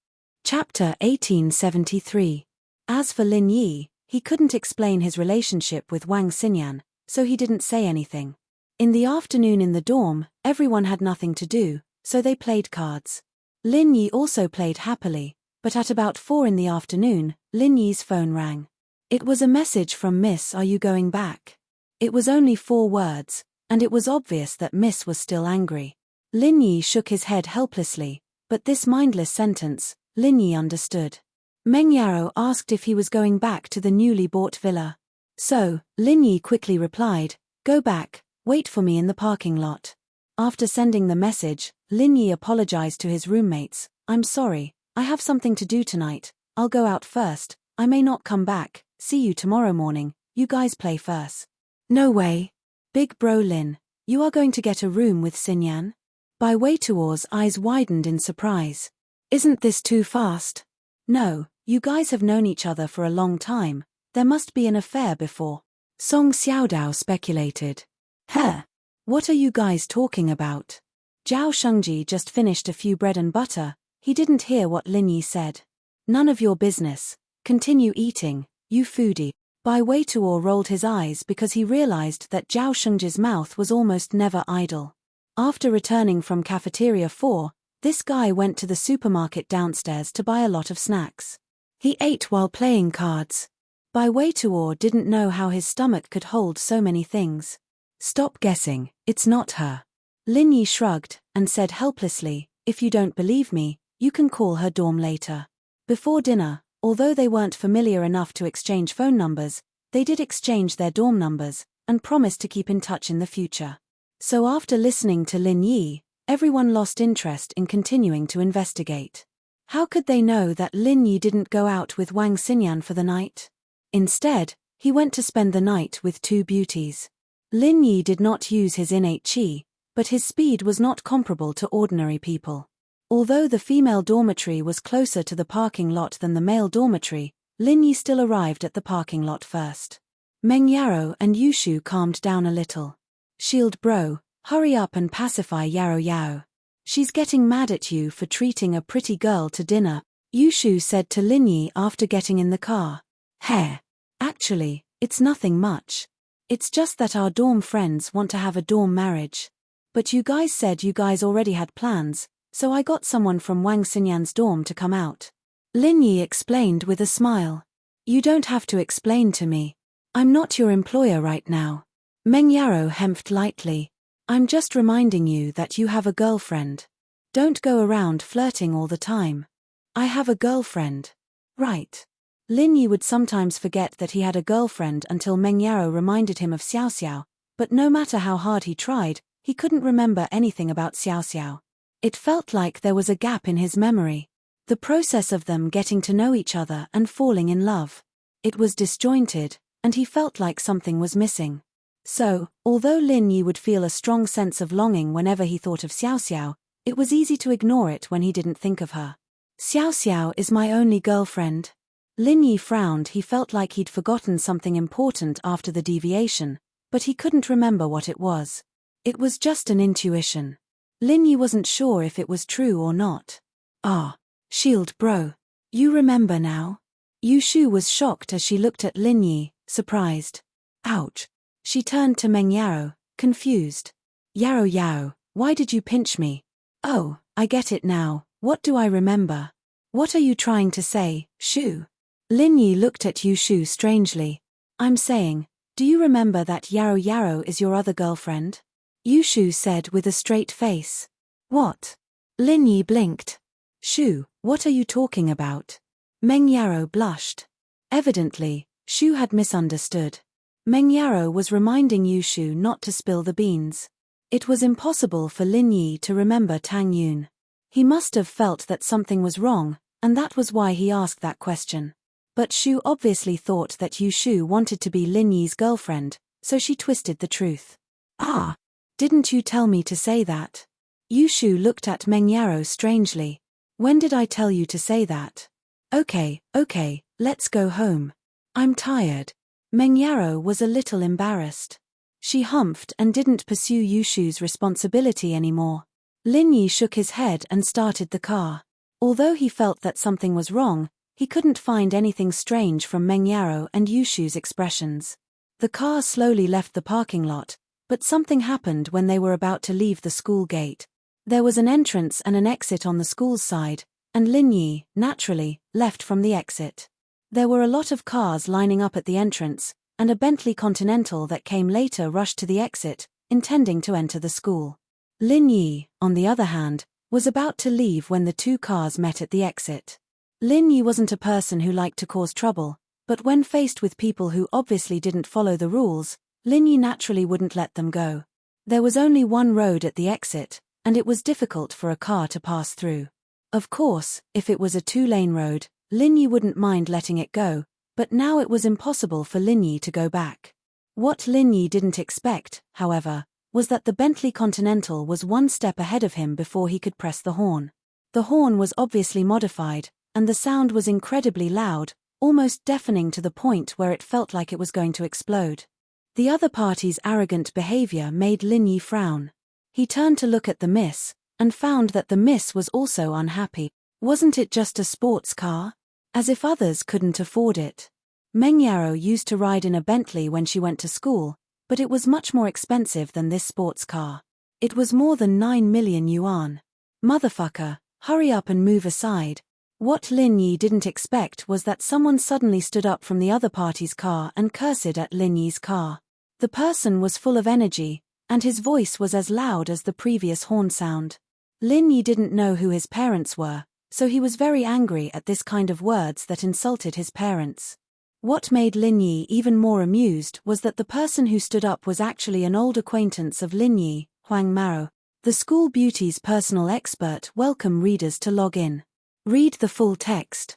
Chapter 1873. As for Lin Yi, he couldn't explain his relationship with Wang Xinyan, so he didn't say anything. In the afternoon in the dorm, everyone had nothing to do, so they played cards. Lin Yi also played happily, but at about 4 in the afternoon, Lin Yi's phone rang. It was a message from Miss, "Are you going back?" It was only 4 words, and it was obvious that Miss was still angry. Lin Yi shook his head helplessly, but this mindless sentence, Lin Yi understood. Meng Yaro asked if he was going back to the newly bought villa. So, Lin Yi quickly replied, "Go back, wait for me in the parking lot." After sending the message, Lin Yi apologized to his roommates. "I'm sorry, I have something to do tonight, I'll go out first, I may not come back, see you tomorrow morning, you guys play first." "No way. Big bro Lin, you are going to get a room with Xinyan?" Bai Weituo's eyes widened in surprise. "Isn't this too fast?" "No, you guys have known each other for a long time, there must be an affair before." Song Xiaodao speculated. "Huh? What are you guys talking about?" Zhao Shengji just finished a few bread and butter, he didn't hear what Lin Yi said. "None of your business, continue eating, you foodie." Bai Weituo rolled his eyes because he realized that Zhao Shengji's mouth was almost never idle. After returning from Cafeteria 4, this guy went to the supermarket downstairs to buy a lot of snacks. He ate while playing cards. Bai Weituo didn't know how his stomach could hold so many things. "Stop guessing, it's not her." Lin Yi shrugged, and said helplessly, "If you don't believe me, you can call her dorm later." Before dinner, although they weren't familiar enough to exchange phone numbers, they did exchange their dorm numbers, and promised to keep in touch in the future. So after listening to Lin Yi, everyone lost interest in continuing to investigate. How could they know that Lin Yi didn't go out with Wang Xinyan for the night? Instead, he went to spend the night with 2 beauties. Lin Yi did not use his innate qi, but his speed was not comparable to ordinary people. Although the female dormitory was closer to the parking lot than the male dormitory, Lin Yi still arrived at the parking lot first. Meng Yaro and Yushu calmed down a little. "Shield bro, hurry up and pacify Yaro Yao. She's getting mad at you for treating a pretty girl to dinner," Yushu said to Lin Yi after getting in the car. "Hey, actually, it's nothing much. It's just that our dorm friends want to have a dorm marriage. But you guys said you guys already had plans, so I got someone from Wang Xinyan's dorm to come out." Lin Yi explained with a smile. "You don't have to explain to me. I'm not your employer right now." Meng Yaro hemphed lightly. "I'm just reminding you that you have a girlfriend. Don't go around flirting all the time." "I have a girlfriend. Right." Lin Yi would sometimes forget that he had a girlfriend until Meng Yaro reminded him of Xiao Xiao, but no matter how hard he tried, he couldn't remember anything about Xiao Xiao. It felt like there was a gap in his memory. The process of them getting to know each other and falling in love. It was disjointed, and he felt like something was missing. So, although Lin Yi would feel a strong sense of longing whenever he thought of Xiao Xiao, it was easy to ignore it when he didn't think of her. "Xiao Xiao is my only girlfriend." Lin Yi frowned. He felt like he'd forgotten something important after the deviation, but he couldn't remember what it was. It was just an intuition. Lin Yi wasn't sure if it was true or not. "Ah, Shield bro. You remember now?" Yushu was shocked as she looked at Lin Yi, surprised. "Ouch." She turned to Meng Yaro, confused. "Yaro Yao, why did you pinch me?" "Oh, I get it now, what do I remember?" "What are you trying to say, Shu?" Lin Yi looked at Yushu strangely. "I'm saying, do you remember that Yaro Yaro is your other girlfriend?" Yushu said with a straight face. "What?" Lin Yi blinked. "Shu, what are you talking about?" Meng Yaro blushed. Evidently, Shu had misunderstood. Meng Yaro was reminding Yushu not to spill the beans. It was impossible for Lin Yi to remember Tang Yun. He must have felt that something was wrong, and that was why he asked that question. But Shu obviously thought that Yushu wanted to be Lin Yi's girlfriend, so she twisted the truth. "Ah, didn't you tell me to say that?" Yushu looked at Meng Yaro strangely. "When did I tell you to say that?" Okay, let's go home. I'm tired." Meng Yaro was a little embarrassed. She humphed and didn't pursue Yushu's responsibility anymore. Lin Yi shook his head and started the car. Although he felt that something was wrong, he couldn't find anything strange from Meng Yaro and Yushu's expressions. The car slowly left the parking lot, but something happened when they were about to leave the school gate. There was an entrance and an exit on the school's side, and Lin Yi, naturally, left from the exit. There were a lot of cars lining up at the entrance, and a Bentley Continental that came later rushed to the exit, intending to enter the school. Lin Yi, on the other hand, was about to leave when the two cars met at the exit. Lin Yi wasn't a person who liked to cause trouble, but when faced with people who obviously didn't follow the rules, Lin Yi naturally wouldn't let them go. There was only one road at the exit, and it was difficult for a car to pass through. Of course, if it was a two-lane road, Lin Yi wouldn't mind letting it go, but now it was impossible for Lin Yi to go back. What Lin Yi didn't expect, however, was that the Bentley Continental was one step ahead of him before he could press the horn. The horn was obviously modified, and the sound was incredibly loud, almost deafening to the point where it felt like it was going to explode. The other party's arrogant behavior made Lin Yi frown. He turned to look at the miss, and found that the miss was also unhappy. Wasn't it just a sports car? As if others couldn't afford it. Meng Yaro used to ride in a Bentley when she went to school, but it was much more expensive than this sports car. It was more than 9 million yuan. Motherfucker, hurry up and move aside. What Lin Yi didn't expect was that someone suddenly stood up from the other party's car and cursed at Lin Yi's car. The person was full of energy, and his voice was as loud as the previous horn sound. Lin Yi didn't know who his parents were, so he was very angry at this kind of words that insulted his parents. What made Lin Yi even more amused was that the person who stood up was actually an old acquaintance of Lin Yi, Huang Mao. The school beauty's personal expert welcomed readers to log in. Read the full text.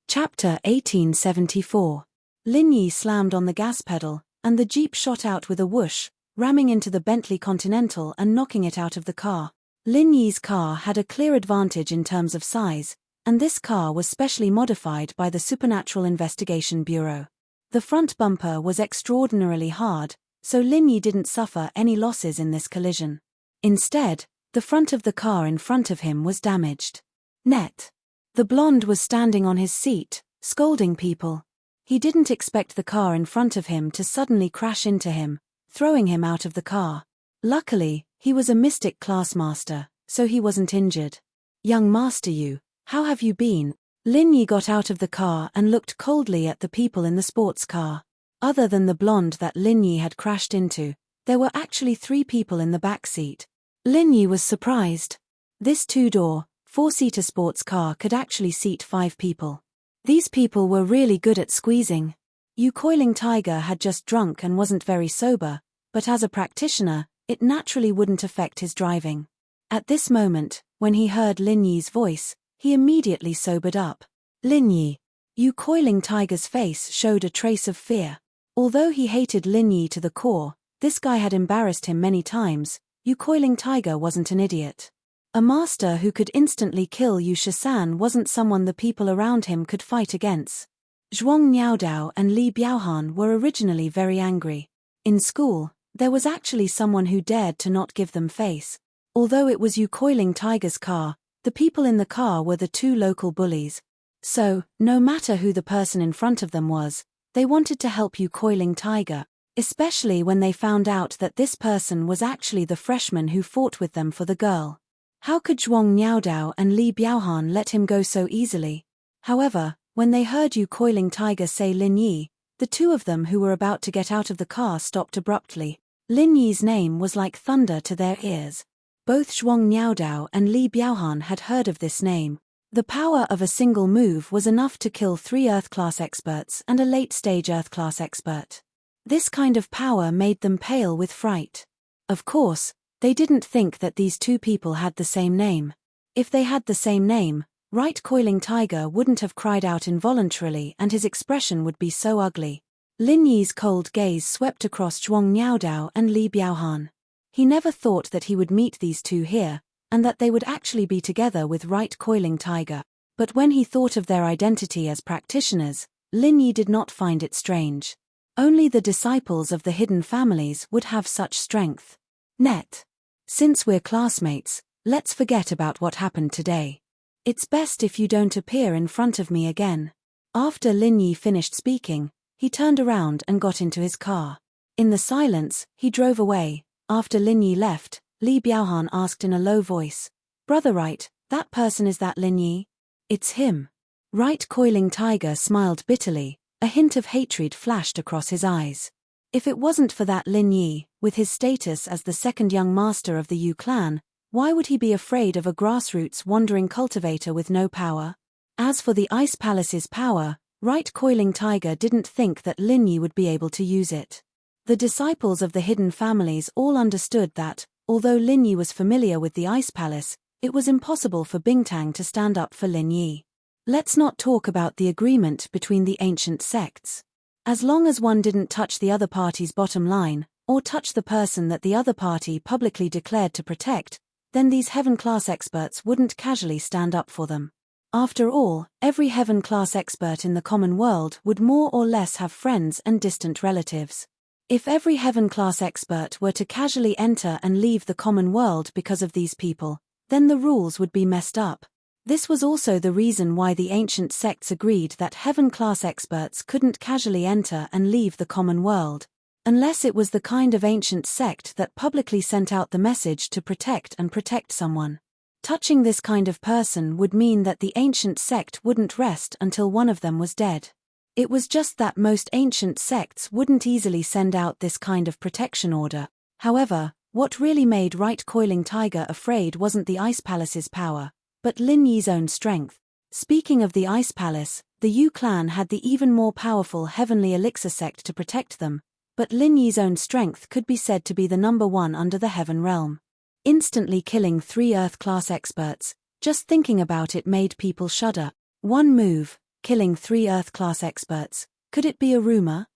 Chapter 1874. Lin Yi slammed on the gas pedal, and the jeep shot out with a whoosh, ramming into the Bentley Continental and knocking it out of the car. Lin Yi's car had a clear advantage in terms of size, and this car was specially modified by the Supernatural Investigation Bureau. The front bumper was extraordinarily hard, so Lin Yi didn't suffer any losses in this collision. Instead, the front of the car in front of him was damaged. Net. The blonde was standing on his seat, scolding people. He didn't expect the car in front of him to suddenly crash into him, throwing him out of the car. Luckily, he was a mystic class master, so he wasn't injured. Young master, how have you been? Lin Yi got out of the car and looked coldly at the people in the sports car. Other than the blonde that Lin Yi had crashed into, there were actually 3 people in the back seat. Lin Yi was surprised. This 2-door, 4-seater sports car could actually seat 5 people. These people were really good at squeezing. Yu Coiling Tiger had just drunk and wasn't very sober, but as a practitioner, it naturally wouldn't affect his driving. At this moment, when he heard Lin Yi's voice, he immediately sobered up. Lin Yi. Yu Coiling Tiger's face showed a trace of fear. Although he hated Lin Yi to the core, this guy had embarrassed him many times. Yu Coiling Tiger wasn't an idiot. A master who could instantly kill Yu Shisan wasn't someone the people around him could fight against. Zhuang Niaodao and Li Biaohan were originally very angry. In school, there was actually someone who dared to not give them face. Although it was Yu Coiling Tiger's car, the people in the car were the 2 local bullies. So, no matter who the person in front of them was, they wanted to help Yu Coiling Tiger, especially when they found out that this person was actually the freshman who fought with them for the girl. How could Zhuang Niaodao and Li Biaohan let him go so easily? However, when they heard Yu Coiling Tiger say Lin Yi, the 2 of them who were about to get out of the car stopped abruptly. Lin Yi's name was like thunder to their ears. Both Zhuang Niaodao and Li Biaohan had heard of this name. The power of a single move was enough to kill 3 Earth-class experts and a late-stage Earth-class expert. This kind of power made them pale with fright. Of course, they didn't think that these 2 people had the same name. If they had the same name, Right Coiling Tiger wouldn't have cried out involuntarily and his expression would be so ugly. Lin Yi's cold gaze swept across Zhuang Niaodao and Li Biaohan. He never thought that he would meet these 2 here, and that they would actually be together with Right Coiling Tiger. But when he thought of their identity as practitioners, Lin Yi did not find it strange. Only the disciples of the hidden families would have such strength. Net. Since we're classmates, let's forget about what happened today. It's best if you don't appear in front of me again. After Lin Yi finished speaking, he turned around and got into his car. In the silence, he drove away. After Lin Yi left, Li Biaohan asked in a low voice. Brother Right, that person is that Lin Yi? It's him. Right Coiling Tiger smiled bitterly, a hint of hatred flashed across his eyes. If it wasn't for that Lin Yi, with his status as the second young master of the Yu clan, why would he be afraid of a grassroots wandering cultivator with no power? As for the Ice Palace's power, Right Coiling Tiger didn't think that Lin Yi would be able to use it. The disciples of the hidden families all understood that, although Lin Yi was familiar with the Ice Palace, it was impossible for Bingtang to stand up for Lin Yi. Let's not talk about the agreement between the ancient sects. As long as one didn't touch the other party's bottom line, or touch the person that the other party publicly declared to protect, then these heaven-class experts wouldn't casually stand up for them. After all, every heaven-class expert in the common world would more or less have friends and distant relatives. If every heaven-class expert were to casually enter and leave the common world because of these people, then the rules would be messed up. This was also the reason why the ancient sects agreed that heaven-class experts couldn't casually enter and leave the common world, unless it was the kind of ancient sect that publicly sent out the message to protect someone. Touching this kind of person would mean that the ancient sect wouldn't rest until one of them was dead. It was just that most ancient sects wouldn't easily send out this kind of protection order. However, what really made Right Coiling Tiger afraid wasn't the Ice Palace's power, but Lin Yi's own strength. Speaking of the Ice Palace, the Yu clan had the even more powerful Heavenly Elixir sect to protect them, but Lin Yi's own strength could be said to be the number one under the Heaven Realm. Instantly killing 3 Earth-class experts, just thinking about it made people shudder. One move, killing 3 Earth-class experts, could it be a rumor?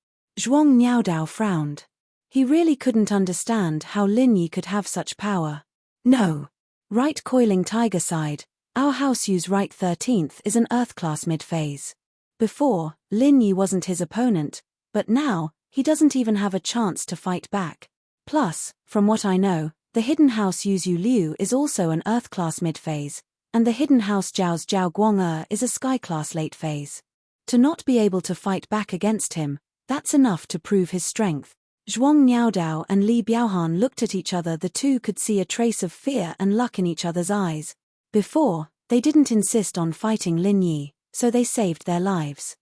Zhuang Niaodao frowned. He really couldn't understand how Lin Yi could have such power. No. Right Coiling Tiger sighed. Our House Yu's Right 13th is an Earth-class mid-phase. Before, Lin Yi wasn't his opponent, but now, he doesn't even have a chance to fight back. Plus, from what I know, the Hidden House Yu's Yu Liu is also an Earth-class mid-phase, and the Hidden House Zhao's Zhao Guang is a Sky-class late phase. To not be able to fight back against him, that's enough to prove his strength. Zhuang Niaodao and Li Biaohan looked at each other. The two could see a trace of fear and luck in each other's eyes. Before, they didn't insist on fighting Lin Yi, so they saved their lives.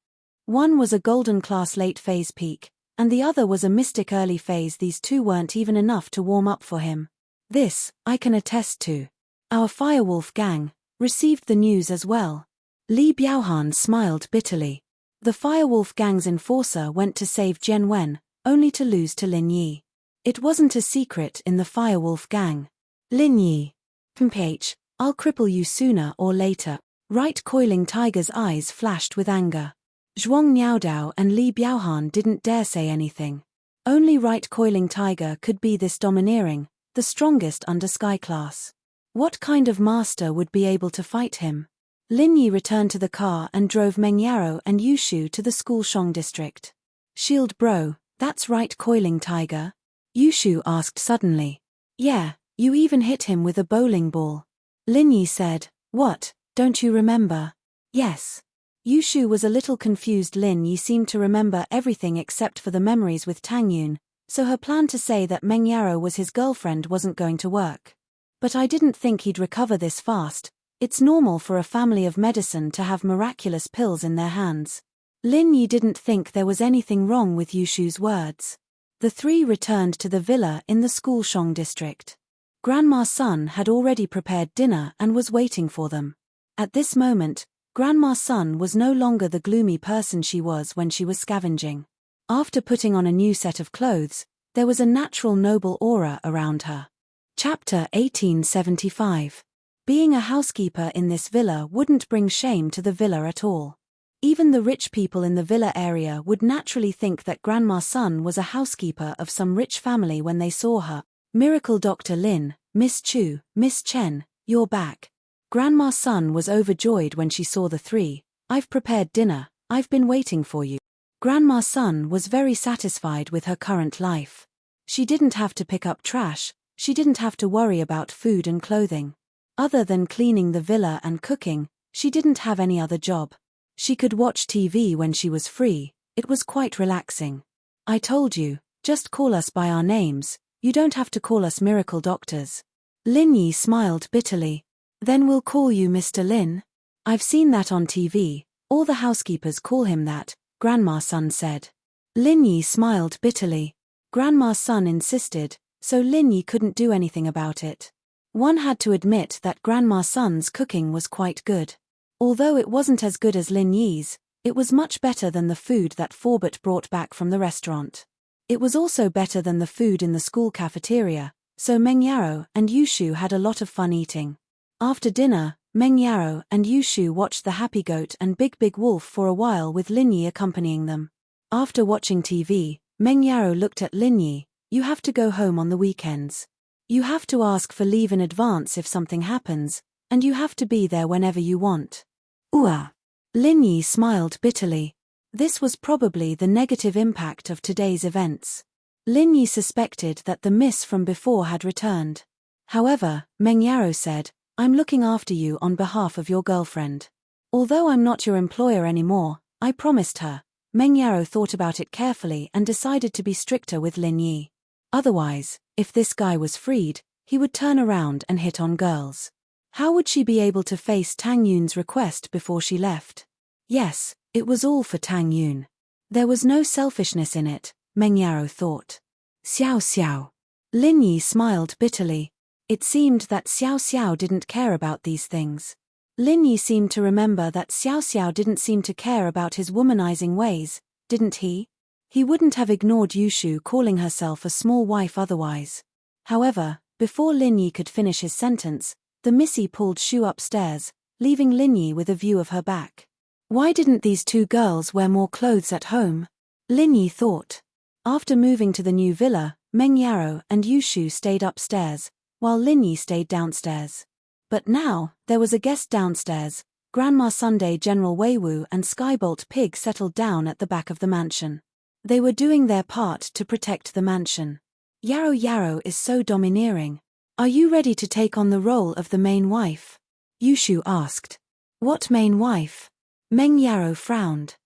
One was a golden class late phase peak, and the other was a mystic early phase. These two weren't even enough to warm up for him. This, I can attest to. Our Firewolf gang received the news as well. Li Biaohan smiled bitterly. The Firewolf gang's enforcer went to save Jian Wen, only to lose to Lin Yi. It wasn't a secret in the Firewolf gang. Lin Yi. PH, I'll cripple you sooner or later. Right Coiling Tiger's eyes flashed with anger. Zhuang Niaodao and Li Biaohan didn't dare say anything. Only Right Coiling Tiger could be this domineering, the strongest under Sky class. What kind of master would be able to fight him? Lin Yi returned to the car and drove Meng Yaro and Yushu to the school Shong district. Shield bro, that's Right Coiling Tiger? Yushu asked suddenly. Yeah, you even hit him with a bowling ball. Lin Yi said, what, don't you remember? Yes. Yushu was a little confused. Lin Yi seemed to remember everything except for the memories with Tang Yun, so her plan to say that Meng Yaro was his girlfriend wasn't going to work. But I didn't think he'd recover this fast. It's normal for a family of medicine to have miraculous pills in their hands. Lin Yi didn't think there was anything wrong with Yushu's words. The three returned to the villa in the school Shong district. Grandma Sun had already prepared dinner and was waiting for them. At this moment, Grandma Sun was no longer the gloomy person she was when she was scavenging. After putting on a new set of clothes, there was a natural noble aura around her. Chapter 1875. Being a housekeeper in this villa wouldn't bring shame to the villa at all. Even the rich people in the villa area would naturally think that Grandma Sun was a housekeeper of some rich family when they saw her. Miracle Dr. Lin, Miss Chu, Miss Chen, you're back. Grandma Sun was overjoyed when she saw the three. I've prepared dinner, I've been waiting for you. Grandma Sun was very satisfied with her current life. She didn't have to pick up trash, she didn't have to worry about food and clothing. Other than cleaning the villa and cooking, she didn't have any other job. She could watch TV when she was free, it was quite relaxing. I told you, just call us by our names, you don't have to call us miracle doctors. Lin Yi smiled bitterly. Then we'll call you Mr. Lin. I've seen that on TV, all the housekeepers call him that, Grandma's son said. Lin Yi smiled bitterly. Grandma's son insisted, so Lin Yi couldn't do anything about it. One had to admit that Grandma's son's cooking was quite good. Although it wasn't as good as Lin Yi's, it was much better than the food that Forbert brought back from the restaurant. It was also better than the food in the school cafeteria, so Meng Yaro and Yushu had a lot of fun eating. After dinner, Meng Yaro and Yushu watched The Happy Goat and Big Big Wolf for a while with Lin Yi accompanying them. After watching TV, Meng Yaro looked at Lin Yi. You have to go home on the weekends. You have to ask for leave in advance if something happens, and you have to be there whenever you want. Lin Yi smiled bitterly. This was probably the negative impact of today's events. Lin Yi suspected that the miss from before had returned. However, Meng Yaro said, I'm looking after you on behalf of your girlfriend. Although I'm not your employer anymore, I promised her. Meng Yaro thought about it carefully and decided to be stricter with Lin Yi. Otherwise, if this guy was freed, he would turn around and hit on girls. How would she be able to face Tang Yun's request before she left? Yes, it was all for Tang Yun. There was no selfishness in it, Meng Yaro thought. Xiao Xiao. Lin Yi smiled bitterly. It seemed that Xiao Xiao didn't care about these things. Lin Yi seemed to remember that Xiao Xiao didn't seem to care about his womanizing ways, didn't he? He wouldn't have ignored Yushu calling herself a small wife otherwise. However, before Lin Yi could finish his sentence, the Missy pulled Shu upstairs, leaving Lin Yi with a view of her back. Why didn't these two girls wear more clothes at home? Lin Yi thought. After moving to the new villa, Meng Yaro and Yushu stayed upstairs, while Lin Yi stayed downstairs. But now, there was a guest downstairs. Grandma Sunday General Weiwu and Skybolt Pig settled down at the back of the mansion. They were doing their part to protect the mansion. Yaro Yaro is so domineering. Are you ready to take on the role of the main wife? Yushu asked. What main wife? Meng Yaro frowned.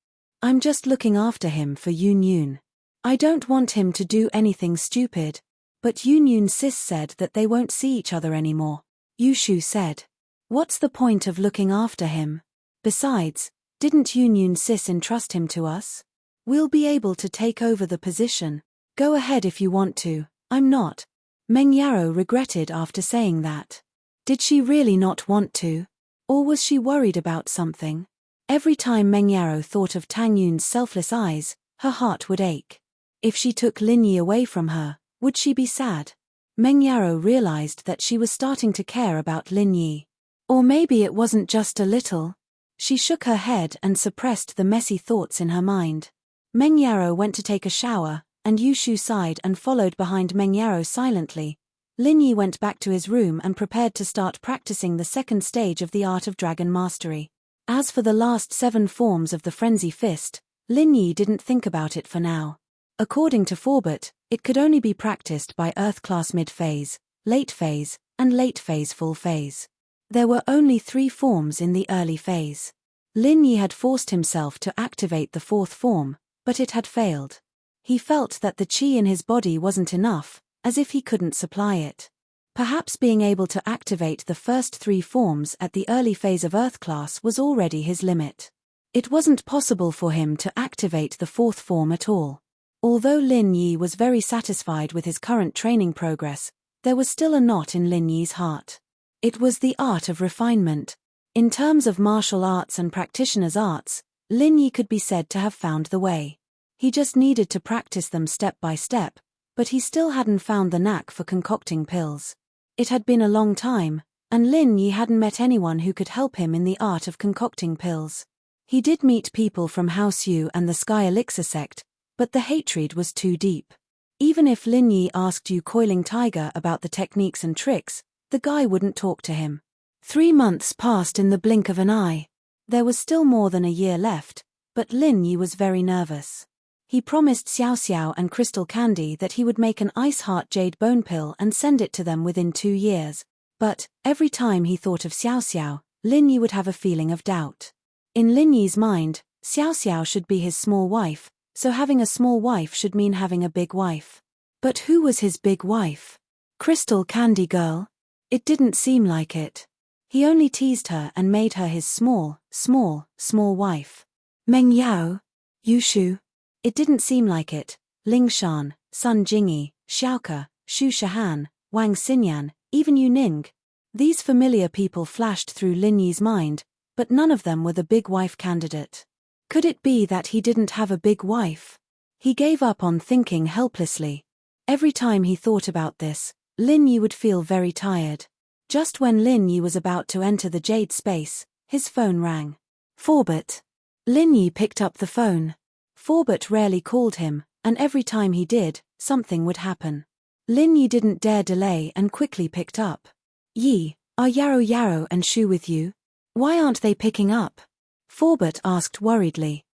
I'm just looking after him for Yun Yun. I don't want him to do anything stupid. But Yun Yun's sis said that they won't see each other anymore. Yushu said. What's the point of looking after him? Besides, didn't Yun Yun's sis entrust him to us? We'll be able to take over the position. Go ahead if you want to, I'm not. Meng Yaro regretted after saying that. Did she really not want to? Or was she worried about something? Every time Meng Yaro thought of Tang Yun's selfless eyes, her heart would ache. If she took Lin Yi away from her, would she be sad? Meng Yaro realized that she was starting to care about Lin Yi. Or maybe it wasn't just a little. She shook her head and suppressed the messy thoughts in her mind. Meng Yaro went to take a shower, and Yushu sighed and followed behind Meng Yaro silently. Lin Yi went back to his room and prepared to start practicing the second stage of the art of dragon mastery. As for the last 7 forms of the frenzy fist, Lin Yi didn't think about it for now. According to Forbert, it could only be practiced by Earth class mid-phase, late phase, and late phase full phase. There were only 3 forms in the early phase. Lin Yi had forced himself to activate the 4th form, but it had failed. He felt that the chi in his body wasn't enough, as if he couldn't supply it. Perhaps being able to activate the first 3 forms at the early phase of Earth class was already his limit. It wasn't possible for him to activate the 4th form at all. Although Lin Yi was very satisfied with his current training progress, there was still a knot in Lin Yi's heart. It was the art of refinement. In terms of martial arts and practitioner's arts, Lin Yi could be said to have found the way. He just needed to practice them step by step, but he still hadn't found the knack for concocting pills. It had been a long time, and Lin Yi hadn't met anyone who could help him in the art of concocting pills. He did meet people from House Yu and the Sky Elixir sect, but the hatred was too deep. Even if Lin Yi asked Yu Coiling Tiger about the techniques and tricks, the guy wouldn't talk to him. 3 months passed in the blink of an eye. There was still more than a year left, but Lin Yi was very nervous. He promised Xiao Xiao and Crystal Candy that he would make an Ice Heart Jade Bone Pill and send it to them within 2 years. But, every time he thought of Xiao Xiao, Lin Yi would have a feeling of doubt. In Lin Yi's mind, Xiao Xiao should be his small wife, so having a small wife should mean having a big wife. But who was his big wife? Crystal Candy Girl? It didn't seem like it. He only teased her and made her his small wife. Meng Yao? Yushu? It didn't seem like it. Ling Shan, Sun Jingyi, Xiaoke, Xu Shahan, Wang Xinyan, even Yu Ning. These familiar people flashed through Lin Yi's mind, but none of them were the big wife candidate. Could it be that he didn't have a big wife? He gave up on thinking helplessly. Every time he thought about this, Lin Yi would feel very tired. Just when Lin Yi was about to enter the jade space, his phone rang. Forbert. Lin Yi picked up the phone. Forbert rarely called him, and every time he did, something would happen. Lin Yi didn't dare delay and quickly picked up. Yi, are Yarrow and Shu with you? Why aren't they picking up? Forbert asked worriedly.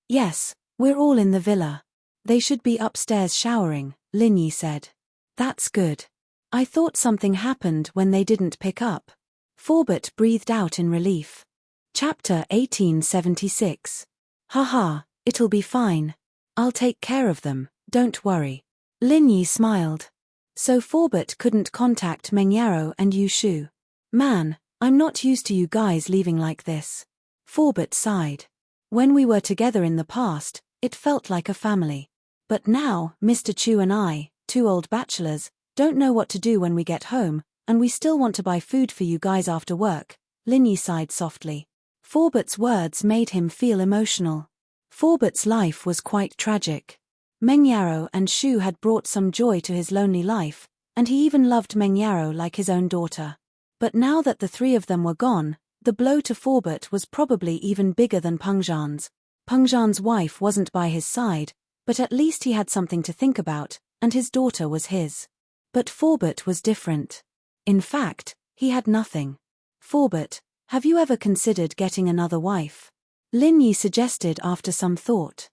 Yes, we're all in the villa. They should be upstairs showering, Lin Yi said. That's good. I thought something happened when they didn't pick up. Forbert breathed out in relief. Chapter 1876. Haha, it'll be fine. I'll take care of them, don't worry. Lin Yi smiled. So Forbert couldn't contact Meng Yarrow and Yu Shu. Man, I'm not used to you guys leaving like this. Forbert sighed. When we were together in the past, it felt like a family. But now, Mr. Chu and I, two old bachelors, don't know what to do when we get home, and we still want to buy food for you guys after work. Lin Yi sighed softly. Forbert's words made him feel emotional. Forbert's life was quite tragic. Meng Yarrow and Shu had brought some joy to his lonely life, and he even loved Meng Yarrow like his own daughter. But now that the three of them were gone, the blow to Forbert was probably even bigger than Pengzhan's. Pengzhan's wife wasn't by his side, but at least he had something to think about, and his daughter was his. But Forbert was different. In fact, he had nothing. Forbert, have you ever considered getting another wife? Lin Yi suggested after some thought.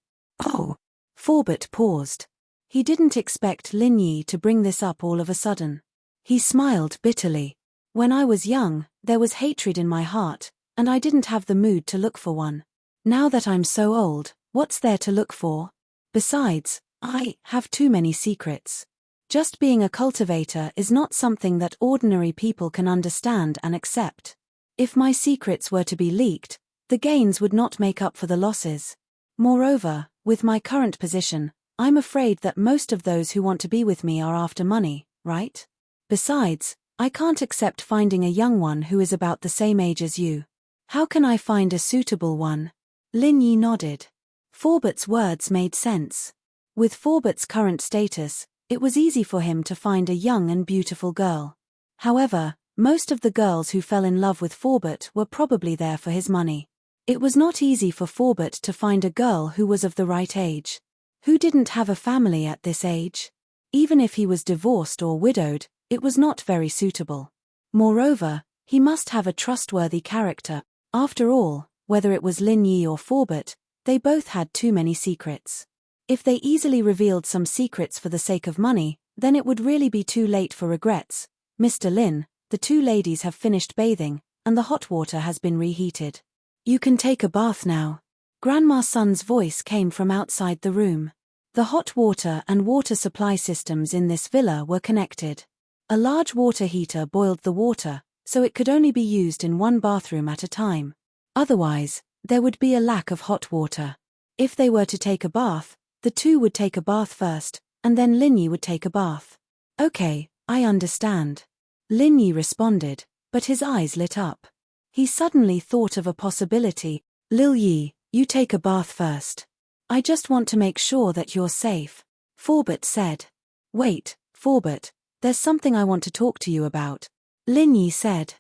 Oh. Forbert paused. He didn't expect Lin Yi to bring this up all of a sudden. He smiled bitterly. When I was young, there was hatred in my heart, and I didn't have the mood to look for one. Now that I'm so old, what's there to look for? Besides, I have too many secrets. Just being a cultivator is not something that ordinary people can understand and accept. If my secrets were to be leaked, the gains would not make up for the losses. Moreover, with my current position, I'm afraid that most of those who want to be with me are after money, right? Besides, I can't accept finding a young one who is about the same age as you. How can I find a suitable one? Lin Yi nodded. Forbert's words made sense. With Forbert's current status, it was easy for him to find a young and beautiful girl. However, most of the girls who fell in love with Forbert were probably there for his money. It was not easy for Forbert to find a girl who was of the right age. Who didn't have a family at this age? Even if he was divorced or widowed, it was not very suitable. Moreover, he must have a trustworthy character. After all, whether it was Lin Yi or Forbert, they both had too many secrets. If they easily revealed some secrets for the sake of money, then it would really be too late for regrets. Mr. Lin, the two ladies have finished bathing, and the hot water has been reheated. You can take a bath now. Grandma Sun's voice came from outside the room. The hot water and water supply systems in this villa were connected. A large water heater boiled the water, so it could only be used in one bathroom at a time. Otherwise, there would be a lack of hot water. If they were to take a bath, the two would take a bath first, and then Lin Yi would take a bath. Okay, I understand. Lin Yi responded, but his eyes lit up. He suddenly thought of a possibility. Lil Yi, you take a bath first. I just want to make sure that you're safe. Forbert said. Wait, Forbert, there's something I want to talk to you about. Lin Yi said.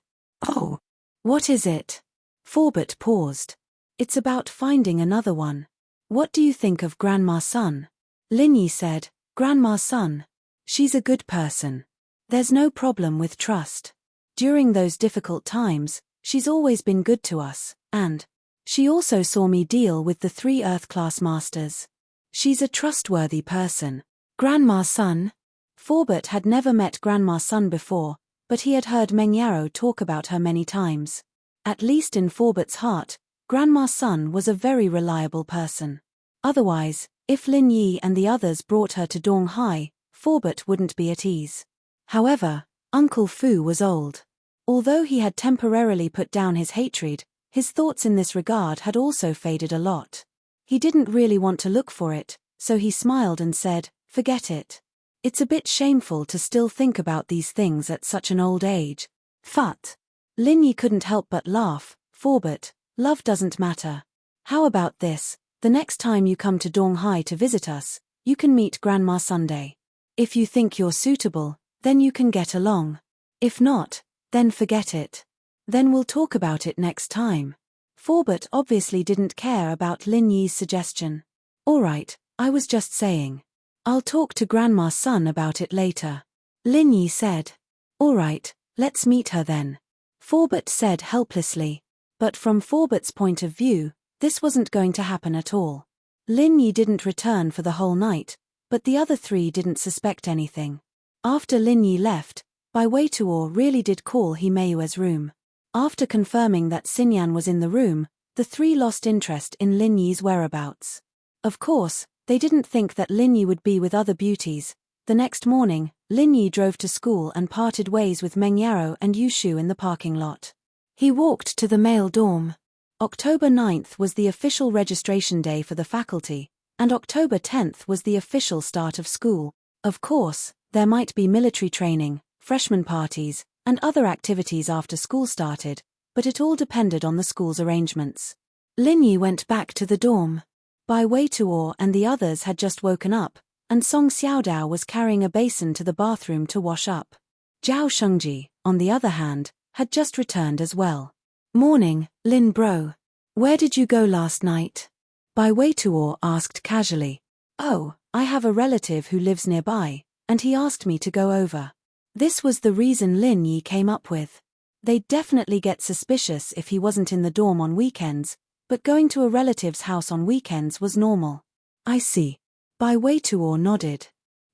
Oh. What is it? Forbert paused. It's about finding another one. What do you think of Grandma Sun? Lin Yi said. Grandma Sun. She's a good person. There's no problem with trust. During those difficult times, she's always been good to us, and she also saw me deal with the 3 Earth-class masters. She's a trustworthy person. Grandma Sun? Forbert had never met Grandma Sun before, but he had heard Meng Yarrow talk about her many times. At least in Forbert's heart, Grandma Sun was a very reliable person. Otherwise, if Lin Yi and the others brought her to Donghai, Forbert wouldn't be at ease. However, Uncle Fu was old. Although he had temporarily put down his hatred, his thoughts in this regard had also faded a lot. He didn't really want to look for it, so he smiled and said, "Forget it. It's a bit shameful to still think about these things at such an old age." Phut. Lin Yi couldn't help but laugh. "Forbert, love doesn't matter. How about this? The next time you come to Donghai to visit us, you can meet Grandma Sunday. If you think you're suitable, then you can get along. If not, then forget it. Then we'll talk about it next time." Forbert obviously didn't care about Lin Yi's suggestion. "Alright, I was just saying. I'll talk to Grandma's son about it later." Lin Yi said. "Alright, let's meet her then," Forbert said helplessly. But from Forbert's point of view, this wasn't going to happen at all. Lin Yi didn't return for the whole night, but the other three didn't suspect anything. After Lin Yi left, Bai Weituo really did call Himeyue's room. After confirming that Xinyan was in the room, the three lost interest in Lin Yi's whereabouts. Of course, they didn't think that Lin Yi would be with other beauties. The next morning, Lin Yi drove to school and parted ways with Meng Yaro and Yushu in the parking lot. He walked to the male dorm. October 9th was the official registration day for the faculty, and October 10th was the official start of school. Of course, there might be military training, freshman parties, and other activities after school started, but it all depended on the school's arrangements. Lin Yi went back to the dorm. Bai Weituo and the others had just woken up, and Song Xiaodao was carrying a basin to the bathroom to wash up. Zhao Shengji, on the other hand, had just returned as well. "Morning, Lin bro. Where did you go last night?" Bai Weituo asked casually. "Oh, I have a relative who lives nearby, and he asked me to go over." This was the reason Lin Yi came up with. They'd definitely get suspicious if he wasn't in the dorm on weekends, but going to a relative's house on weekends was normal. "I see." Bai Weituo nodded.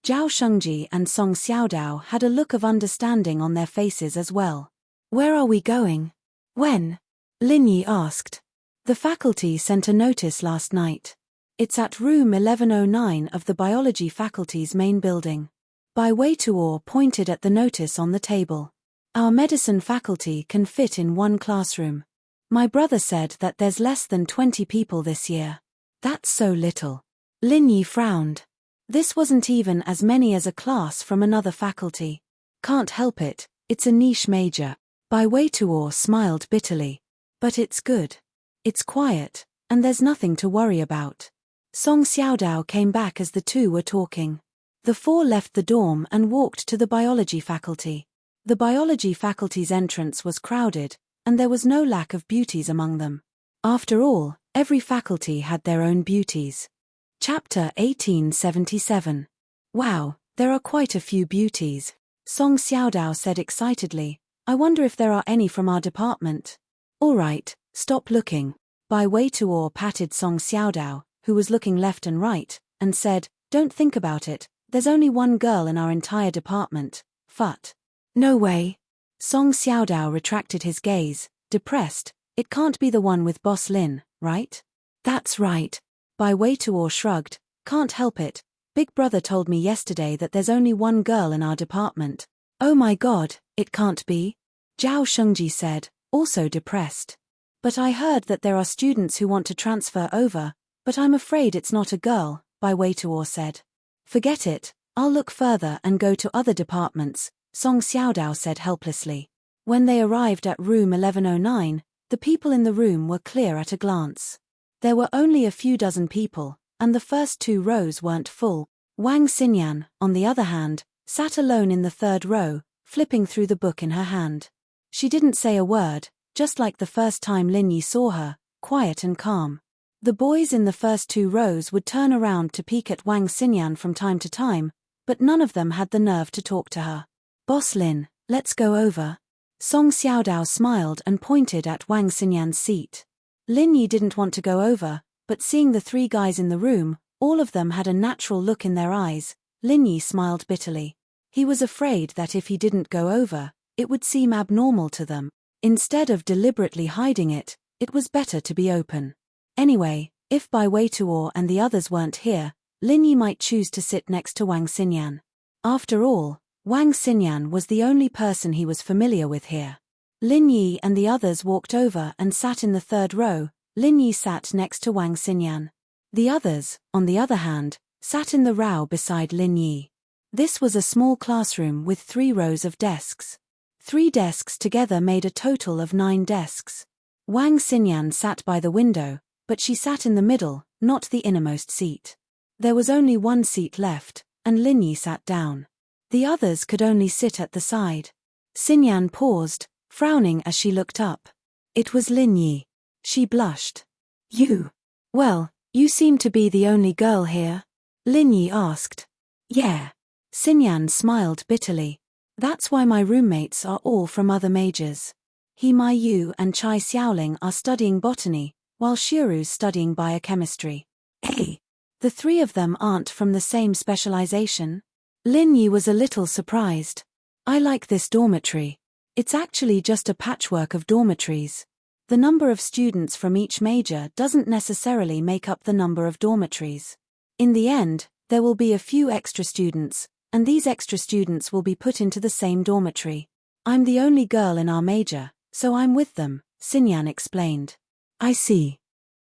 Zhao Shengji and Song Xiaodao had a look of understanding on their faces as well. "Where are we going?" "When?" Lin Yi asked. "The faculty sent a notice last night. It's at room 1109 of the biology faculty's main building." Bai Weituo pointed at the notice on the table. "Our medicine faculty can fit in one classroom. My brother said that there's less than 20 people this year." "That's so little." Lin Yi frowned. This wasn't even as many as a class from another faculty. "Can't help it, it's a niche major." Bai Weituo smiled bitterly. "But it's good. It's quiet, and there's nothing to worry about." Song Xiaodao came back as the two were talking. The four left the dorm and walked to the biology faculty. The biology faculty's entrance was crowded, and there was no lack of beauties among them. After all, every faculty had their own beauties. Chapter 1877. "Wow, there are quite a few beauties," Song Xiaodao said excitedly. "I wonder if there are any from our department." "Alright, stop looking." Bai Weituo patted Song Xiaodao, who was looking left and right, and said, "Don't think about it. There's only one girl in our entire department." "Phut." "No way." Song Xiaodao retracted his gaze, depressed. "It can't be the one with Boss Lin, right?" "That's right." Bai Weituo shrugged. "Can't help it. Big brother told me yesterday that there's only one girl in our department." "Oh my god, it can't be," Zhao Shengji said, also depressed. "But I heard that there are students who want to transfer over, but I'm afraid it's not a girl," Bai Weituo said. "Forget it, I'll look further and go to other departments," Song Xiaodao said helplessly. When they arrived at room 1109, the people in the room were clear at a glance. There were only a few dozen people, and the first two rows weren't full. Wang Xinyan, on the other hand, sat alone in the third row, flipping through the book in her hand. She didn't say a word, just like the first time Lin Yi saw her, quiet and calm. The boys in the first two rows would turn around to peek at Wang Xinyan from time to time, but none of them had the nerve to talk to her. "Boss Lin, let's go over." Song Xiaodao smiled and pointed at Wang Xinyan's seat. Lin Yi didn't want to go over, but seeing the three guys in the room, all of them had a natural look in their eyes. Lin Yi smiled bitterly. He was afraid that if he didn't go over, it would seem abnormal to them. Instead of deliberately hiding it, it was better to be open. Anyway, if Bai Weituo and the others weren't here, Lin Yi might choose to sit next to Wang Xinyan. After all, Wang Xinyan was the only person he was familiar with here. Lin Yi and the others walked over and sat in the third row. Lin Yi sat next to Wang Xinyan. The others, on the other hand, sat in the row beside Lin Yi. This was a small classroom with 3 rows of desks. 3 desks together made a total of 9 desks. Wang Xinyan sat by the window, but she sat in the middle, not the innermost seat. There was only 1 seat left, and Lin Yi sat down. The others could only sit at the side. Xinyan paused, frowning as she looked up. It was Lin Yi. She blushed. You? Well, you seem to be the only girl here? Lin Yi asked. Yeah. Xinyan smiled bitterly. That's why my roommates are all from other majors. He Mai Yu and Chai Xiaoling are studying botany, while Shiru's studying biochemistry. Hey! The 3 of them aren't from the same specialization? Lin Yi was a little surprised. I like this dormitory. It's actually just a patchwork of dormitories. The number of students from each major doesn't necessarily make up the number of dormitories. In the end, there will be a few extra students, and these extra students will be put into the same dormitory. I'm the only girl in our major, so I'm with them, Xinyan explained. I see.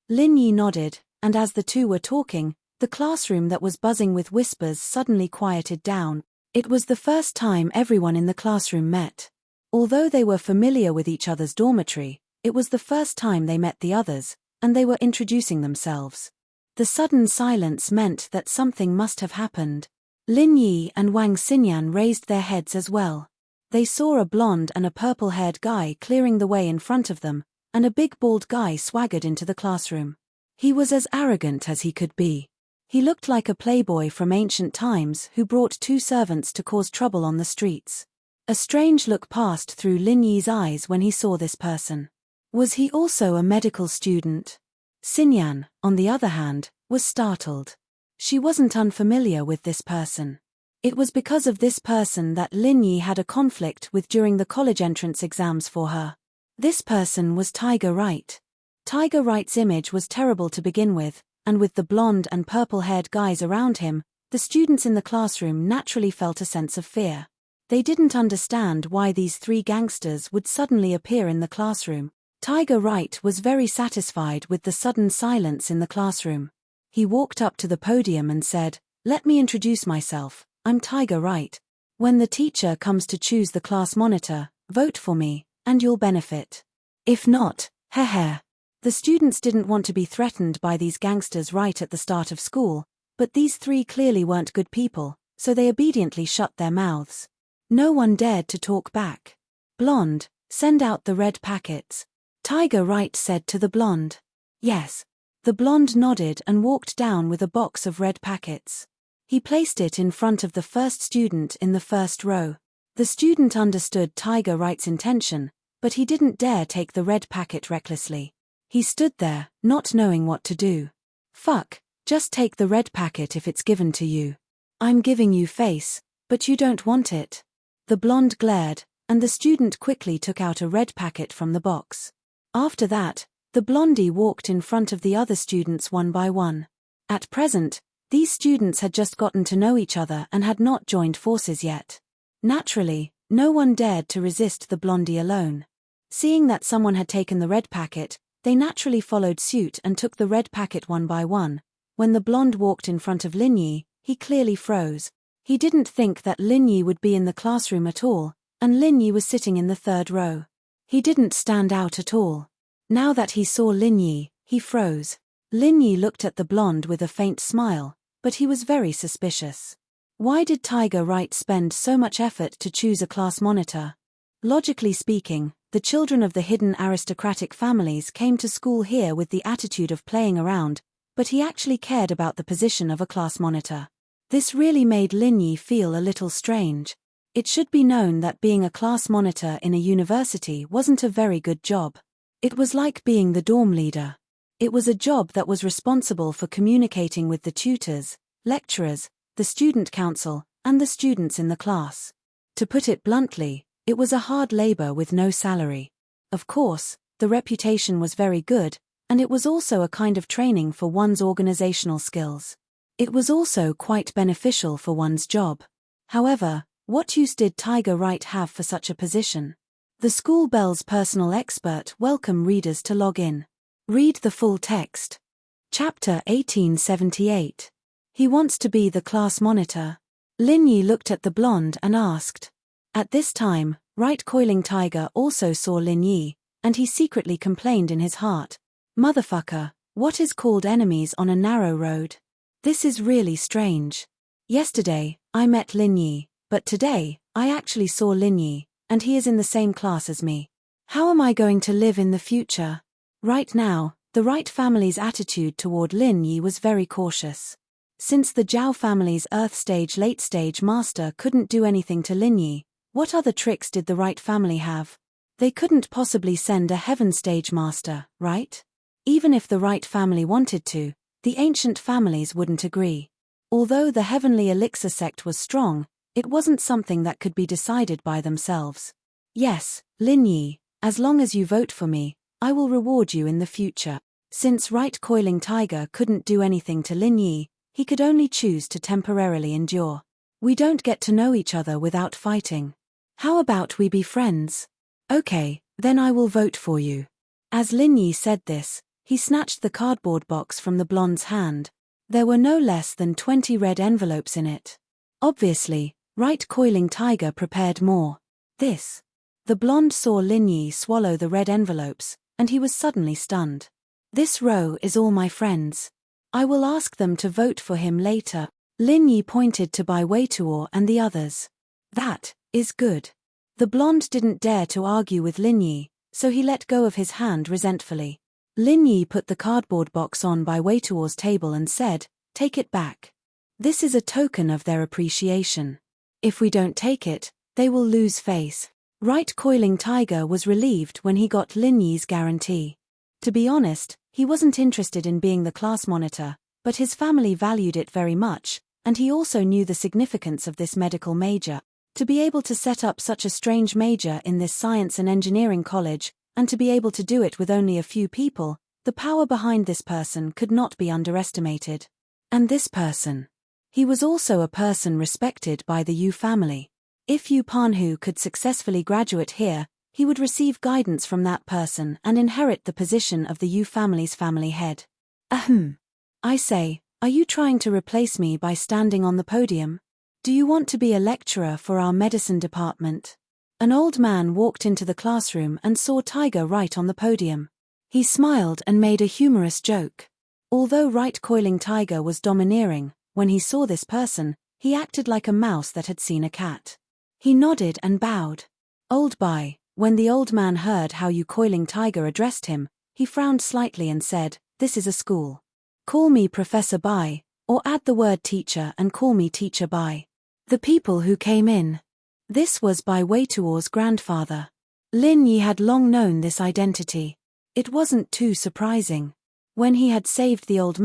Lin Yi nodded, and as the 2 were talking, the classroom that was buzzing with whispers suddenly quieted down. It was the first time everyone in the classroom met. Although they were familiar with each other's dormitory, it was the first time they met the others, and they were introducing themselves. The sudden silence meant that something must have happened. Lin Yi and Wang Xinyan raised their heads as well. They saw a blonde and a purple-haired guy clearing the way in front of them, and a big bald guy swaggered into the classroom. He was as arrogant as he could be. He looked like a playboy from ancient times who brought 2 servants to cause trouble on the streets. A strange look passed through Lin Yi's eyes when he saw this person. Was he also a medical student? Xinyan, on the other hand, was startled. She wasn't unfamiliar with this person. It was because of this person that Lin Yi had a conflict with during the college entrance exams for her. This person was Tiger Wright. Tiger Wright's image was terrible to begin with, and with the blonde and purple-haired guys around him, the students in the classroom naturally felt a sense of fear. They didn't understand why these 3 gangsters would suddenly appear in the classroom. Tiger Wright was very satisfied with the sudden silence in the classroom. He walked up to the podium and said, "Let me introduce myself, I'm Tiger Wright. When the teacher comes to choose the class monitor, vote for me, and you'll benefit. If not, heh." The students didn't want to be threatened by these gangsters right at the start of school, but these 3 clearly weren't good people, so they obediently shut their mouths. No one dared to talk back. "Blonde, send out the red packets," Tiger Wright said to the blonde. "Yes." The blonde nodded and walked down with a box of red packets. He placed it in front of the first student in the first row. The student understood Tiger Wright's intention, but he didn't dare take the red packet recklessly. He stood there, not knowing what to do. "Fuck, just take the red packet if it's given to you. I'm giving you face, but you don't want it." The blonde glared, and the student quickly took out a red packet from the box. After that, the blondie walked in front of the other students one by one. At present, these students had just gotten to know each other and had not joined forces yet. Naturally, no one dared to resist the blondie alone. Seeing that someone had taken the red packet, they naturally followed suit and took the red packet one by one. When the blonde walked in front of Lin Yi, he clearly froze. He didn't think that Lin Yi would be in the classroom at all, and Lin Yi was sitting in the third row. He didn't stand out at all. Now that he saw Lin Yi, he froze. Lin Yi looked at the blonde with a faint smile, but he was very suspicious. Why did Tiger Wright spend so much effort to choose a class monitor? Logically speaking, the children of the hidden aristocratic families came to school here with the attitude of playing around, but he actually cared about the position of a class monitor. This really made Lin Yi feel a little strange. It should be known that being a class monitor in a university wasn't a very good job. It was like being the dorm leader. It was a job that was responsible for communicating with the tutors, lecturers, the student council, and the students in the class. To put it bluntly, it was a hard labor with no salary. Of course, the reputation was very good, and it was also a kind of training for one's organizational skills. It was also quite beneficial for one's job. However, What use did Tiger Right have for such a position? The school bell's personal expert welcome readers to log in. Read the full text. Chapter 1878. He wants to be the class monitor. Lin Yi looked at the blonde and asked. At this time, Right Coiling Tiger also saw Lin Yi, and he secretly complained in his heart. Motherfucker, what is called enemies on a narrow road? This is really strange. Yesterday, I met Lin Yi, but today, I actually saw Lin Yi, and he is in the same class as me. How am I going to live in the future? Right now, the Wright family's attitude toward Lin Yi was very cautious. Since the Zhao family's Earth Stage Late Stage Master couldn't do anything to Lin Yi, what other tricks did the Wright family have? They couldn't possibly send a Heaven Stage Master, right? Even if the Wright family wanted to, the ancient families wouldn't agree. Although the Heavenly Elixir sect was strong, it wasn't something that could be decided by themselves. Yes, Lin Yi, as long as you vote for me, I will reward you in the future. Since Right Coiling Tiger couldn't do anything to Lin Yi, he could only choose to temporarily endure. We don't get to know each other without fighting. How about we be friends? Okay, then I will vote for you. As Lin Yi said this, he snatched the cardboard box from the blonde's hand. There were no less than 20 red envelopes in it. Obviously, Right Coiling Tiger prepared more. This. The blonde saw Lin Yi swallow the red envelopes, and he was suddenly stunned. This row is all my friends. I will ask them to vote for him later. Lin Yi pointed to Bai Weituo and the others. That is good. The blonde didn't dare to argue with Lin Yi, so he let go of his hand resentfully. Lin Yi put the cardboard box on Bai Weituo's table and said, "Take it back. This is a token of their appreciation. If we don't take it, they will lose face." Right Coiling Tiger was relieved when he got Lin Yi's guarantee. To be honest, he wasn't interested in being the class monitor, but his family valued it very much, and he also knew the significance of this medical major. To be able to set up such a strange major in this science and engineering college, and to be able to do it with only a few people, the power behind this person could not be underestimated. And this person. He was also a person respected by the Yu family. If Yu Panhu could successfully graduate here, he would receive guidance from that person and inherit the position of the Yu family's family head. Ahem. I say, are you trying to replace me by standing on the podium? Do you want to be a lecturer for our medicine department? An old man walked into the classroom and saw Tiger Right on the podium. He smiled and made a humorous joke. Although Right Coiling Tiger was domineering, when he saw this person, he acted like a mouse that had seen a cat. He nodded and bowed. Old Bai, when the old man heard how Yu Coiling Tiger addressed him, he frowned slightly and said, "This is a school. Call me Professor Bai, or add the word teacher and call me Teacher Bai." The people who came in. This was Bai Weituo's grandfather. Lin Yi had long known this identity. It wasn't too surprising. When he had saved the old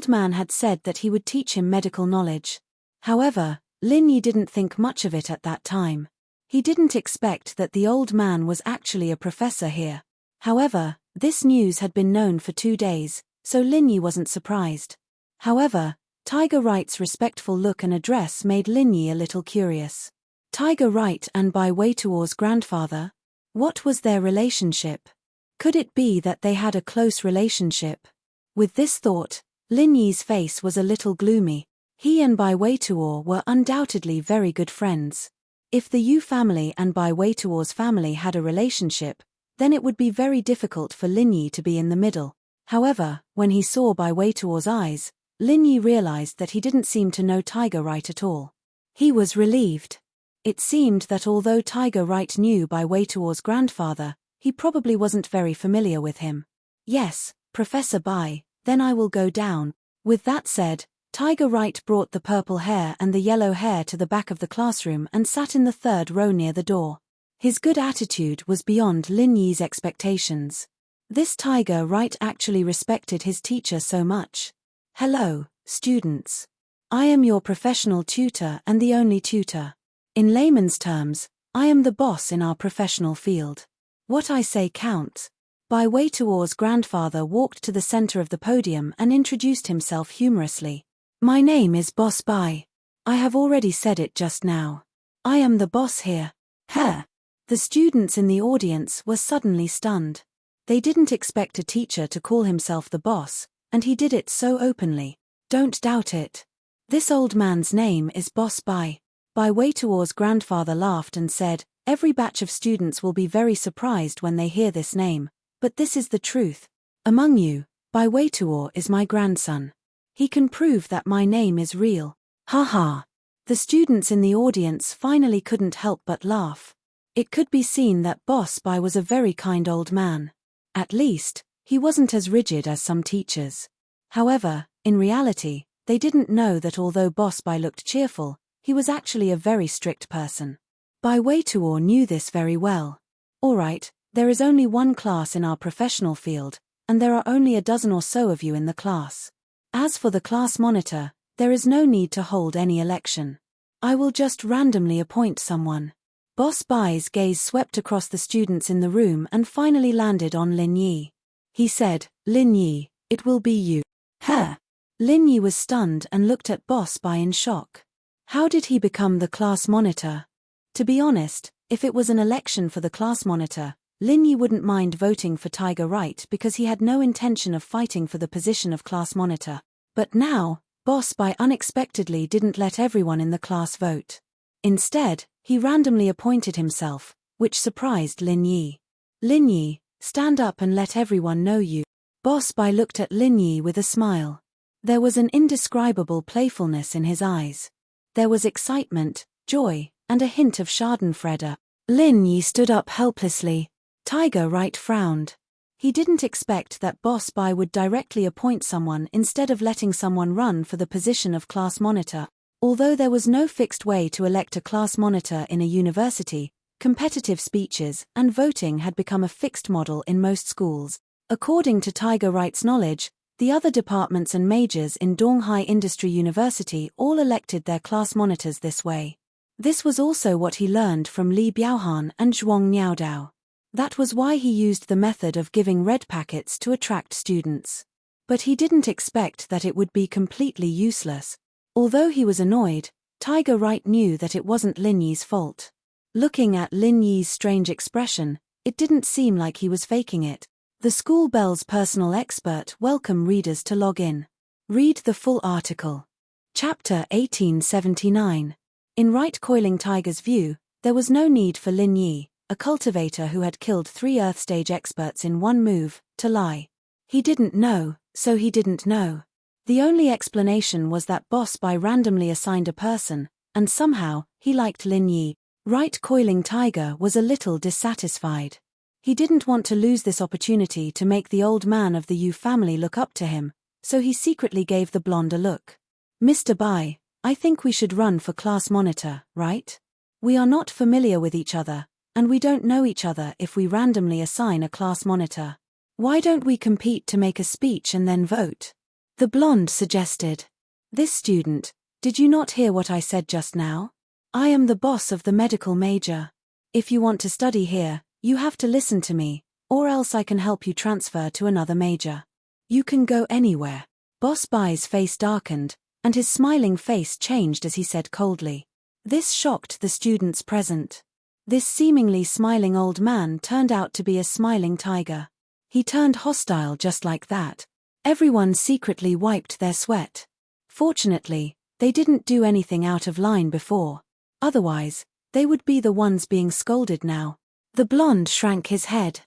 man had said that he would teach him medical knowledge. However, Lin Yi didn't think much of it at that time. He didn't expect that the old man was actually a professor here. However, this news had been known for 2 days, so Lin Yi wasn't surprised. However, Tiger Right's respectful look and address made Lin Yi a little curious. Tiger Right and Bai Weituo's grandfather? What was their relationship? Could it be that they had a close relationship? With this thought, Lin Yi's face was a little gloomy. He and Bai Weituo were undoubtedly very good friends. If the Yu family and Bai Weituo's family had a relationship, then it would be very difficult for Lin Yi to be in the middle. However, when he saw Bai Weituo's eyes, Lin Yi realized that he didn't seem to know Tiger Right at all. He was relieved. It seemed that although Tiger Right knew Bai Weituo's grandfather, he probably wasn't very familiar with him. "Yes, Professor Bai, then I will go down." With that said, Tiger Right brought the purple hair and the yellow hair to the back of the classroom and sat in the 3rd row near the door. His good attitude was beyond Lin Yi's expectations. This Tiger Right actually respected his teacher so much. "Hello, students. I am your professional tutor and the only tutor. In layman's terms, I am the boss in our professional field. What I say counts." Bai Weituo's grandfather walked to the center of the podium and introduced himself humorously. "My name is Boss Bai. I have already said it just now. I am the boss here. Huh. The students in the audience were suddenly stunned. They didn't expect a teacher to call himself the boss, and he did it so openly. Don't doubt it. This old man's name is Boss Bai. Bai Weituo's grandfather laughed and said, every batch of students will be very surprised when they hear this name, but this is the truth. Among you, Bai Weituo is my grandson. He can prove that my name is real. Ha ha. The students in the audience finally couldn't help but laugh. It could be seen that Boss Bai was a very kind old man. At least, he wasn't as rigid as some teachers. However, in reality, they didn't know that although Boss Bai looked cheerful, he was actually a very strict person. Bai Weituo knew this very well. Alright, there is only one class in our professional field, and there are only a dozen or so of you in the class. As for the class monitor, there is no need to hold any election. I will just randomly appoint someone. Boss Bai's gaze swept across the students in the room and finally landed on Lin Yi. He said, Lin Yi, it will be you. Huh. Lin Yi was stunned and looked at Boss Bai in shock. How did he become the class monitor? To be honest, if it was an election for the class monitor, Lin Yi wouldn't mind voting for Tiger Right because he had no intention of fighting for the position of class monitor. But now, Boss Bai unexpectedly didn't let everyone in the class vote. Instead, he randomly appointed himself, which surprised Lin Yi. Lin Yi, stand up and let everyone know you. Boss Bai looked at Lin Yi with a smile. There was an indescribable playfulness in his eyes. There was excitement, joy, and a hint of schadenfreude. Lin Yi stood up helplessly. Tiger Right frowned. He didn't expect that Boss Bai would directly appoint someone instead of letting someone run for the position of class monitor. Although there was no fixed way to elect a class monitor in a university, competitive speeches and voting had become a fixed model in most schools. According to Tiger Right's knowledge, the other departments and majors in Donghai Industry University all elected their class monitors this way. This was also what he learned from Li Biaohan and Zhuang Niaodao. That was why he used the method of giving red packets to attract students. But he didn't expect that it would be completely useless. Although he was annoyed, Tiger Right knew that it wasn't Lin Yi's fault. Looking at Lin Yi's strange expression, it didn't seem like he was faking it. The School Bell's personal expert welcomed readers to log in. Read the full article. Chapter 1879. In Right Coiling Tiger's view, there was no need for Lin Yi, a cultivator who had killed 3 Earth Stage experts in one move, to lie. He didn't know, so he didn't know. The only explanation was that Boss Bai randomly assigned a person, and somehow, he liked Lin Yi. Right Coiling Tiger was a little dissatisfied. He didn't want to lose this opportunity to make the old man of the Yu family look up to him, so he secretly gave the blonde a look. Mr. Bai, I think we should run for class monitor, right? We are not familiar with each other, and we don't know each other if we randomly assign a class monitor. Why don't we compete to make a speech and then vote? The blonde suggested. This student, did you not hear what I said just now? I am the boss of the medical major. If you want to study here, you have to listen to me, or else I can help you transfer to another major. You can go anywhere. Boss Bai's face darkened, and his smiling face changed as he said coldly. This shocked the students present. This seemingly smiling old man turned out to be a smiling tiger. He turned hostile just like that. Everyone secretly wiped their sweat. Fortunately, they didn't do anything out of line before. Otherwise, they would be the ones being scolded now. The blonde shrank his head.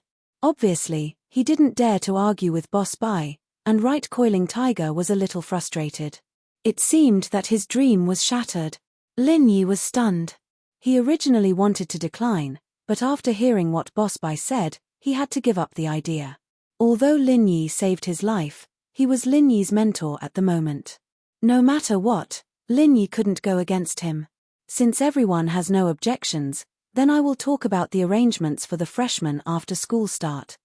Obviously, he didn't dare to argue with Boss Bai, and Right Coiling Tiger was a little frustrated. It seemed that his dream was shattered. Lin Yi was stunned. He originally wanted to decline, but after hearing what Boss Bai said, he had to give up the idea. Although Lin Yi saved his life, he was Lin Yi's mentor at the moment. No matter what, Lin Yi couldn't go against him. Since everyone has no objections, then I will talk about the arrangements for the freshmen after school start.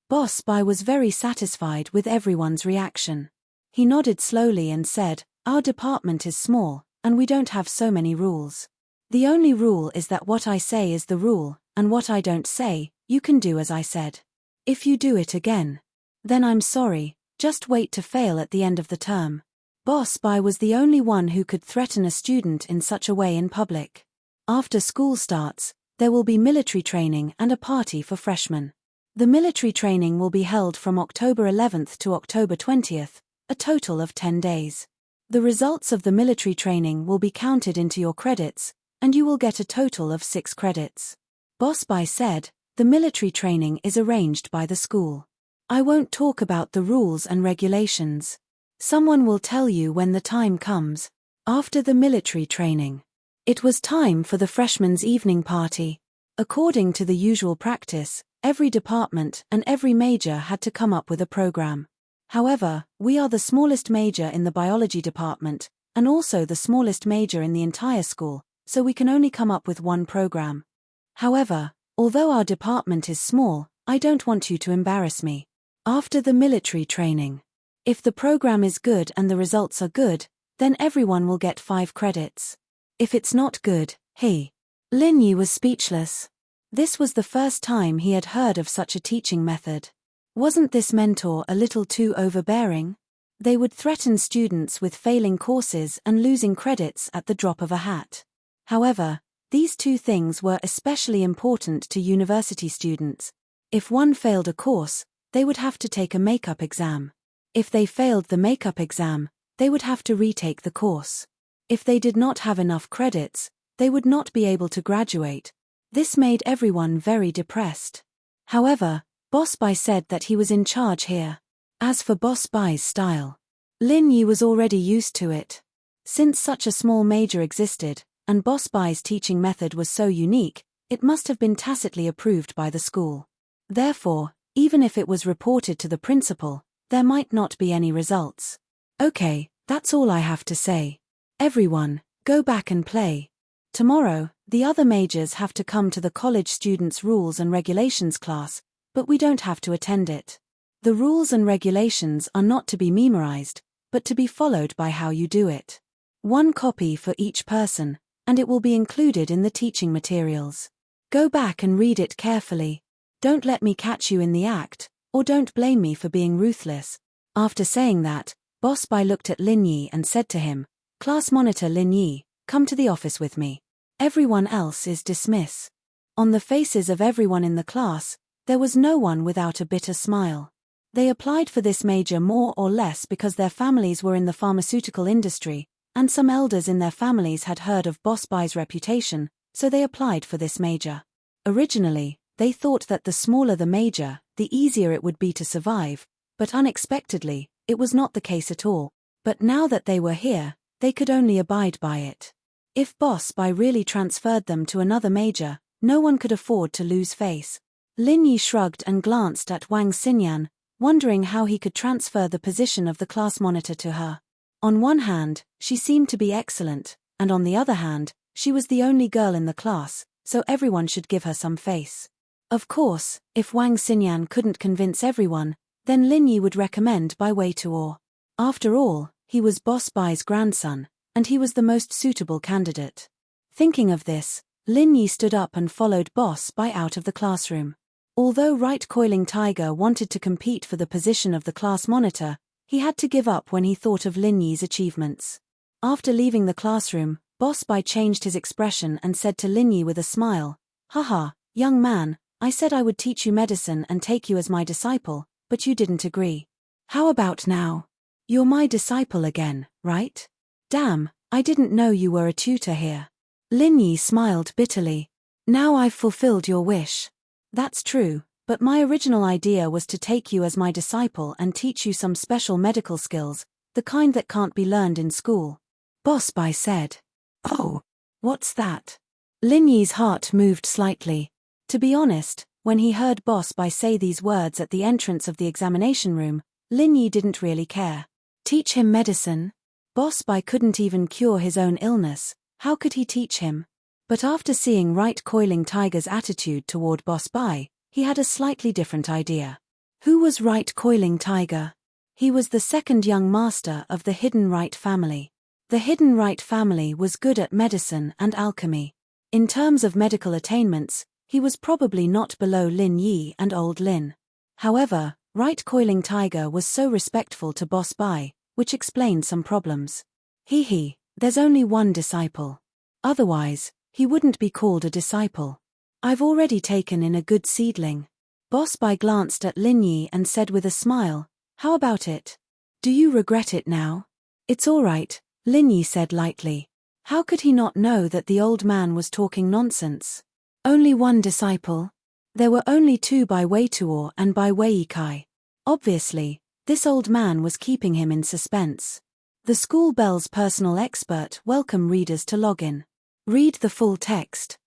Boss Bai was very satisfied with everyone's reaction. He nodded slowly and said, our department is small, and we don't have so many rules. The only rule is that what I say is the rule, and what I don't say, you can do as I said. If you do it again, then I'm sorry, just wait to fail at the end of the term. Boss Bai was the only one who could threaten a student in such a way in public. After school starts, there will be military training and a party for freshmen. The military training will be held from October 11th to October 20th, a total of 10 days. The results of the military training will be counted into your credits, and you will get a total of 6 credits. Boss Bai said, the military training is arranged by the school. I won't talk about the rules and regulations. Someone will tell you when the time comes. After the military training, it was time for the freshmen's evening party. According to the usual practice, every department and every major had to come up with a program. However, we are the smallest major in the biology department, and also the smallest major in the entire school, so we can only come up with one program. However, although our department is small, I don't want you to embarrass me. After the military training, if the program is good and the results are good, then everyone will get 5 credits. If it's not good, Lin Yi was speechless. This was the first time he had heard of such a teaching method. Wasn't this mentor a little too overbearing? They would threaten students with failing courses and losing credits at the drop of a hat. However, these 2 things were especially important to university students. If one failed a course, they would have to take a makeup exam. If they failed the makeup exam, they would have to retake the course. If they did not have enough credits, they would not be able to graduate. This made everyone very depressed. However, Boss Bai said that he was in charge here. As for Boss Bai's style, Lin Yi was already used to it. Since such a small major existed, and Boss Bai's teaching method was so unique, it must have been tacitly approved by the school. Therefore, even if it was reported to the principal, there might not be any results. Okay, that's all I have to say. Everyone, go back and play. Tomorrow, the other majors have to come to the college students' rules and regulations class, but we don't have to attend it. The rules and regulations are not to be memorized, but to be followed by how you do it. 1 copy for each person, and it will be included in the teaching materials. Go back and read it carefully. Don't let me catch you in the act, or don't blame me for being ruthless. After saying that, Boss Bai looked at Lin Yi and said to him, Class monitor Lin Yi, come to the office with me. Everyone else is dismissed. On the faces of everyone in the class, there was no one without a bitter smile. They applied for this major more or less because their families were in the pharmaceutical industry, and some elders in their families had heard of Boss Bai's reputation, so they applied for this major. Originally, they thought that the smaller the major, the easier it would be to survive, but unexpectedly, it was not the case at all. But now that they were here, they could only abide by it. If Boss Bai really transferred them to another major, no one could afford to lose face. Lin Yi shrugged and glanced at Wang Xinyan, wondering how he could transfer the position of the class monitor to her. On one hand, she seemed to be excellent, and on the other hand, she was the only girl in the class, so everyone should give her some face. Of course, if Wang Xinyan couldn't convince everyone, then Lin Yi would recommend Bai Wei Tuo. After all, he was Boss Bai's grandson, and he was the most suitable candidate. Thinking of this, Lin Yi stood up and followed Boss Bai out of the classroom. Although Right Coiling Tiger wanted to compete for the position of the class monitor, he had to give up when he thought of Lin Yi's achievements. After leaving the classroom, Boss Bai changed his expression and said to Lin Yi with a smile, Haha, young man, I said I would teach you medicine and take you as my disciple, but you didn't agree. How about now? You're my disciple again, right? Damn, I didn't know you were a tutor here. Lin Yi smiled bitterly. Now I've fulfilled your wish. That's true, but my original idea was to take you as my disciple and teach you some special medical skills, the kind that can't be learned in school. Boss Bai said. Oh, what's that? Lin Yi's heart moved slightly. To be honest, when he heard Boss Bai say these words at the entrance of the examination room, Lin Yi didn't really care. Teach him medicine? Boss Bai couldn't even cure his own illness, how could he teach him? But after seeing Right Coiling Tiger's attitude toward Boss Bai, he had a slightly different idea. Who was Right Coiling Tiger? He was the second young master of the Hidden Right family. The Hidden Right family was good at medicine and alchemy. In terms of medical attainments, he was probably not below Lin Yi and Old Lin. However, Right Coiling Tiger was so respectful to Boss Bai, which explained some problems. There's only one disciple. Otherwise, he wouldn't be called a disciple. I've already taken in a good seedling. Boss Bai glanced at Lin Yi and said with a smile, "How about it? Do you regret it now?" "It's all right," Lin Yi said lightly. How could he not know that the old man was talking nonsense? Only one disciple? There were only two by Wei Tuo and by Wei Kai. Obviously, this old man was keeping him in suspense. The School Bell's personal expert welcome readers to log in. Read the full text.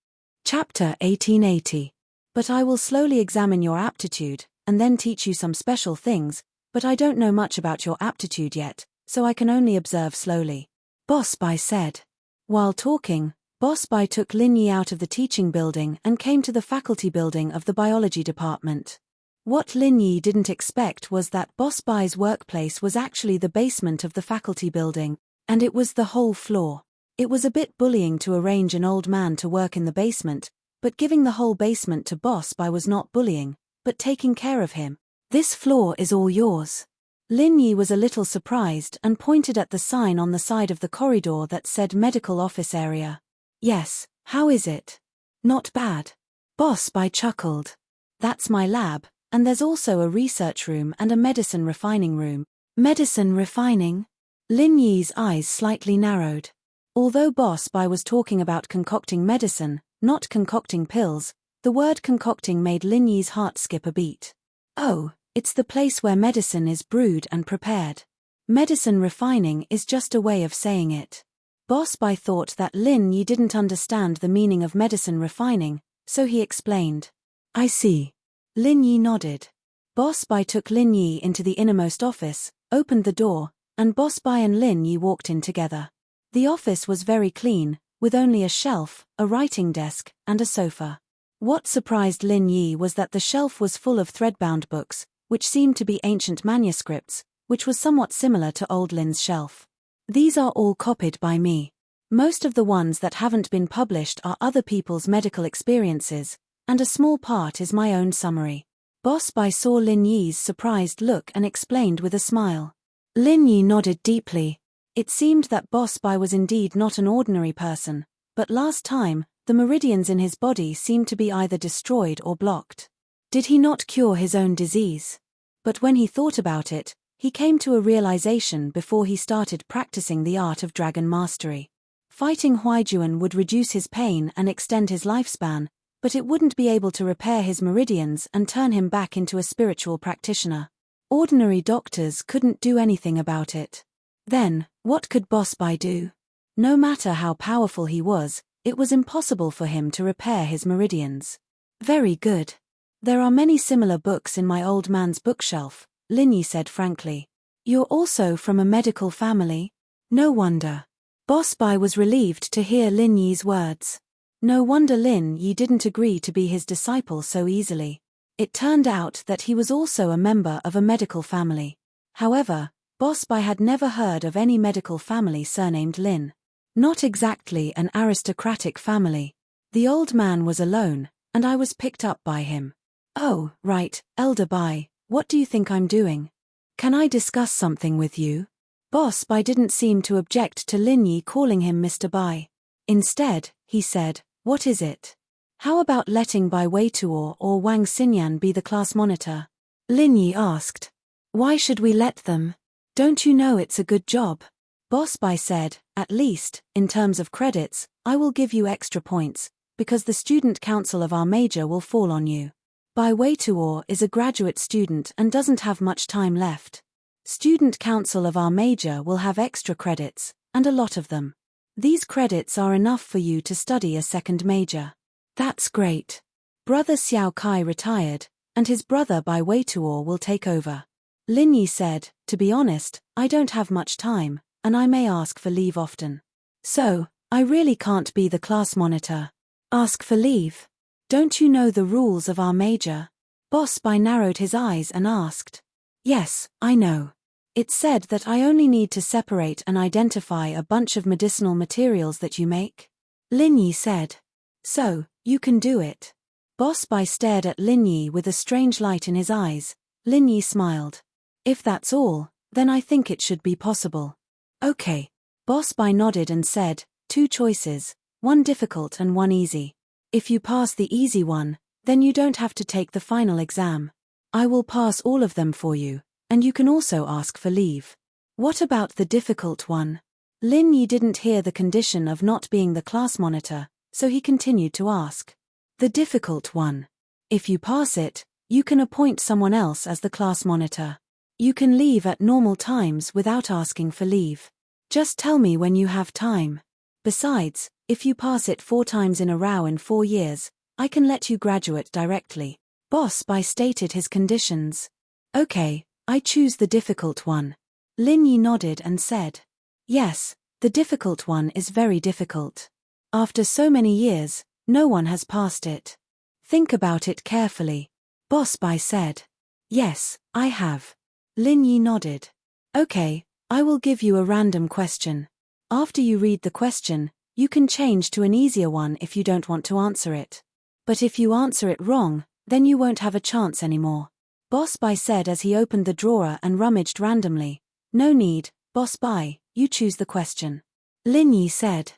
Chapter 1880. But I will slowly examine your aptitude, and then teach you some special things, but I don't know much about your aptitude yet, so I can only observe slowly. Boss Bai said. While talking, Boss Bai took Lin Yi out of the teaching building and came to the faculty building of the biology department. What Lin Yi didn't expect was that Boss Bai's workplace was actually the basement of the faculty building, and it was the whole floor. It was a bit bullying to arrange an old man to work in the basement, but giving the whole basement to Boss Bai was not bullying, but taking care of him. "This floor is all yours." Lin Yi was a little surprised and pointed at the sign on the side of the corridor that said Medical Office Area. "Yes, how is it?" "Not bad." Boss Bai chuckled. "That's my lab, and there's also a research room and a medicine refining room." "Medicine refining?" Lin Yi's eyes slightly narrowed. Although Boss Bai was talking about concocting medicine, not concocting pills, the word concocting made Lin Yi's heart skip a beat. "Oh, it's the place where medicine is brewed and prepared. Medicine refining is just a way of saying it." Boss Bai thought that Lin Yi didn't understand the meaning of medicine refining, so he explained. "I see." Lin Yi nodded. Boss Bai took Lin Yi into the innermost office, opened the door, and Boss Bai and Lin Yi walked in together. The office was very clean, with only a shelf, a writing desk, and a sofa. What surprised Lin Yi was that the shelf was full of threadbound books, which seemed to be ancient manuscripts, which was somewhat similar to old Lin's shelf. "These are all copied by me. Most of the ones that haven't been published are other people's medical experiences, and a small part is my own summary." Boss Bai saw Lin Yi's surprised look and explained with a smile. Lin Yi nodded deeply. It seemed that Boss Bai was indeed not an ordinary person, but last time, the meridians in his body seemed to be either destroyed or blocked. Did he not cure his own disease? But when he thought about it, he came to a realization before he started practicing the art of dragon mastery. Fighting Huaijuan would reduce his pain and extend his lifespan, but it wouldn't be able to repair his meridians and turn him back into a spiritual practitioner. Ordinary doctors couldn't do anything about it. Then, what could Boss Bai do? No matter how powerful he was, it was impossible for him to repair his meridians. "Very good. There are many similar books in my old man's bookshelf," Lin Yi said frankly. "You're also from a medical family?" "No wonder." Boss Bai was relieved to hear Lin Yi's words. No wonder Lin Yi didn't agree to be his disciple so easily. It turned out that he was also a member of a medical family. However, Boss Bai had never heard of any medical family surnamed Lin. Not exactly an aristocratic family. The old man was alone, and I was picked up by him. "Oh, right, Elder Bai, what do you think I'm doing? Can I discuss something with you?" Boss Bai didn't seem to object to Lin Yi calling him Mr. Bai. Instead, he said, "What is it? How about letting Bai Weituo or Wang Xinyan be the class monitor?" Lin Yi asked. "Why should we let them? Don't you know it's a good job?" Boss Bai said, "At least, in terms of credits, I will give you extra points, because the student council of our major will fall on you. Bai Weituo is a graduate student and doesn't have much time left. Student council of our major will have extra credits, and a lot of them. These credits are enough for you to study a second major." "That's great. Brother Xiao Kai retired, and his brother Bai Weituo will take over." Lin Yi said, "To be honest, I don't have much time, and I may ask for leave often. So, I really can't be the class monitor." "Ask for leave? Don't you know the rules of our major?" Boss Bai narrowed his eyes and asked. "Yes, I know. It said that I only need to separate and identify a bunch of medicinal materials that you make." Lin Yi said. "So, you can do it?" Boss Bai stared at Lin Yi with a strange light in his eyes. Lin Yi smiled. "If that's all, then I think it should be possible." "Okay." Boss Bai nodded and said, "Two choices. one difficult and one easy. If you pass the easy one, then you don't have to take the final exam. I will pass all of them for you, and you can also ask for leave. What about the difficult one? Lin Yi didn't hear the condition of not being the class monitor, so he continued to ask. The difficult one. If you pass it, you can appoint someone else as the class monitor. You can leave at normal times without asking for leave. Just tell me when you have time. Besides, if you pass it 4 times in a row in 4 years, I can let you graduate directly. Boss Bai stated his conditions. Okay, I choose the difficult one. Lin Yi nodded and said. Yes, the difficult one is very difficult. After so many years, no one has passed it. Think about it carefully. Boss Bai said. Yes, I have. Lin Yi nodded. Okay, I will give you a random question. After you read the question, you can change to an easier one if you don't want to answer it. But if you answer it wrong, then you won't have a chance anymore. Boss Bai said as he opened the drawer and rummaged randomly. No need, Boss Bai, you choose the question. Lin Yi said.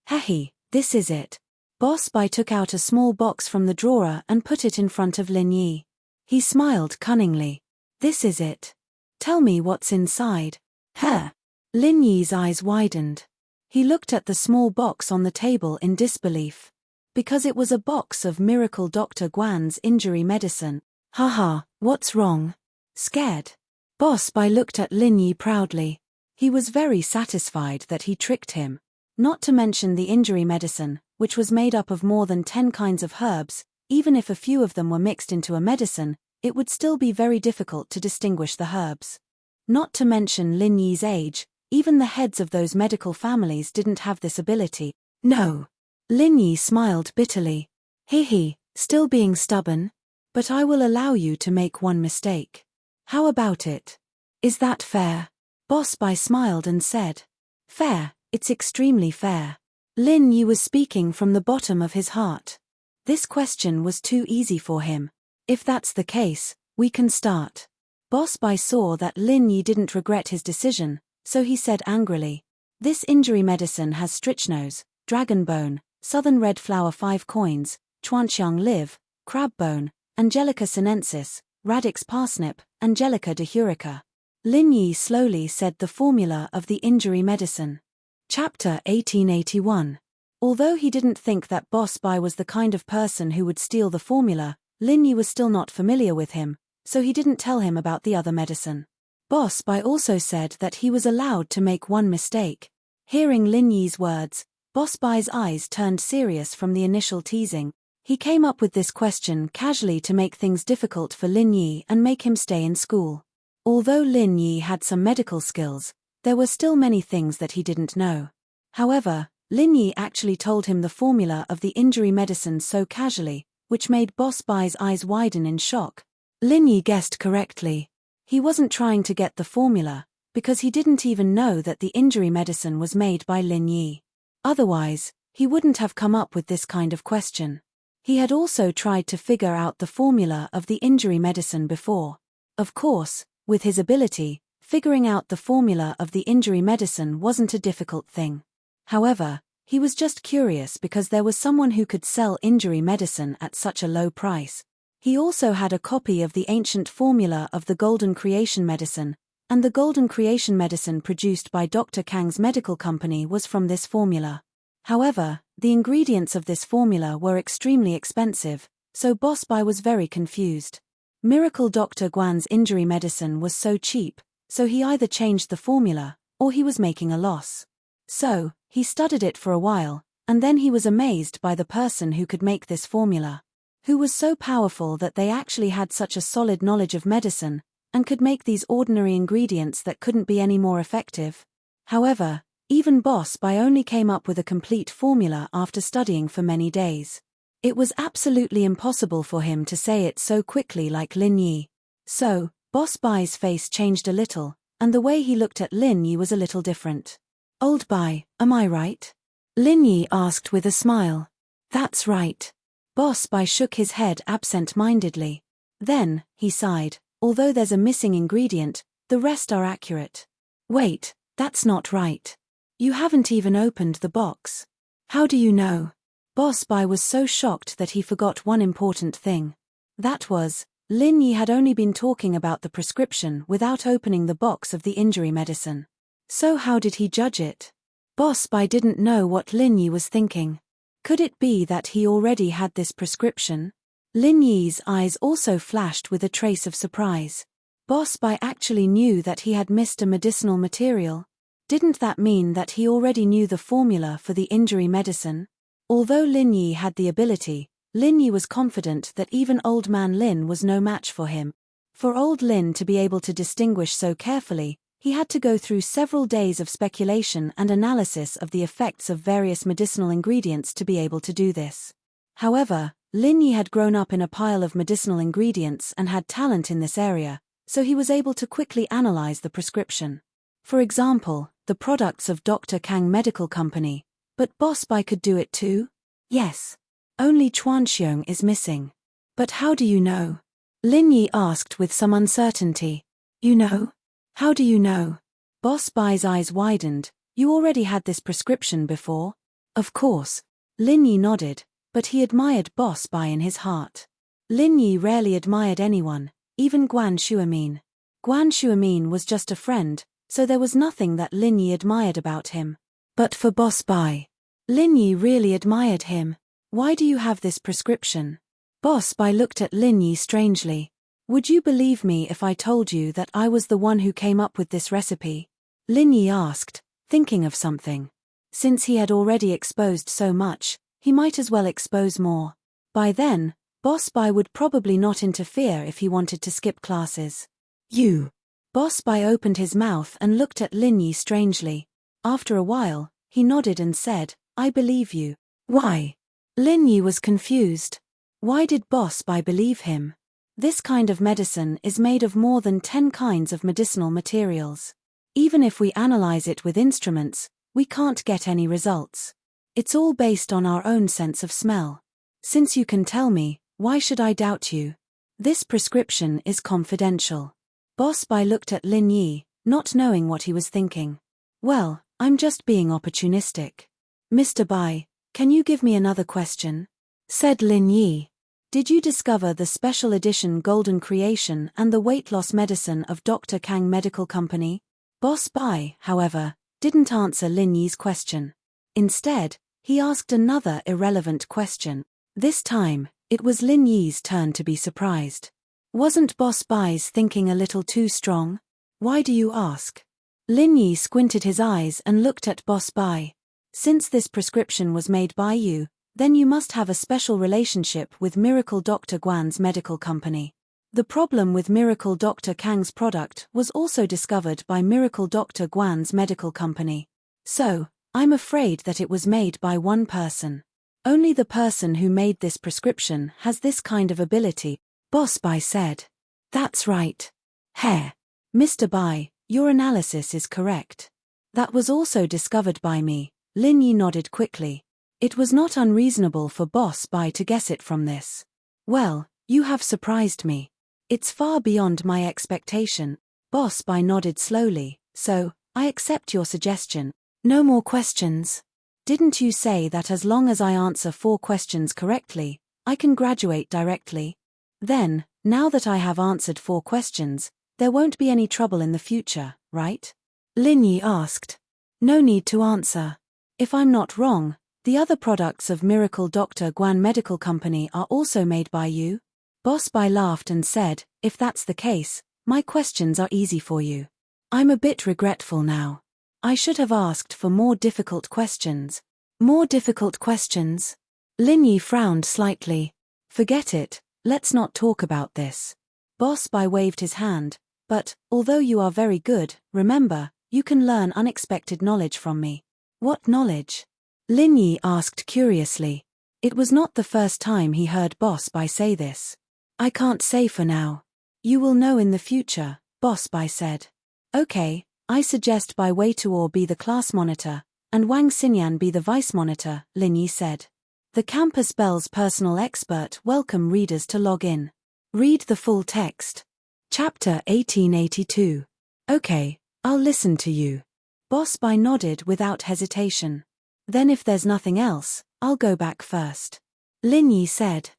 Hehe, this is it. Boss Bai took out a small box from the drawer and put it in front of Lin Yi. He smiled cunningly. This is it. Tell me what's inside. Huh? Lin Yi's eyes widened. He looked at the small box on the table in disbelief. Because it was a box of Miracle Dr. Guan's injury medicine. Haha, what's wrong? Scared? Boss Bai looked at Lin Yi proudly. He was very satisfied that he tricked him. Not to mention the injury medicine, which was made up of more than 10 kinds of herbs. Even if a few of them were mixed into a medicine, it would still be very difficult to distinguish the herbs. Not to mention Lin Yi's age, even the heads of those medical families didn't have this ability. No. Lin Yi smiled bitterly. Hehe, still being stubborn? But I will allow you to make one mistake. How about it? Is that fair? Boss Bai smiled and said. Fair, it's extremely fair. Lin Yi was speaking from the bottom of his heart. This question was too easy for him. If that's the case, we can start. Boss Bai saw that Lin Yi didn't regret his decision, so he said angrily. This injury medicine has strychnose, dragon bone, southern red flower 5 coins, chuanxiang live, crab bone, Angelica sinensis, radix parsnip, Angelica dehurica. Lin Yi slowly said the formula of the injury medicine. Chapter 1881. Although he didn't think that Boss Bai was the kind of person who would steal the formula, Lin Yi was still not familiar with him, so he didn't tell him about the other medicine. Boss Bai also said that he was allowed to make one mistake. Hearing Lin Yi's words, Boss Bai's eyes turned serious from the initial teasing. He came up with this question casually to make things difficult for Lin Yi and make him stay in school. Although Lin Yi had some medical skills, there were still many things that he didn't know. However, Lin Yi actually told him the formula of the injury medicine so casually, which made Boss Bai's eyes widen in shock. Lin Yi guessed correctly. He wasn't trying to get the formula, because he didn't even know that the injury medicine was made by Lin Yi. Otherwise, he wouldn't have come up with this kind of question. He had also tried to figure out the formula of the injury medicine before. Of course, with his ability, figuring out the formula of the injury medicine wasn't a difficult thing. However, he was just curious because there was someone who could sell injury medicine at such a low price. He also had a copy of the ancient formula of the Golden Creation Medicine, and the Golden Creation Medicine produced by Dr. Kang's medical company was from this formula. However, the ingredients of this formula were extremely expensive, so Boss Bai was very confused. Miracle Dr. Guan's injury medicine was so cheap, so he either changed the formula, or he was making a loss. So, he studied it for a while, and then he was amazed by the person who could make this formula, who was so powerful that they actually had such a solid knowledge of medicine, and could make these ordinary ingredients that couldn't be any more effective. However, even Boss Bai only came up with a complete formula after studying for many days. It was absolutely impossible for him to say it so quickly like Lin Yi. So, Boss Bai's face changed a little, and the way he looked at Lin Yi was a little different. Old Bai, am I right? Lin Yi asked with a smile. That's right. Boss Bai shook his head absent-mindedly. Then, he sighed, although there's a missing ingredient, the rest are accurate. Wait, that's not right. You haven't even opened the box. How do you know? Boss Bai was so shocked that he forgot one important thing. That was, Lin Yi had only been talking about the prescription without opening the box of the injury medicine. So how did he judge it? Boss Bai didn't know what Lin Yi was thinking. Could it be that he already had this prescription? Lin Yi's eyes also flashed with a trace of surprise. Boss Bai actually knew that he had missed a medicinal material. Didn't that mean that he already knew the formula for the injury medicine? Although Lin Yi had the ability, Lin Yi was confident that even old man Lin was no match for him. For old Lin to be able to distinguish so carefully, he had to go through several days of speculation and analysis of the effects of various medicinal ingredients to be able to do this. However, Lin Yi had grown up in a pile of medicinal ingredients and had talent in this area, so he was able to quickly analyze the prescription. For example, the products of Dr. Kang Medical Company. But Boss Bai could do it too? Yes. Only Chuanxiong is missing. But how do you know? Lin Yi asked with some uncertainty. You know? How do you know? Boss Bai's eyes widened. You already had this prescription before? Of course. Lin Yi nodded, but he admired Boss Bai in his heart. Lin Yi rarely admired anyone, even Guan Shuamin. Guan Shuamin was just a friend, so there was nothing that Lin Yi admired about him. But for Boss Bai, Lin Yi really admired him. Why do you have this prescription? Boss Bai looked at Lin Yi strangely. Would you believe me if I told you that I was the one who came up with this recipe? Lin Yi asked, thinking of something. Since he had already exposed so much, he might as well expose more. By then, Boss Bai would probably not interfere if he wanted to skip classes. You. Boss Bai opened his mouth and looked at Lin Yi strangely. After a while, he nodded and said, I believe you. Why? Lin Yi was confused. Why did Boss Bai believe him? This kind of medicine is made of more than 10 kinds of medicinal materials. Even if we analyze it with instruments, we can't get any results. It's all based on our own sense of smell. Since you can tell me, why should I doubt you? This prescription is confidential. Boss Bai looked at Lin Yi, not knowing what he was thinking. Well, I'm just being opportunistic. Mr. Bai, can you give me another question? Said Lin Yi. Did you discover the special edition golden creation and the weight loss medicine of Dr. Kang Medical Company? Boss Bai, however, didn't answer Lin Yi's question. Instead, he asked another irrelevant question. This time, it was Lin Yi's turn to be surprised. Wasn't Boss Bai's thinking a little too strong? Why do you ask? Lin Yi squinted his eyes and looked at Boss Bai. Since this prescription was made by you, then you must have a special relationship with Miracle Dr. Guan's medical company. The problem with Miracle Dr. Kang's product was also discovered by Miracle Dr. Guan's medical company. So, I'm afraid that it was made by one person. Only the person who made this prescription has this kind of ability, Boss Bai said. That's right. Heh. Mr. Bai, your analysis is correct. That was also discovered by me. Lin Yi nodded quickly. It was not unreasonable for Boss Bai to guess it from this. Well, you have surprised me. It's far beyond my expectation. Boss Bai nodded slowly, so, I accept your suggestion. No more questions. Didn't you say that as long as I answer 4 questions correctly, I can graduate directly? Then, now that I have answered 4 questions, there won't be any trouble in the future, right? Lin Yi asked. No need to answer. If I'm not wrong, the other products of Miracle Dr. Guan Medical Company are also made by you? Boss Bai laughed and said, if that's the case, my questions are easy for you. I'm a bit regretful now. I should have asked for more difficult questions. More difficult questions? Lin Yi frowned slightly. Forget it, let's not talk about this. Boss Bai waved his hand. But, although you are very good, remember, you can learn unexpected knowledge from me. What knowledge? Lin Yi asked curiously. It was not the first time he heard Boss Bai say this. I can't say for now. You will know in the future, Boss Bai said. Okay, I suggest Bai Weituo be the class monitor, and Wang Xinyan be the vice monitor, Lin Yi said. The Campus Bell's personal expert welcome readers to log in. Read the full text. Chapter 1882. Okay, I'll listen to you. Boss Bai nodded without hesitation. Then if there's nothing else, I'll go back first. Lin Yi said.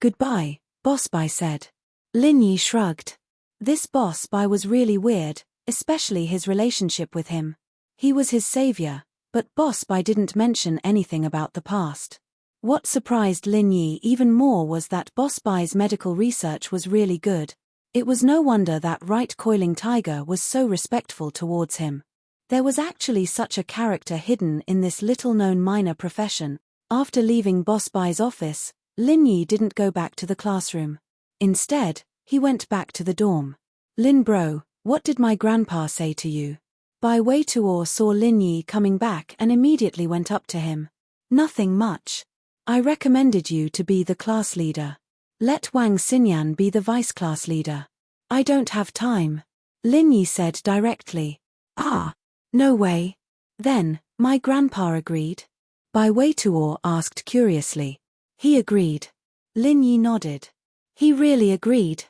Goodbye, Boss Bai said. Lin Yi shrugged. This Boss Bai was really weird, especially his relationship with him. He was his savior, but Boss Bai didn't mention anything about the past. What surprised Lin Yi even more was that Boss Bai's medical research was really good. It was no wonder that right coiling tiger was so respectful towards him. There was actually such a character hidden in this little-known minor profession. After leaving Boss Bai's office, Lin Yi didn't go back to the classroom. Instead, he went back to the dorm. Lin bro, what did my grandpa say to you? Bai Weituo saw Lin Yi coming back and immediately went up to him. Nothing much. I recommended you to be the class leader. Let Wang Xinyan be the vice class leader. I don't have time. Lin Yi said directly. Ah, no way. Then, my grandpa agreed? Bai Weituo asked curiously. He agreed. Lin Yi nodded. He really agreed.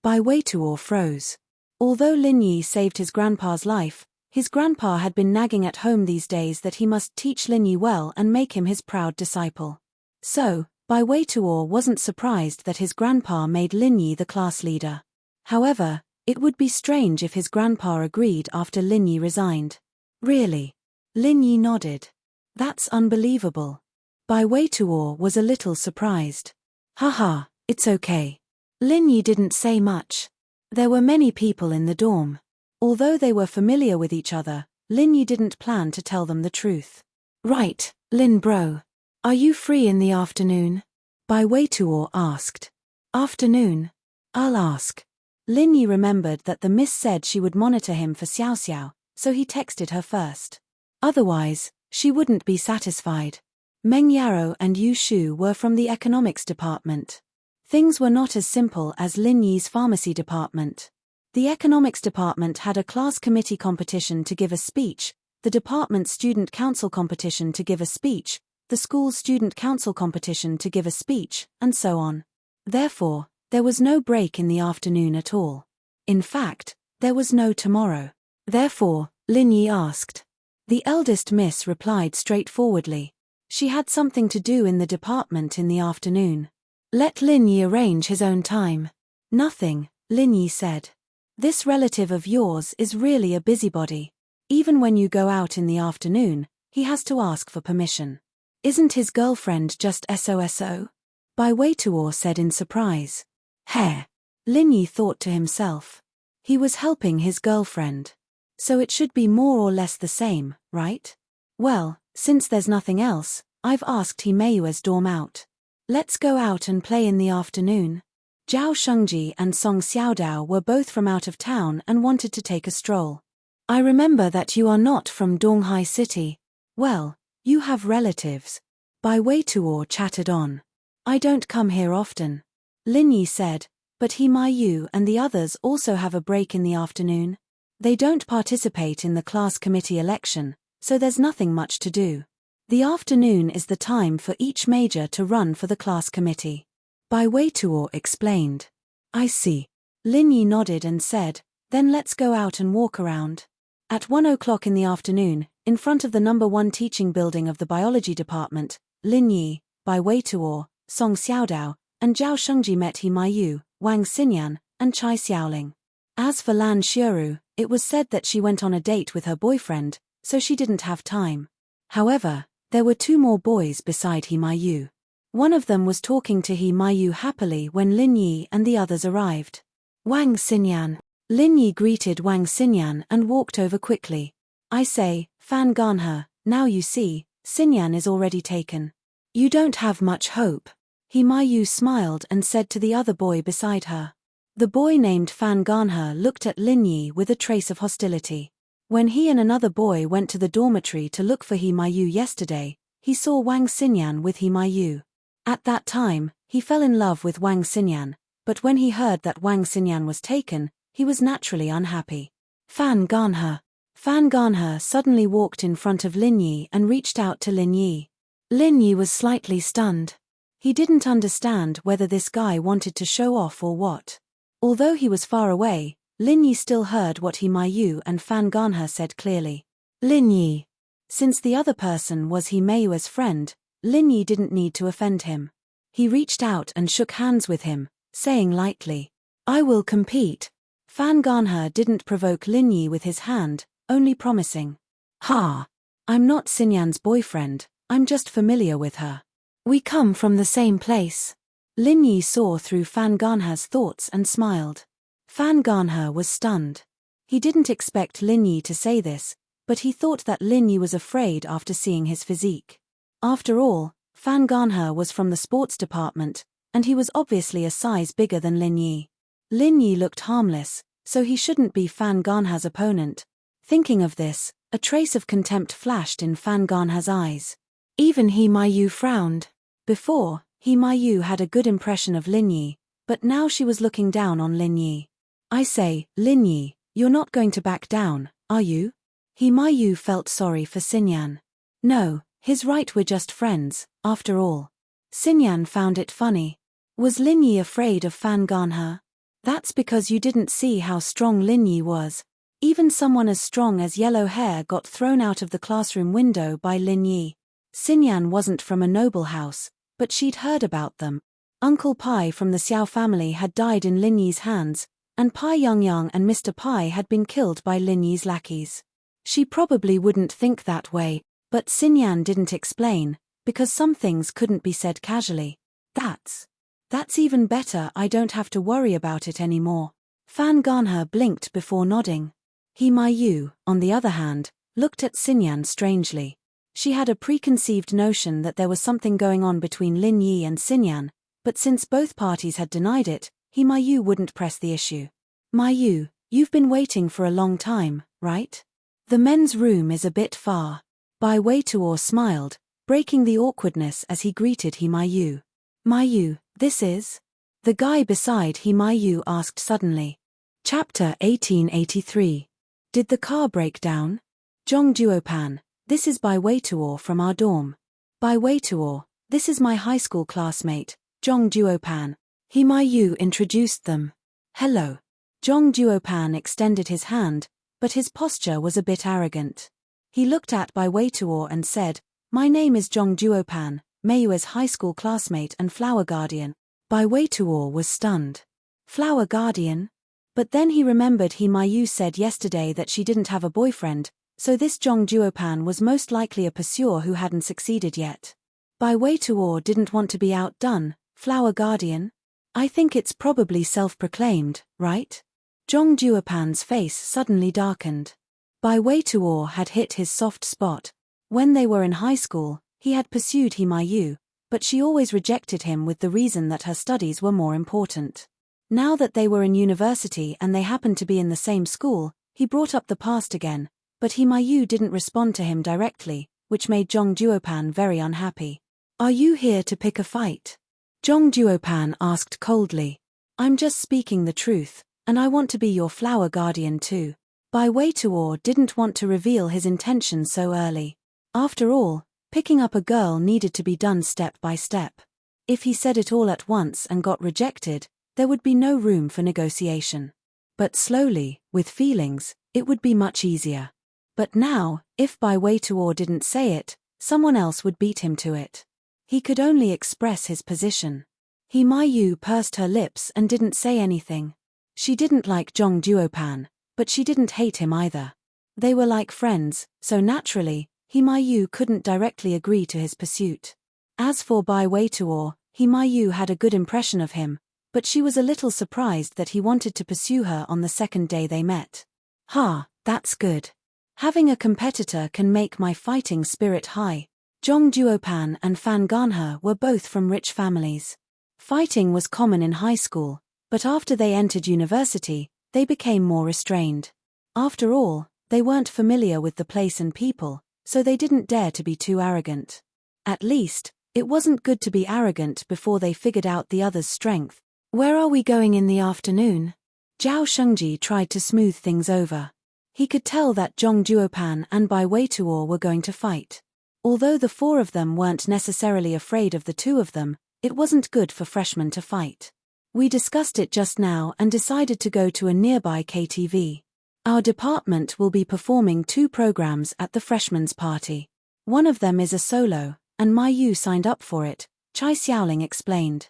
Bai Weituo froze. Although Lin Yi saved his grandpa's life, his grandpa had been nagging at home these days that he must teach Lin Yi well and make him his proud disciple. So, Bai Weituo wasn't surprised that his grandpa made Lin Yi the class leader. However, it would be strange if his grandpa agreed after Lin Yi resigned. Really? Lin Yi nodded. That's unbelievable. Bai Weituo was a little surprised. Haha, it's okay. Lin Yi didn't say much. There were many people in the dorm. Although they were familiar with each other, Lin Yi didn't plan to tell them the truth. Right, Lin bro. Are you free in the afternoon? Bai Weituo asked. Afternoon? I'll ask. Lin Yi remembered that the miss said she would monitor him for Xiao Xiao, so he texted her first. Otherwise, she wouldn't be satisfied. Meng Yarrow and Yu Shu were from the economics department. Things were not as simple as Lin Yi's pharmacy department. The economics department had a class committee competition to give a speech, the department student council competition to give a speech, the school's student council competition to give a speech, and so on. Therefore, there was no break in the afternoon at all. In fact, there was no tomorrow. Therefore, Lin Yi asked. The eldest miss replied straightforwardly. She had something to do in the department in the afternoon. Let Lin Yi arrange his own time. Nothing, Lin Yi said. This relative of yours is really a busybody. Even when you go out in the afternoon, he has to ask for permission. Isn't his girlfriend just SOSO? Bai Weituo said in surprise. Heh. Lin Yi thought to himself. He was helping his girlfriend. So it should be more or less the same, right? Well, since there's nothing else, I've asked He Meiyue's dorm out. Let's go out and play in the afternoon. Zhao Shengji and Song Xiaodao were both from out of town and wanted to take a stroll. I remember that you are not from Donghai City. Well, you have relatives. Bai Weituo chattered on. I don't come here often. Lin Yi said, but He Meiyu and the others also have a break in the afternoon. They don't participate in the class committee election, so there's nothing much to do. The afternoon is the time for each major to run for the class committee. Bai Weituo explained. I see. Lin Yi nodded and said, then let's go out and walk around. At 1 o'clock in the afternoon, in front of the number 1 teaching building of the biology department, Lin Yi, Bai Weituo, Song Xiaodao, and Zhao Shengji met He Meiyu, Wang Xinyan, and Chai Xiaoling. As for Lan Xiuru, it was said that she went on a date with her boyfriend, so she didn't have time. However, there were 2 more boys beside He Meiyu. One of them was talking to He Meiyu happily when Lin Yi and the others arrived. Wang Xinyan. Lin Yi greeted Wang Xinyan and walked over quickly. I say, Fan Ganhe, now you see, Xinyan is already taken. You don't have much hope. He Meiyu smiled and said to the other boy beside her. The boy named Fan Ganhe looked at Lin Yi with a trace of hostility. When he and another boy went to the dormitory to look for He Meiyu yesterday, he saw Wang Xinyan with He Meiyu. At that time, he fell in love with Wang Xinyan, but when he heard that Wang Xinyan was taken, he was naturally unhappy. Fan Ganhe. Fan Ganhe suddenly walked in front of Lin Yi and reached out to Lin Yi. Lin Yi was slightly stunned. He didn't understand whether this guy wanted to show off or what. Although he was far away, Lin Yi still heard what He Meiyu and Fan Ganhe said clearly. Lin Yi. Since the other person was Mayue's friend, Lin Yi didn't need to offend him. He reached out and shook hands with him, saying lightly, "I will compete." Fan Ganhe didn't provoke Lin Yi with his hand, only promising, "Ha! I'm not Xinyan's boyfriend, I'm just familiar with her. We come from the same place." Lin Yi saw through Fan Ganhe's thoughts and smiled. Fan Ganhe was stunned. He didn't expect Lin Yi to say this, but he thought that Lin Yi was afraid after seeing his physique. After all, Fan Ganhe was from the sports department, and he was obviously a size bigger than Lin Yi. Lin Yi looked harmless, so he shouldn't be Fan Ganhe's opponent. Thinking of this, a trace of contempt flashed in Fan Ganhe's eyes. Even Mayu frowned. Before, Mayu had a good impression of Lin Yi, but now she was looking down on Lin Yi. "I say, Lin Yi, you're not going to back down, are you?" Mayu felt sorry for Xinyan. No, he's right, we're just friends, after all. Xinyan found it funny. Was Lin Yi afraid of Fan Ganhe? That's because you didn't see how strong Lin Yi was. Even someone as strong as Yellow Hair got thrown out of the classroom window by Lin Yi. Xinyan wasn't from a noble house, but she'd heard about them. Uncle Pai from the Xiao family had died in Lin Yi's hands, and Pai Yongyang and Mr. Pai had been killed by Lin Yi's lackeys. She probably wouldn't think that way, but Xinyan didn't explain, because some things couldn't be said casually. That's even better, I don't have to worry about it anymore. Fan Ganhe blinked before nodding. Mayu, on the other hand, looked at Xinyan strangely. She had a preconceived notion that there was something going on between Lin Yi and Xinyan, but since both parties had denied it, Mayu wouldn't press the issue. "Mayu, you've been waiting for a long time, right? The men's room is a bit far." Bai Weituo smiled, breaking the awkwardness as he greeted Mayu. "Mayu, this is?" The guy beside Mayu asked suddenly. Chapter 1883. Did the car break down? Zhong Duopan, this is Bai Weituo from our dorm. Bai Weituo, this is my high school classmate, Zhong Duopan. Mayu introduced them. "Hello." Zhong Duopan extended his hand, but his posture was a bit arrogant. He looked at Bai Weituo and said, "My name is Zhong Duopan, Mayue's high school classmate and flower guardian." Bai Weituo was stunned. Flower guardian? But then he remembered Mayu said yesterday that she didn't have a boyfriend, so this Zhong Duopan was most likely a pursuer who hadn't succeeded yet. Bai Weituo didn't want to be outdone. "Flower guardian? I think it's probably self-proclaimed, right?" Zhong Duopan's face suddenly darkened. Bai Weituo had hit his soft spot. When they were in high school, he had pursued Mayu, but she always rejected him with the reason that her studies were more important. Now that they were in university and they happened to be in the same school, he brought up the past again, but Mayu didn't respond to him directly, which made Zhong Duopan very unhappy. "Are you here to pick a fight?" Zhong Duopan asked coldly. "I'm just speaking the truth, and I want to be your flower guardian too." Bai Weituo didn't want to reveal his intention so early. After all, picking up a girl needed to be done step by step. If he said it all at once and got rejected, there would be no room for negotiation. But slowly, with feelings, it would be much easier. But now, if Bai Weituo didn't say it, someone else would beat him to it. He could only express his position. Mayu pursed her lips and didn't say anything. She didn't like Zhong Duopan, but she didn't hate him either. They were like friends, so naturally, Mayu couldn't directly agree to his pursuit. As for Bai Weituo, Mayu had a good impression of him, but she was a little surprised that he wanted to pursue her on the second day they met. "Ha, that's good. Having a competitor can make my fighting spirit high." Zhong Duopan and Fan Ganhe were both from rich families. Fighting was common in high school, but after they entered university, they became more restrained. After all, they weren't familiar with the place and people, so they didn't dare to be too arrogant. At least, it wasn't good to be arrogant before they figured out the other's strength. "Where are we going in the afternoon?" Zhao Shengji tried to smooth things over. He could tell that Zhong Duopan and Bai Weituo were going to fight. Although the four of them weren't necessarily afraid of the two of them, it wasn't good for freshmen to fight. "We discussed it just now and decided to go to a nearby KTV. Our department will be performing 2 programs at the freshmen's party. One of them is a solo, and Mayu signed up for it, Chai Xiaoling explained.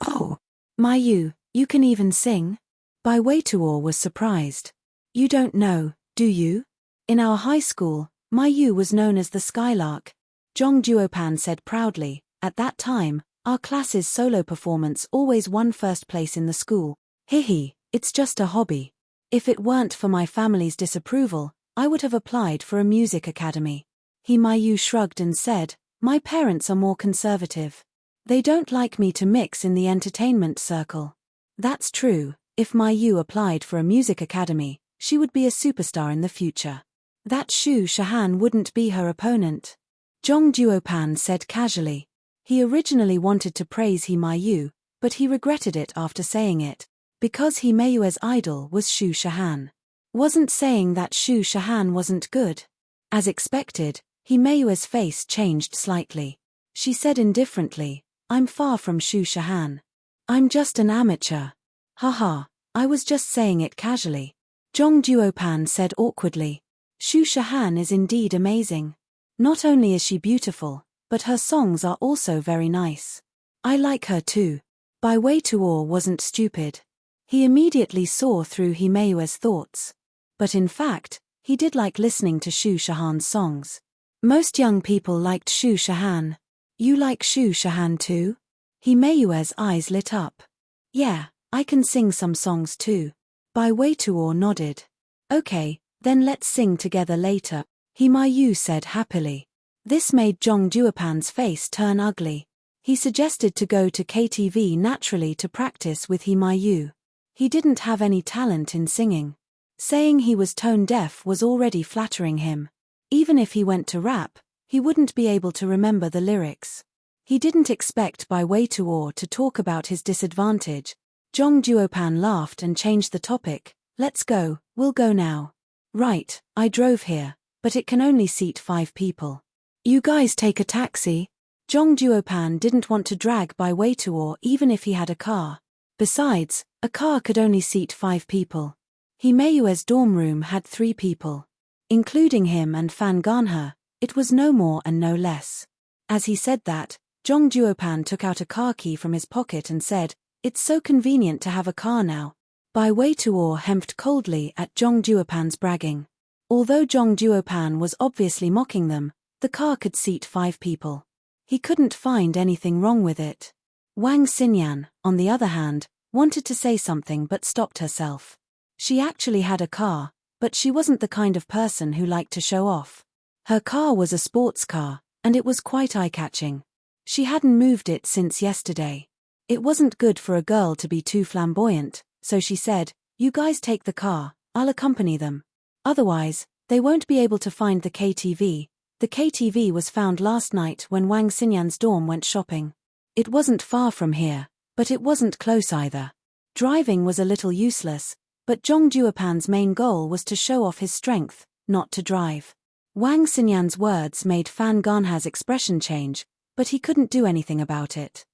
Oh, Mayu, you can even sing? Bai Weituo was surprised. You don't know, do you? In our high school, Mayu was known as the Skylark. Zhong Duopan said proudly. At that time, our class's solo performance always won first place in the school. Hihi, it's just a hobby. If it weren't for my family's disapproval, I would have applied for a music academy. Mayu shrugged and said, my parents are more conservative. They don't like me to mix in the entertainment circle. That's true, if Mayu applied for a music academy, she would be a superstar in the future. That Shu Shahan wouldn't be her opponent. Zhong Duopan said casually. He originally wanted to praise Mayu, but he regretted it after saying it, because Mayue's idol was Shu Shahan. Wasn't saying that Shu Shahan wasn't good. As expected, Mayue's face changed slightly. She said indifferently, I'm far from Shu Shahan. I'm just an amateur. Haha, I was just saying it casually. Zhong Duopan said awkwardly. Shu Shahan is indeed amazing. Not only is she beautiful, but her songs are also very nice. I like her too. Bai Weituo wasn't stupid. He immediately saw through Mayue's thoughts. But in fact, he did like listening to Shu Shahan's songs. Most young people liked Shu Shahan. You like Shu Shahan too? Mayue's eyes lit up. Yeah, I can sing some songs too. Bai Weituo nodded. Okay, then let's sing together later, Mayu said happily. This made Zhong Duopan's face turn ugly. He suggested to go to KTV naturally to practice with Mayu. He didn't have any talent in singing. Saying he was tone deaf was already flattering him. Even if he went to rap, he wouldn't be able to remember the lyrics. He didn't expect Bai Weituo to talk about his disadvantage. Zhong Duopan laughed and changed the topic. Let's go, we'll go now. Right, I drove here, but it can only seat 5 people. You guys take a taxi? Zhong Duopan didn't want to drag Bai Weituo even if he had a car. Besides, a car could only seat 5 people. Mayue's dorm room had 3 people. Including him and Fan Ganhe, it was no more and no less. As he said that, Zhong Duopan took out a car key from his pocket and said, it's so convenient to have a car now. Bai Weituo hemped coldly at Zhong Duopan's bragging. Although Zhong Duopan was obviously mocking them, the car could seat 5 people. He couldn't find anything wrong with it. Wang Xinyan, on the other hand, wanted to say something but stopped herself. She actually had a car, but she wasn't the kind of person who liked to show off. Her car was a sports car, and it was quite eye-catching. She hadn't moved it since yesterday. It wasn't good for a girl to be too flamboyant, so she said, you guys take the car, I'll accompany them. Otherwise, they won't be able to find the KTV. The KTV was found last night when Wang Xinyan's dorm went shopping. It wasn't far from here, but it wasn't close either. Driving was a little useless, but Zhong Duopan's main goal was to show off his strength, not to drive. Wang Xinyan's words made Fan Ganhe's expression change, but he couldn't do anything about it.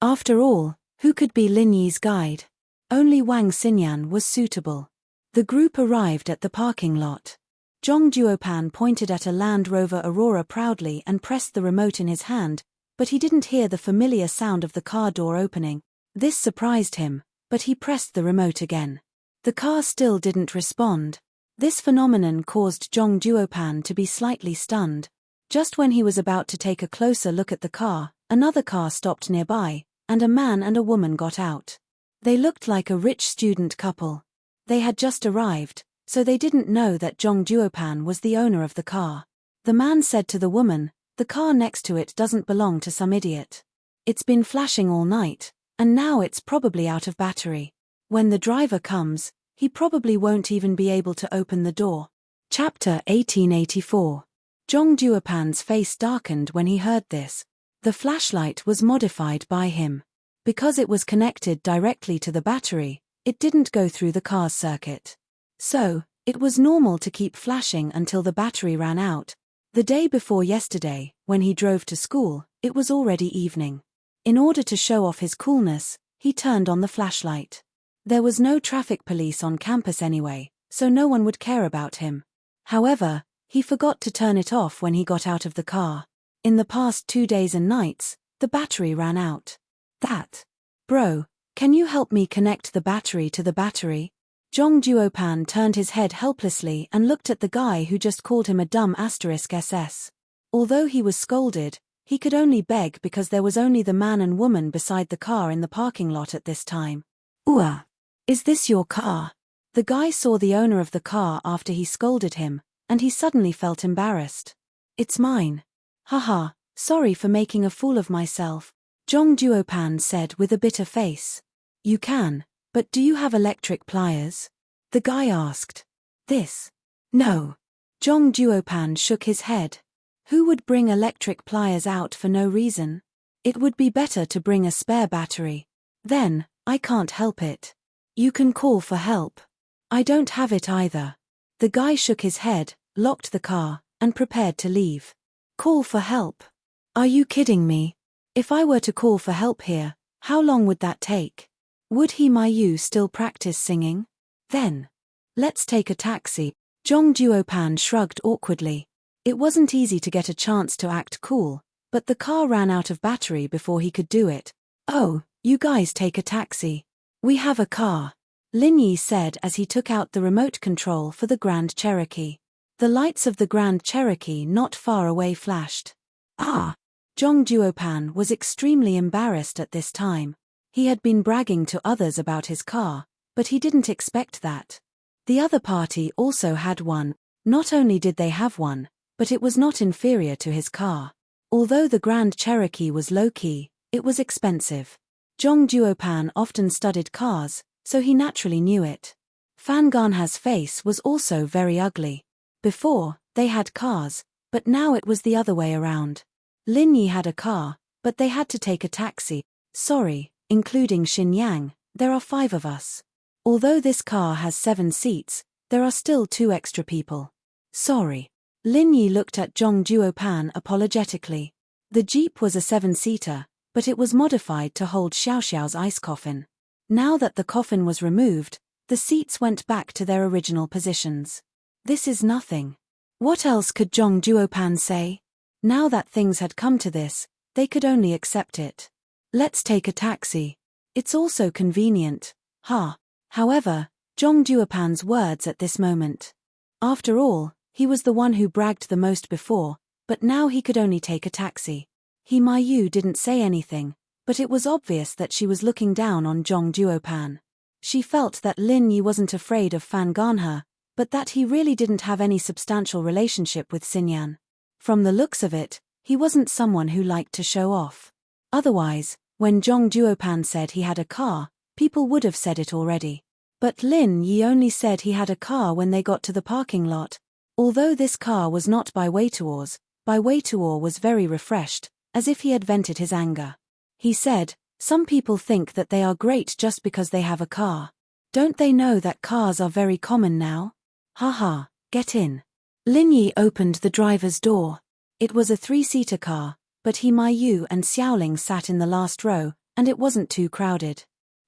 After all, who could be Lin Yi's guide? Only Wang Xinyan was suitable. The group arrived at the parking lot. Zhong Duopan pointed at a Land Rover Aurora proudly and pressed the remote in his hand, but he didn't hear the familiar sound of the car door opening. This surprised him, but he pressed the remote again. The car still didn't respond. This phenomenon caused Zhong Duopan to be slightly stunned. Just when he was about to take a closer look at the car, another car stopped nearby, and a man and a woman got out. They looked like a rich student couple. They had just arrived, so they didn't know that Zhong Duopan was the owner of the car. The man said to the woman, the car next to it doesn't belong to some idiot. It's been flashing all night, and now it's probably out of battery. When the driver comes, he probably won't even be able to open the door. Chapter 1884. Zhong Duopan's face darkened when he heard this. The flashlight was modified by him. Because it was connected directly to the battery, it didn't go through the car's circuit. So, it was normal to keep flashing until the battery ran out. The day before yesterday, when he drove to school, it was already evening. In order to show off his coolness, he turned on the flashlight. There was no traffic police on campus anyway, so no one would care about him. However, he forgot to turn it off when he got out of the car. In the past 2 days and nights, the battery ran out. Bro, can you help me connect the battery to the battery? Jong Duopan turned his head helplessly and looked at the guy who just called him a dumb *SS. Although he was scolded, he could only beg because there was only the man and woman beside the car in the parking lot at this time. Is this your car? The guy saw the owner of the car after he scolded him, and he suddenly felt embarrassed. It's mine. Haha, sorry for making a fool of myself, Jong Duopan said with a bitter face. You can, but do you have electric pliers? The guy asked. No. Jong Duopan shook his head. Who would bring electric pliers out for no reason? It would be better to bring a spare battery. Then, I can't help it. You can call for help. I don't have it either. The guy shook his head, locked the car, and prepared to leave. Call for help? Are you kidding me? If I were to call for help here, how long would that take? Would you still practice singing? Then, let's take a taxi. Jong Duopan shrugged awkwardly. It wasn't easy to get a chance to act cool, but the car ran out of battery before he could do it. Oh, you guys take a taxi. We have a car, Lin Yi said as he took out the remote control for the Grand Cherokee. The lights of the Grand Cherokee not far away flashed. Jong Duopan was extremely embarrassed at this time. He had been bragging to others about his car, but he didn't expect that. The other party also had one. Not only did they have one, but it was not inferior to his car. Although the Grand Cherokee was low-key, it was expensive. Jong Duopan often studied cars, so he naturally knew it. Fan Ganha's face was also very ugly. Before, they had cars, but now it was the other way around. Lin Yi had a car, but they had to take a taxi. Sorry, including Xin Yang, there are 5 of us. Although this car has 7 seats, there are still 2 extra people. Sorry. Lin Yi looked at Jong Duopan apologetically. The Jeep was a 7-seater, but it was modified to hold Xiaoxiao's ice coffin. Now that the coffin was removed, the seats went back to their original positions. This is nothing. What else could Jong Duopan say? Now that things had come to this, they could only accept it. Let's take a taxi. It's also convenient. However, Jong Duopan's words at this moment. After all, he was the one who bragged the most before, but now he could only take a taxi. Mayu didn't say anything, but it was obvious that she was looking down on Jong Duopan. She felt that Lin Yi wasn't afraid of Fan Ganha, but that he really didn't have any substantial relationship with Xinyan. From the looks of it, he wasn't someone who liked to show off. Otherwise, when Jong Duopan said he had a car, people would have said it already. But Lin Yi only said he had a car when they got to the parking lot. Although this car was not Bai Weituo's, Bai Weituo was very refreshed, as if he had vented his anger. He said, some people think that they are great just because they have a car. Don't they know that cars are very common now? Get in. Lin Yi opened the driver's door. It was a 3-seater car, but Mayu and Xiaoling sat in the last row, and it wasn't too crowded.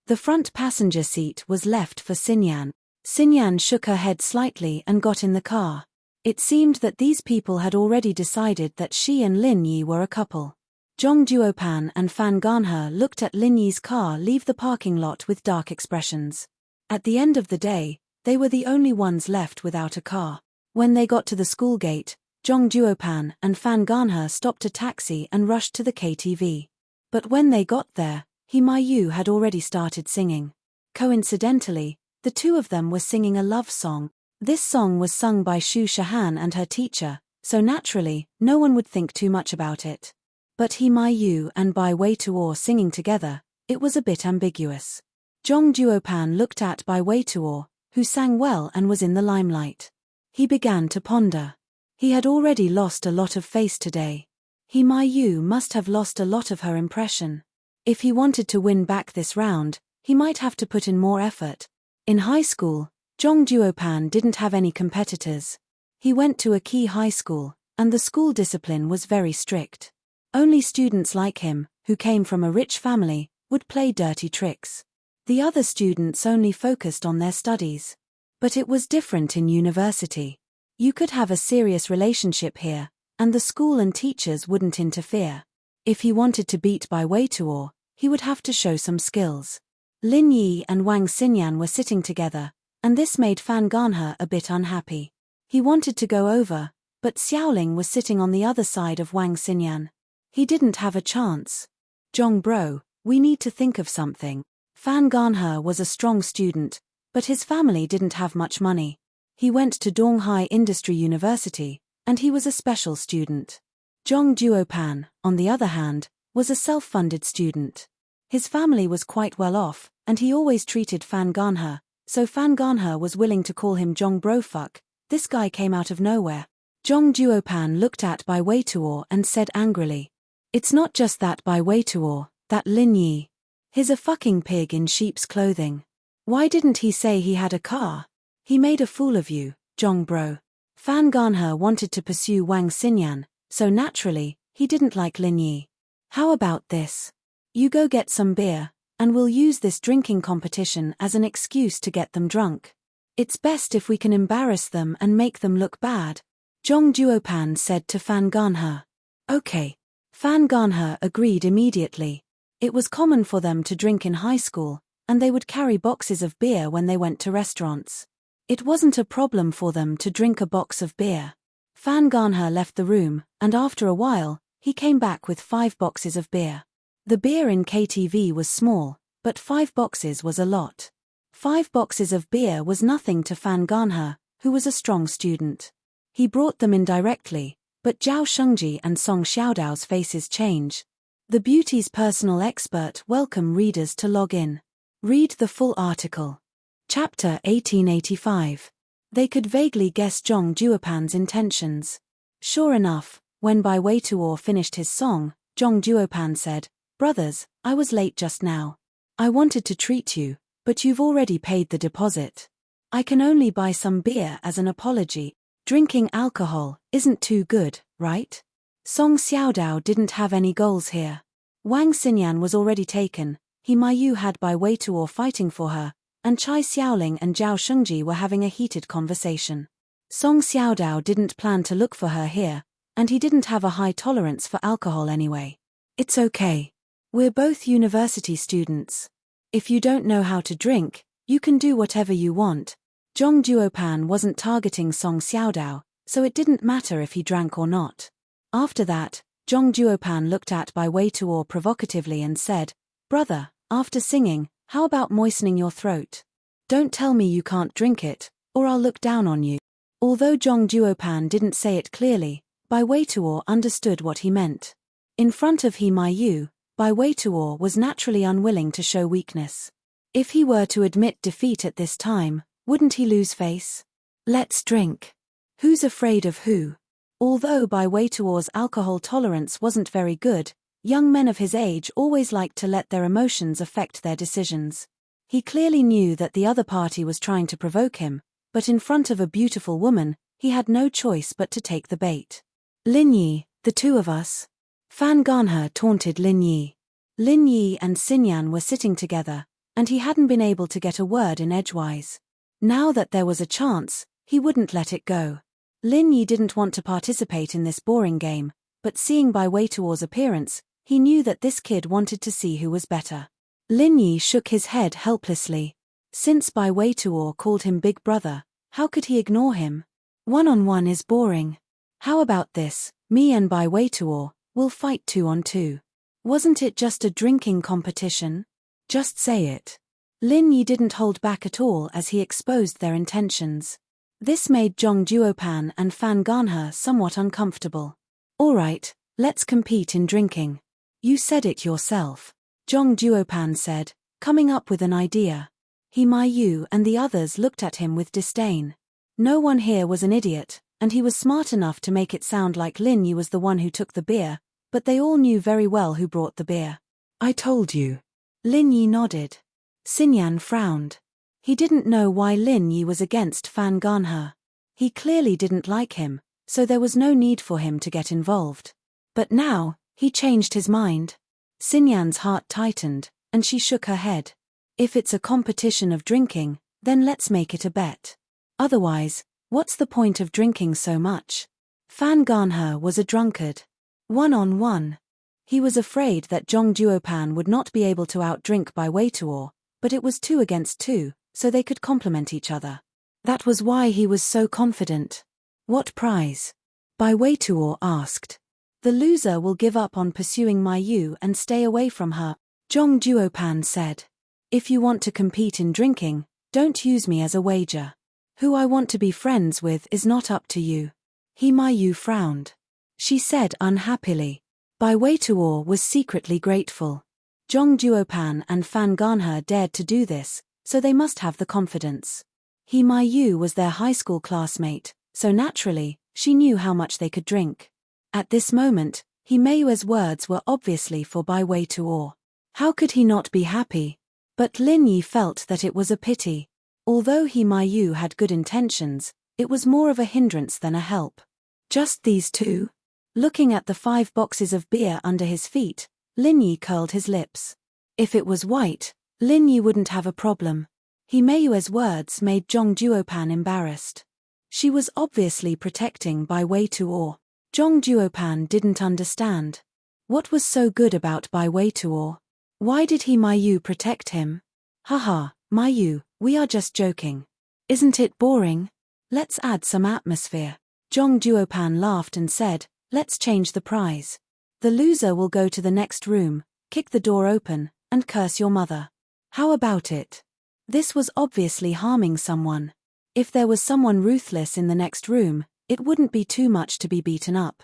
The front passenger seat was left for Xinyan. Xinyan shook her head slightly and got in the car. It seemed that these people had already decided that she and Lin Yi were a couple. Jong Duopan and Fan Ganha looked at Lin Yi's car leave the parking lot with dark expressions. At the end of the day, they were the only ones left without a car. When they got to the school gate, Jong Duopan and Fan Ganha stopped a taxi and rushed to the KTV. But when they got there, Mayu had already started singing. Coincidentally, the 2 of them were singing a love song. This song was sung by Xu Shahan and her teacher, so naturally, no one would think too much about it. But Mayu and Bai Weituo singing together, it was a bit ambiguous. Jong Duopan looked at Bai Weituo, who sang well and was in the limelight. He began to ponder. He had already lost a lot of face today. Mayu must have lost a lot of her impression. If he wanted to win back this round, he might have to put in more effort. In high school, Jong Duopan didn't have any competitors. He went to a key high school, and the school discipline was very strict. Only students like him, who came from a rich family, would play dirty tricks. The other students only focused on their studies. But it was different in university. You could have a serious relationship here, and the school and teachers wouldn't interfere. If he wanted to beat Bai Weituo, he would have to show some skills. Lin Yi and Wang Xinyan were sitting together, and this made Fan Ganhe a bit unhappy. He wanted to go over, but Xiaoling was sitting on the other side of Wang Xinyan. He didn't have a chance. Zhong bro, we need to think of something. Fan Ganhe was a strong student, but his family didn't have much money. He went to Donghai Industry University, and he was a special student. Zhong Duopan, on the other hand, was a self-funded student. His family was quite well off, and he always treated Fan Ganhe, so Fan Ganhe was willing to call him Zhong bro fuck. This guy came out of nowhere. Zhong Duopan looked at Bai Weituo and said angrily, "It's not just that Bai Weituo, that Lin Yi. He's a fucking pig in sheep's clothing. Why didn't he say he had a car? He made a fool of you, Zhong bro." Fan Ganhe wanted to pursue Wang Xinyan, so naturally, he didn't like Lin Yi. "How about this? You go get some beer, and we'll use this drinking competition as an excuse to get them drunk. It's best if we can embarrass them and make them look bad," Zhong Duopan said to Fan Ganhe. "Okay." Fan Ganhe agreed immediately. It was common for them to drink in high school, and they would carry boxes of beer when they went to restaurants. It wasn't a problem for them to drink a box of beer. Fan Ganhe left the room, and after a while, he came back with 5 boxes of beer. The beer in KTV was small, but 5 boxes was a lot. 5 boxes of beer was nothing to Fan Ganhe, who was a strong student. He brought them indirectly, but Zhao Shengji and Song Xiaodao's faces change. The beauty's personal expert welcome readers to log in. Read the full article. Chapter 1885. They could vaguely guess Zhong Duopan's intentions. Sure enough, when Bai Weituo finished his song, Zhong Duopan said, "Brothers, I was late just now. I wanted to treat you, but you've already paid the deposit. I can only buy some beer as an apology. Drinking alcohol isn't too good, right?" Song Xiaodao didn't have any goals here. Wang Xinyan was already taken, He Yu had Bai Weituo fighting for her, and Chai Xiaoling and Zhao Shengji were having a heated conversation. Song Xiaodao didn't plan to look for her here, and he didn't have a high tolerance for alcohol anyway. "It's okay. We're both university students. If you don't know how to drink, you can do whatever you want." Zhong Duopan wasn't targeting Song Xiaodao, so it didn't matter if he drank or not. After that, Zhong Duopan looked at Bai Weituo provocatively and said, "Brother, after singing, how about moistening your throat? Don't tell me you can't drink it, or I'll look down on you." Although Zhong Duopan didn't say it clearly, Bai Weituo understood what he meant. In front of He Yu, Bai Weituo was naturally unwilling to show weakness. If he were to admit defeat at this time, wouldn't he lose face? "Let's drink. Who's afraid of who?" Although Bai Weituo's alcohol tolerance wasn't very good, young men of his age always liked to let their emotions affect their decisions. He clearly knew that the other party was trying to provoke him, but in front of a beautiful woman, he had no choice but to take the bait. "Lin Yi, the two of us." Fan Ganhe taunted Lin Yi. Lin Yi and Xinyan were sitting together, and he hadn't been able to get a word in edgewise. Now that there was a chance, he wouldn't let it go. Lin Yi didn't want to participate in this boring game, but seeing Bai Weituo's appearance, he knew that this kid wanted to see who was better. Lin Yi shook his head helplessly. Since Bai Weituo called him Big Brother, how could he ignore him? One-on-one is boring. How about this, me and Bai Weituo, we'll fight 2-on-2. Wasn't it just a drinking competition? Just say it. Lin Yi didn't hold back at all as he exposed their intentions. This made Zhong Duopan and Fan Ganhe somewhat uncomfortable. "All right, let's compete in drinking. You said it yourself," Zhong Duopan said, coming up with an idea. He Yu and the others looked at him with disdain. No one here was an idiot, and he was smart enough to make it sound like Lin Yi was the one who took the beer, but they all knew very well who brought the beer. "I told you." Lin Yi nodded. Xinyan frowned. He didn't know why Lin Yi was against Fan Ganhe. He clearly didn't like him, so there was no need for him to get involved. But now, he changed his mind. Xinyan's heart tightened, and she shook her head. "If it's a competition of drinking, then let's make it a bet. Otherwise, what's the point of drinking so much? Fan Ganhe was a drunkard. 1-on-1. He was afraid that Zhong Duopan would not be able to outdrink Bai Weituo, but it was 2 against 2, so they could complement each other. That was why he was so confident. What prize? Bai Weituo asked. The loser will give up on pursuing my Yu and stay away from her, Zhong Duopan said. If you want to compete in drinking, don't use me as a wager. Who I want to be friends with is not up to you. He Mayu frowned. She said unhappily. Bai Weituo was secretly grateful. Zhong Duopan and Fan Ganhe dared to do this, so they must have the confidence. He Mayu was their high school classmate, so naturally, she knew how much they could drink. At this moment, He Mayue's words were obviously for Bai Weituo. How could he not be happy? But Lin Yi felt that it was a pity. Although He Mayu had good intentions, it was more of a hindrance than a help. Just these two? Looking at the 5 boxes of beer under his feet, Lin Yi curled his lips. If it was white, Lin Yi wouldn't have a problem. He Mayue's words made Zhong Duopan embarrassed. She was obviously protecting Bai Weituo. Zhong Duopan didn't understand. What was so good about Bai Weituo? Why did He Mayu protect him? Haha, Mayu, we are just joking. Isn't it boring? Let's add some atmosphere. Zhong Duopan laughed and said, let's change the prize. The loser will go to the next room, kick the door open, and curse your mother. How about it? This was obviously harming someone. If there was someone ruthless in the next room, it wouldn't be too much to be beaten up.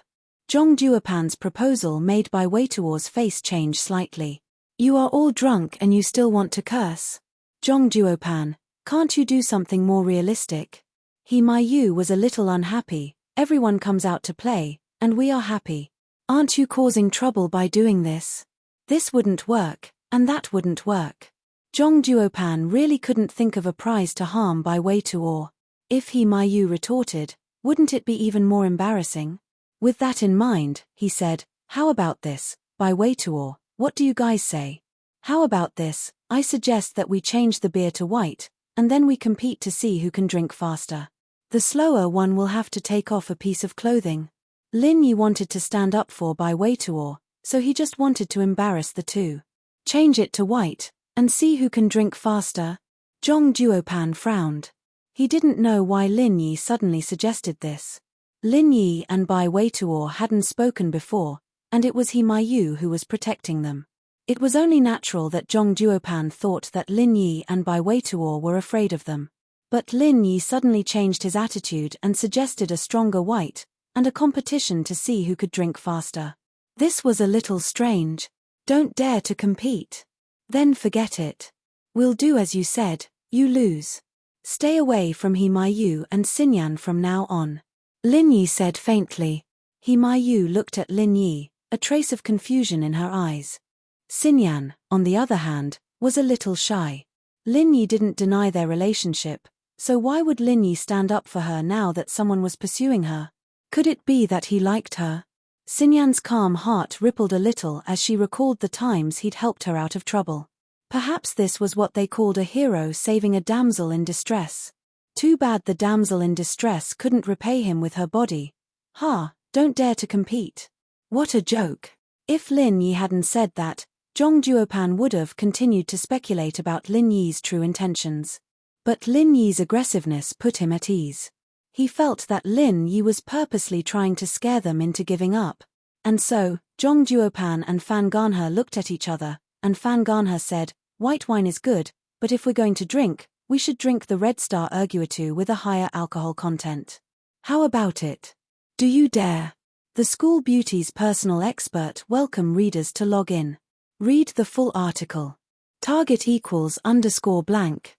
Zhong Duopan's proposal made Bai Weituo's face change slightly. You are all drunk and you still want to curse? Zhong Duopan, can't you do something more realistic? He Mayu was a little unhappy. Everyone comes out to play, and we are happy. Aren't you causing trouble by doing this? This wouldn't work, and that wouldn't work. Zhong Duopan really couldn't think of a prize to harm Bai Weituo. If He Mayu retorted, wouldn't it be even more embarrassing? With that in mind, he said, how about this, Bai Weituo, what do you guys say? How about this, I suggest that we change the beer to white, and then we compete to see who can drink faster. The slower one will have to take off a piece of clothing. Lin Yi wanted to stand up for Bai Weituo, so he just wanted to embarrass the two. Change it to white, and see who can drink faster? Zhong Duopan frowned. He didn't know why Lin Yi suddenly suggested this. Lin Yi and Bai Weituo hadn't spoken before, and it was He Mayu who was protecting them. It was only natural that Zhong Duopan thought that Lin Yi and Bai Weituo were afraid of them. But Lin Yi suddenly changed his attitude and suggested a stronger white, and a competition to see who could drink faster. This was a little strange. Don't dare to compete. Then forget it. We'll do as you said, you lose. Stay away from He Mayu and Xinyan from now on. Lin Yi said faintly. He Mayu looked at Lin Yi, a trace of confusion in her eyes. Xinyan, on the other hand, was a little shy. Lin Yi didn't deny their relationship, so why would Lin Yi stand up for her now that someone was pursuing her? Could it be that he liked her? Xinyan's calm heart rippled a little as she recalled the times he'd helped her out of trouble. Perhaps this was what they called a hero saving a damsel in distress. Too bad the damsel in distress couldn't repay him with her body. Don't dare to compete. What a joke. If Lin Yi hadn't said that, Zhong Duopan would have continued to speculate about Lin Yi's true intentions. But Lin Yi's aggressiveness put him at ease. He felt that Lin Yi was purposely trying to scare them into giving up. And so, Zhong Duopan and Fan Ganhe looked at each other, and Fan Ganhe said, white wine is good, but if we're going to drink, we should drink the Red Star Erguitu with a higher alcohol content. How about it? Do you dare? The School Beauty's personal expert welcome readers to log in. Read the full article. Target =_blank.